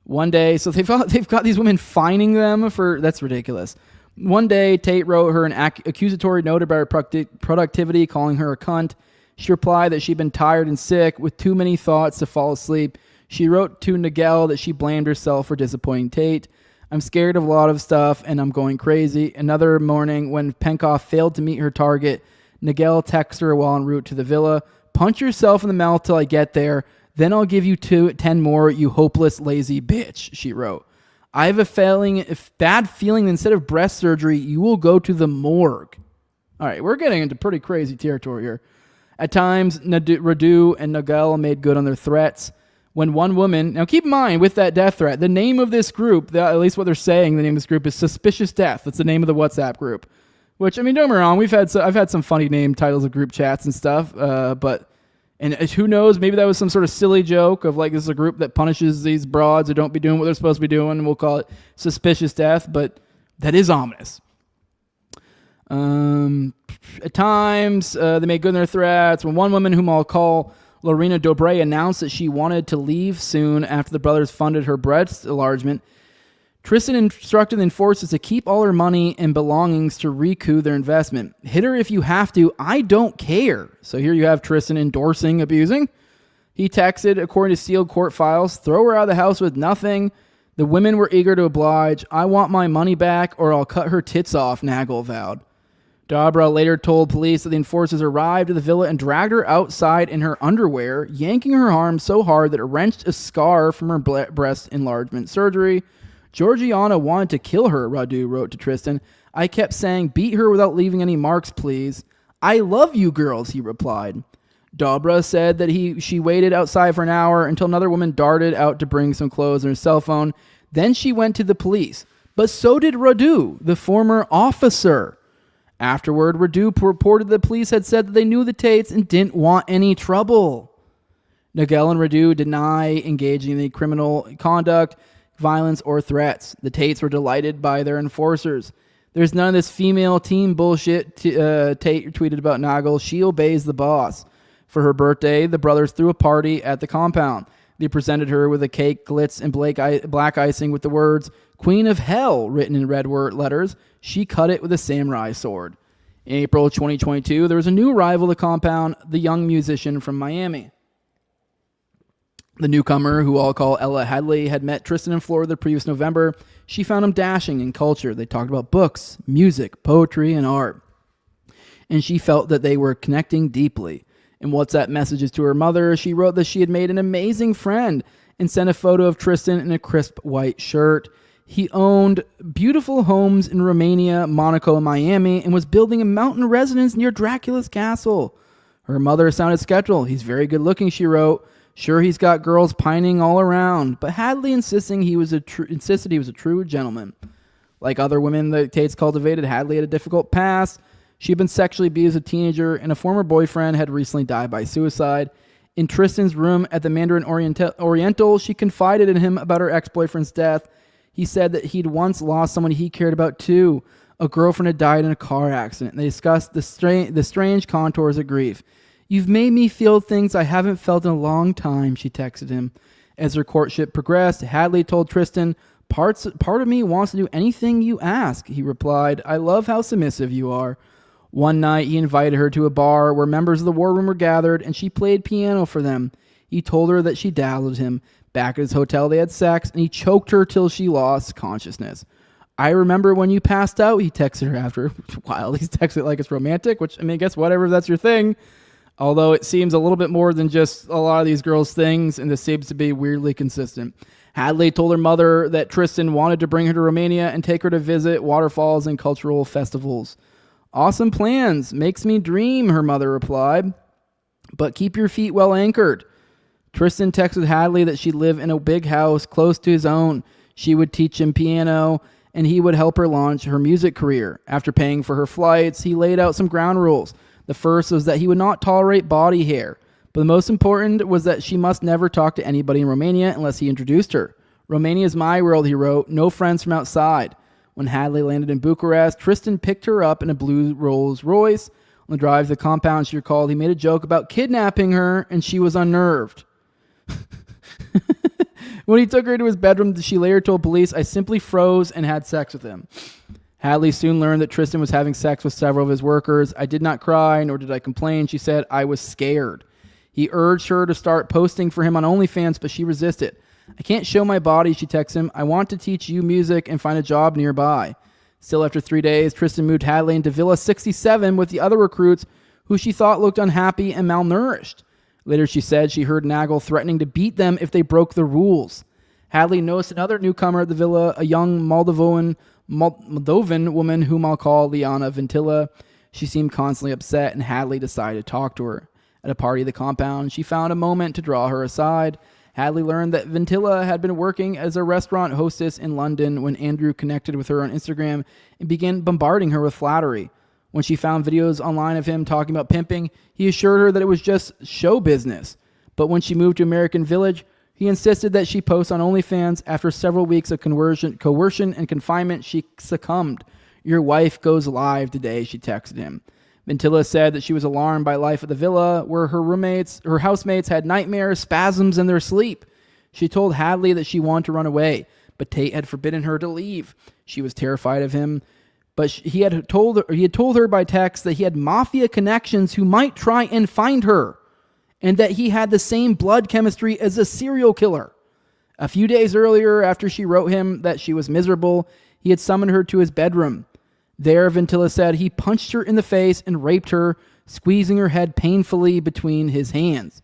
One day, so they've got these women fining them for, that's ridiculous. One day, Tate wrote her an accusatory note about her productivity, calling her a cunt. She replied that she'd been tired and sick with too many thoughts to fall asleep. She wrote to Nagel that she blamed herself for disappointing Tate. I'm scared of a lot of stuff and I'm going crazy. Another morning, when Penkoff failed to meet her target, Nagel texts her while en route to the villa. Punch yourself in the mouth till I get there. Then I'll give you 10 more, you hopeless, lazy bitch, she wrote. I have a bad feeling that instead of breast surgery, you will go to the morgue. All right, we're getting into pretty crazy territory here. At times, Radu and Nagel made good on their threats. When one woman, now keep in mind with that death threat, the name of this group, at least what they're saying, the name of this group is Suspicious Death. That's the name of the WhatsApp group. Which, I mean, don't get me wrong, I've had some funny name titles of group chats and stuff, but who knows, maybe that was some sort of silly joke of like this is a group that punishes these broads who don't be doing what they're supposed to be doing, and we'll call it Suspicious Death, but that is ominous. At times, they made good on their threats. When one woman, whom I'll call Lorena Dobre, announced that she wanted to leave soon after the brothers funded her breast enlargement, Tristan instructed the enforcers to keep all her money and belongings to recoup their investment. Hit her if you have to. I don't care. So here you have Tristan endorsing abusing. He texted, according to sealed court files, throw her out of the house with nothing. The women were eager to oblige. I want my money back or I'll cut her tits off, Nagel vowed. Dobra later told police that the enforcers arrived at the villa and dragged her outside in her underwear, yanking her arm so hard that it wrenched a scar from her breast enlargement surgery. Georgiana wanted to kill her, Radu wrote to Tristan. I kept saying, beat her without leaving any marks, please. I love you girls, he replied. Dobra said that she waited outside for an hour until another woman darted out to bring some clothes and her cell phone. Then she went to the police. But so did Radu, the former officer. Afterward, Radu reported the police had said that they knew the Tates and didn't want any trouble. Nagel and Radu deny engaging in any criminal conduct, violence, or threats. The Tates were delighted by their enforcers. There's none of this female team bullshit, Tate tweeted about Nagel. She obeys the boss. For her birthday, the brothers threw a party at the compound. They presented her with a cake, glitz, and black icing with the words, Queen of Hell, written in red letters. She cut it with a samurai sword. In April 2022, there was a new arrival at the compound, the young musician from Miami. The newcomer, who I'll call Ella Hadley, had met Tristan in Florida the previous November. She found him dashing in culture. They talked about books, music, poetry, and art. And she felt that they were connecting deeply. In WhatsApp messages to her mother, she wrote that she had made an amazing friend and sent a photo of Tristan in a crisp white shirt. He owned beautiful homes in Romania, Monaco, and Miami, and was building a mountain residence near Dracula's castle. Her mother sounded skeptical. He's very good looking, she wrote. Sure, he's got girls pining all around, but Hadley insisted he was a true gentleman. Like other women the Tates cultivated, Hadley had a difficult past. She had been sexually abused as a teenager, and a former boyfriend had recently died by suicide. In Tristan's room at the Mandarin Oriental, she confided in him about her ex-boyfriend's death. He said that he'd once lost someone he cared about too. A girlfriend had died in a car accident. They discussed the strange contours of grief. "You've made me feel things I haven't felt in a long time," she texted him. As their courtship progressed, Hadley told Tristan, part of me wants to do anything you ask." He replied, "I love how submissive you are." One night, he invited her to a bar where members of the war room were gathered, and she played piano for them. He told her that she dazzled him. Back at his hotel, they had sex, and he choked her till she lost consciousness. "I remember when you passed out," he texted her after. Wow, he's texted like it's romantic, which, I mean, I guess whatever, that's your thing. Although it seems a little bit more than just a lot of these girls' things, and this seems to be weirdly consistent. Hadley told her mother that Tristan wanted to bring her to Romania and take her to visit waterfalls and cultural festivals. "Awesome plans. Makes me dream," her mother replied. "But keep your feet well anchored." Tristan texted Hadley that she'd live in a big house close to his own. She would teach him piano, and he would help her launch her music career. After paying for her flights, he laid out some ground rules. The first was that he would not tolerate body hair. But the most important was that she must never talk to anybody in Romania unless he introduced her. "Romania's my world," he wrote. "No friends from outside." When Hadley landed in Bucharest, Tristan picked her up in a blue Rolls Royce. On the drive to the compound, she recalled he made a joke about kidnapping her, and she was unnerved. When he took her to his bedroom, she later told police, "I simply froze and had sex with him." Hadley soon learned that Tristan was having sex with several of his workers. "I did not cry, nor did I complain," she said. "I was scared." He urged her to start posting for him on OnlyFans, but she resisted. "I can't show my body," she texted him. "I want to teach you music and find a job nearby." Still, after 3 days, Tristan moved Hadley into Villa 67 with the other recruits, who she thought looked unhappy and malnourished. Later, she said she heard Nagel threatening to beat them if they broke the rules. Hadley noticed another newcomer at the villa, a young Moldovan woman whom I'll call Liana Vintila. She seemed constantly upset, and Hadley decided to talk to her. At a party at the compound, she found a moment to draw her aside. Hadley learned that Vintila had been working as a restaurant hostess in London when Andrew connected with her on Instagram and began bombarding her with flattery. When she found videos online of him talking about pimping, he assured her that it was just show business. But when she moved to American Village, he insisted that she post on OnlyFans. After several weeks of coercion and confinement, she succumbed. "Your wife goes live today," she texted him. Vintila said that she was alarmed by life at the villa, where her housemates had nightmares, spasms in their sleep. She told Hadley that she wanted to run away, but Tate had forbidden her to leave. She was terrified of him, but he had told her by text that he had mafia connections who might try and find her, and that he had the same blood chemistry as a serial killer. A few days earlier, after she wrote him that she was miserable, he had summoned her to his bedroom. There, Vintila said, he punched her in the face and raped her, squeezing her head painfully between his hands.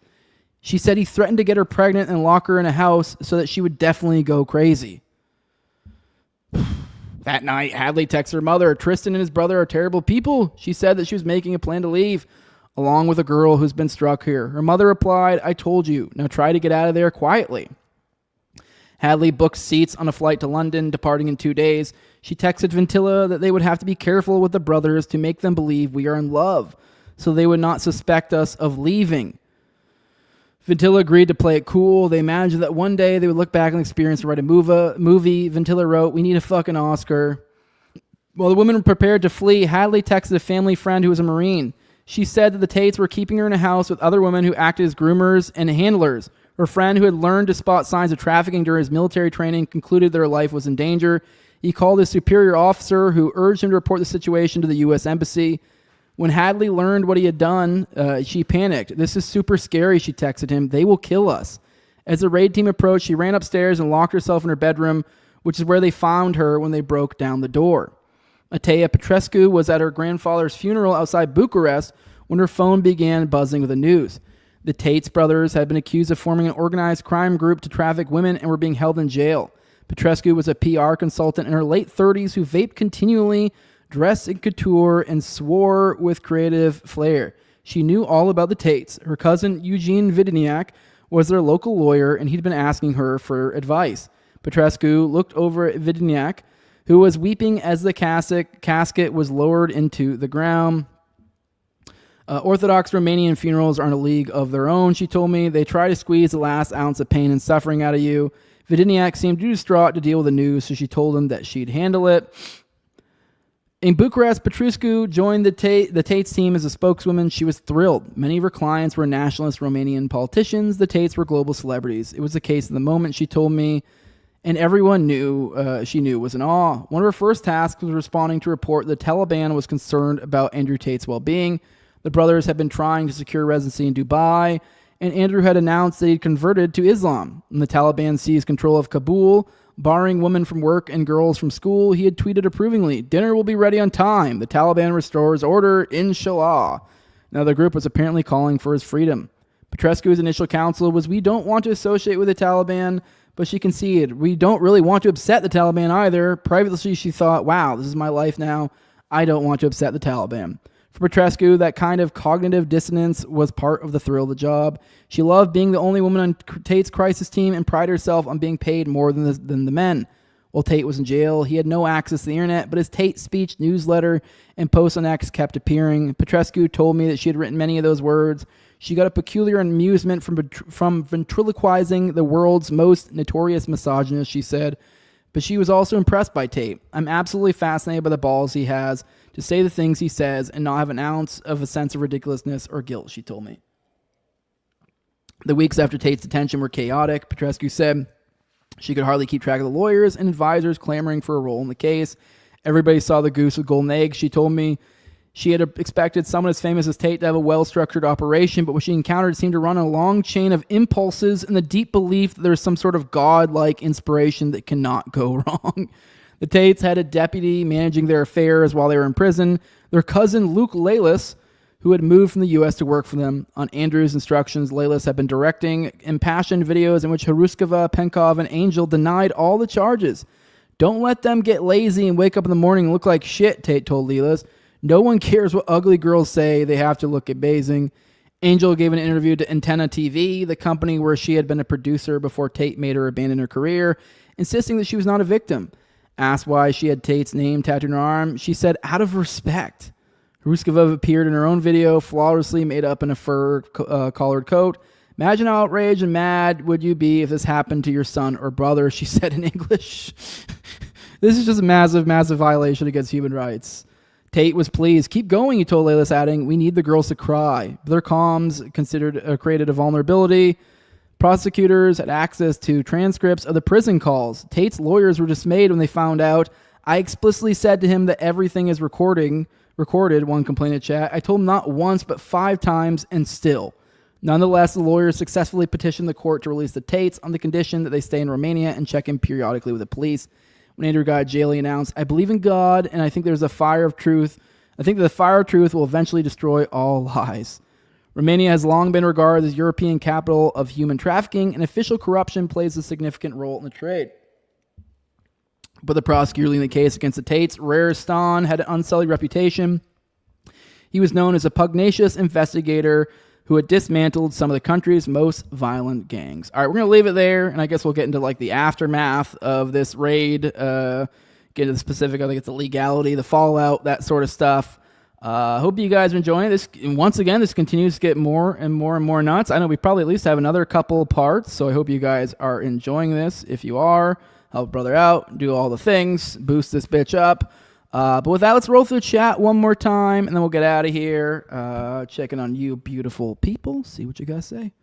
She said he threatened to get her pregnant and lock her in a house so that she would definitely go crazy. That night, Hadley texted her mother, "Tristan and his brother are terrible people." She said that she was making a plan to leave, along with a girl who's been struck here. Her mother replied, "I told you. Now try to get out of there quietly." Hadley booked seats on a flight to London, departing in 2 days. She texted Vintila that they would have to be careful with the brothers to make them believe we are in love, so they would not suspect us of leaving. Vintila agreed to play it cool. They imagined that one day they would look back on the experience and write a movie. Vintila wrote, "We need a fucking Oscar." While the women were prepared to flee, Hadley texted a family friend who was a Marine. She said that the Tates were keeping her in a house with other women who acted as groomers and handlers. Her friend, who had learned to spot signs of trafficking during his military training, concluded their life was in danger. He called his superior officer, who urged him to report the situation to the U.S. Embassy. When Hadley learned what he had done, she panicked. "This is super scary," she texted him. "They will kill us." As the raid team approached, she ran upstairs and locked herself in her bedroom, which is where they found her when they broke down the door. Atea Petrescu was at her grandfather's funeral outside Bucharest when her phone began buzzing with the news. The Tates brothers had been accused of forming an organized crime group to traffic women and were being held in jail. Petrescu was a PR consultant in her late 30s who vaped continually, dressed in couture, and swore with creative flair. She knew all about the Tates. Her cousin Eugene Vidiniak was their local lawyer, and he'd been asking her for advice. Petrescu looked over at Vidiniak, who was weeping as the casket was lowered into the ground. Orthodox Romanian funerals are in a league of their own, she told me. They try to squeeze the last ounce of pain and suffering out of you. Vidiniak seemed too distraught to deal with the news, so she told him that she'd handle it. In Bucharest, Petrescu joined the Tates team as a spokeswoman. She was thrilled. Many of her clients were nationalist Romanian politicians. The Tates were global celebrities. It was the case of the moment, she told me, and everyone she knew was in awe. One of her first tasks was responding to a report the Taliban was concerned about Andrew Tate's well-being. The brothers had been trying to secure residency in Dubai, and Andrew had announced that he'd converted to Islam. When the Taliban seized control of Kabul, barring women from work and girls from school, he had tweeted approvingly, "Dinner will be ready on time. The Taliban restores order, inshallah." Now, the group was apparently calling for his freedom. Petrescu's initial counsel was, "We don't want to associate with the Taliban," but she conceded, "We don't really want to upset the Taliban either." Privately, she thought, "Wow, this is my life now. I don't want to upset the Taliban." For Petrescu, that kind of cognitive dissonance was part of the thrill of the job. She loved being the only woman on Tate's crisis team and prided herself on being paid more than the men. While Tate was in jail, he had no access to the internet, but his Tate speech, newsletter, and posts on X kept appearing. Petrescu told me that she had written many of those words. She got a peculiar amusement from ventriloquizing the world's most notorious misogynist, she said. But she was also impressed by Tate. "I'm absolutely fascinated by the balls he has to say the things he says and not have an ounce of a sense of ridiculousness or guilt," she told me. The weeks after Tate's detention were chaotic. Petrescu said she could hardly keep track of the lawyers and advisors clamoring for a role in the case. Everybody saw the goose with golden eggs, she told me. She had expected someone as famous as Tate to have a well-structured operation, but what she encountered seemed to run a long chain of impulses and the deep belief that there's some sort of god-like inspiration that cannot go wrong. The Tates had a deputy managing their affairs while they were in prison. Their cousin, Luke Lalis, who had moved from the U.S. to work for them. On Andrew's instructions, Lalis had been directing impassioned videos in which Haruskova, Penkov, and Angel denied all the charges. "Don't let them get lazy and wake up in the morning and look like shit," Tate told Lalis. "No one cares what ugly girls say. They have to look amazing." Angel gave an interview to Antenna TV, the company where she had been a producer before Tate made her abandon her career, insisting that she was not a victim. Asked why she had Tate's name tattooed on her arm, she said, "Out of respect." Haruskova appeared in her own video, flawlessly made up in a fur collared coat. "Imagine how outraged and mad would you be if this happened to your son or brother," she said in English. This is just a massive, massive violation against human rights. Tate was pleased. "Keep going," he told Lalis, adding, "We need the girls to cry." Their comms created a vulnerability. Prosecutors had access to transcripts of the prison calls. Tate's lawyers were dismayed when they found out. "I explicitly said to him that everything is recorded," one complained in chat. "I told him not once, but 5 times, and still." Nonetheless, the lawyers successfully petitioned the court to release the Tates on the condition that they stay in Romania and check in periodically with the police. When Andrew got jail, he announced, "I believe in God, and I think there's a fire of truth. I think that the fire of truth will eventually destroy all lies." Romania has long been regarded as European capital of human trafficking, and official corruption plays a significant role in the trade. But the prosecutor leading the case against the Tates, Raristan, had an unsullied reputation. He was known as a pugnacious investigator who had dismantled some of the country's most violent gangs. All right, we're going to leave it there, and I guess we'll get into like the aftermath of this raid, get into the specific, I think it's the legality, the fallout, that sort of stuff. Hope you guys are enjoying this. And once again, this continues to get more and more and more nuts. I know we probably at least have another couple parts, so I hope you guys are enjoying this. If you are, help brother out, do all the things, boost this bitch up. But with that, let's roll through chat one more time, and then we'll get out of here. Checking on you beautiful people. See what you guys say.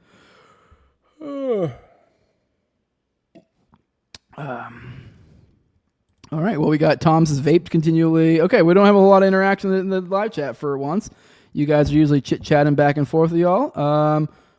All right, well, we got Tom's vaped continually. Okay, we don't have a lot of interaction in the live chat for once. You guys are usually chit-chatting back and forth with y'all.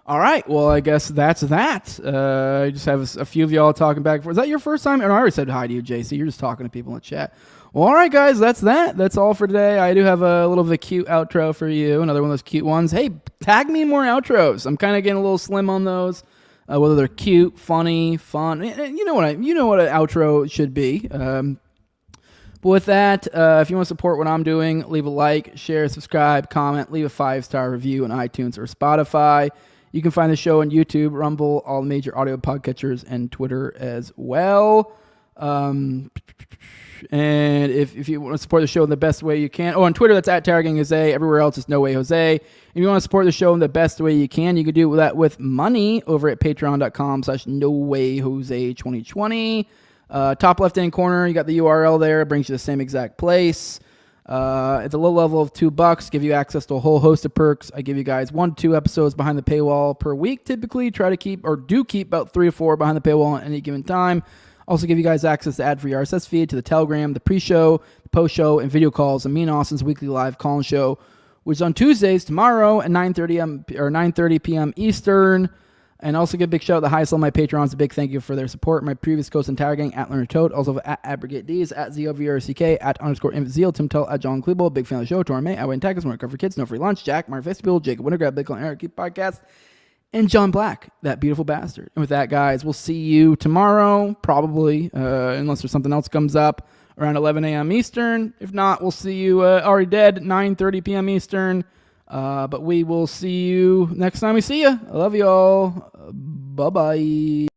All right, well, I guess that's that. I just have a few of y'all talking back and forth. Is that your first time? And I already said hi to you, JC. You're just talking to people in the chat. Well, all right, guys, that's that. That's all for today. I do have a little bit of a cute outro for you, another one of those cute ones. Hey, tag me in more outros. I'm kind of getting a little slim on those, whether they're cute, funny, fun. You know what an outro should be. But with that, if you want to support what I'm doing, leave a like, share, subscribe, comment, leave a 5-star review on iTunes or Spotify. You can find the show on YouTube, Rumble, all the major audio podcatchers, and Twitter as well. And if you want to support the show in the best way you can, on Twitter, that's at Targeting Jose. Everywhere else, it's No Way Jose. If you want to support the show in the best way you can do that with money over at patreon.com/NoWayJose2020. Top left-hand corner, you got the URL there. It brings you to the same exact place. It's a low level of $2, give you access to a whole host of perks. I give you guys 1 to 2 episodes behind the paywall per week. Typically, try to keep about 3 or 4 behind the paywall at any given time. Also give you guys access to ad-free RSS feed, to the Telegram, the pre-show, the post-show, and video calls, and me and Austin's weekly live call-in show, which is on Tuesdays tomorrow at 9:30 p.m. Eastern. And also give a big shout out to the highest level of my Patrons. A big thank you for their support. My previous coach and Tower Gang, at Learner Toad, also at Abrogate D's, at ZOVRCK, at _Zeel, Tim Tell, at John Klebo, big fan of the show, Torme, at Wayne Tackers, More Cover Kids, No Free Lunch, Jack, Mark Vestibule, Jacob Wintergrad, Big Eric Keep Podcast, and John Black, that beautiful bastard. And with that, guys, we'll see you tomorrow, probably, unless there's something else comes up, around 11 a.m. Eastern. If not, we'll see you already dead, 9:30 p.m. Eastern. But we will see you next time we see you. I love you all. Bye-bye.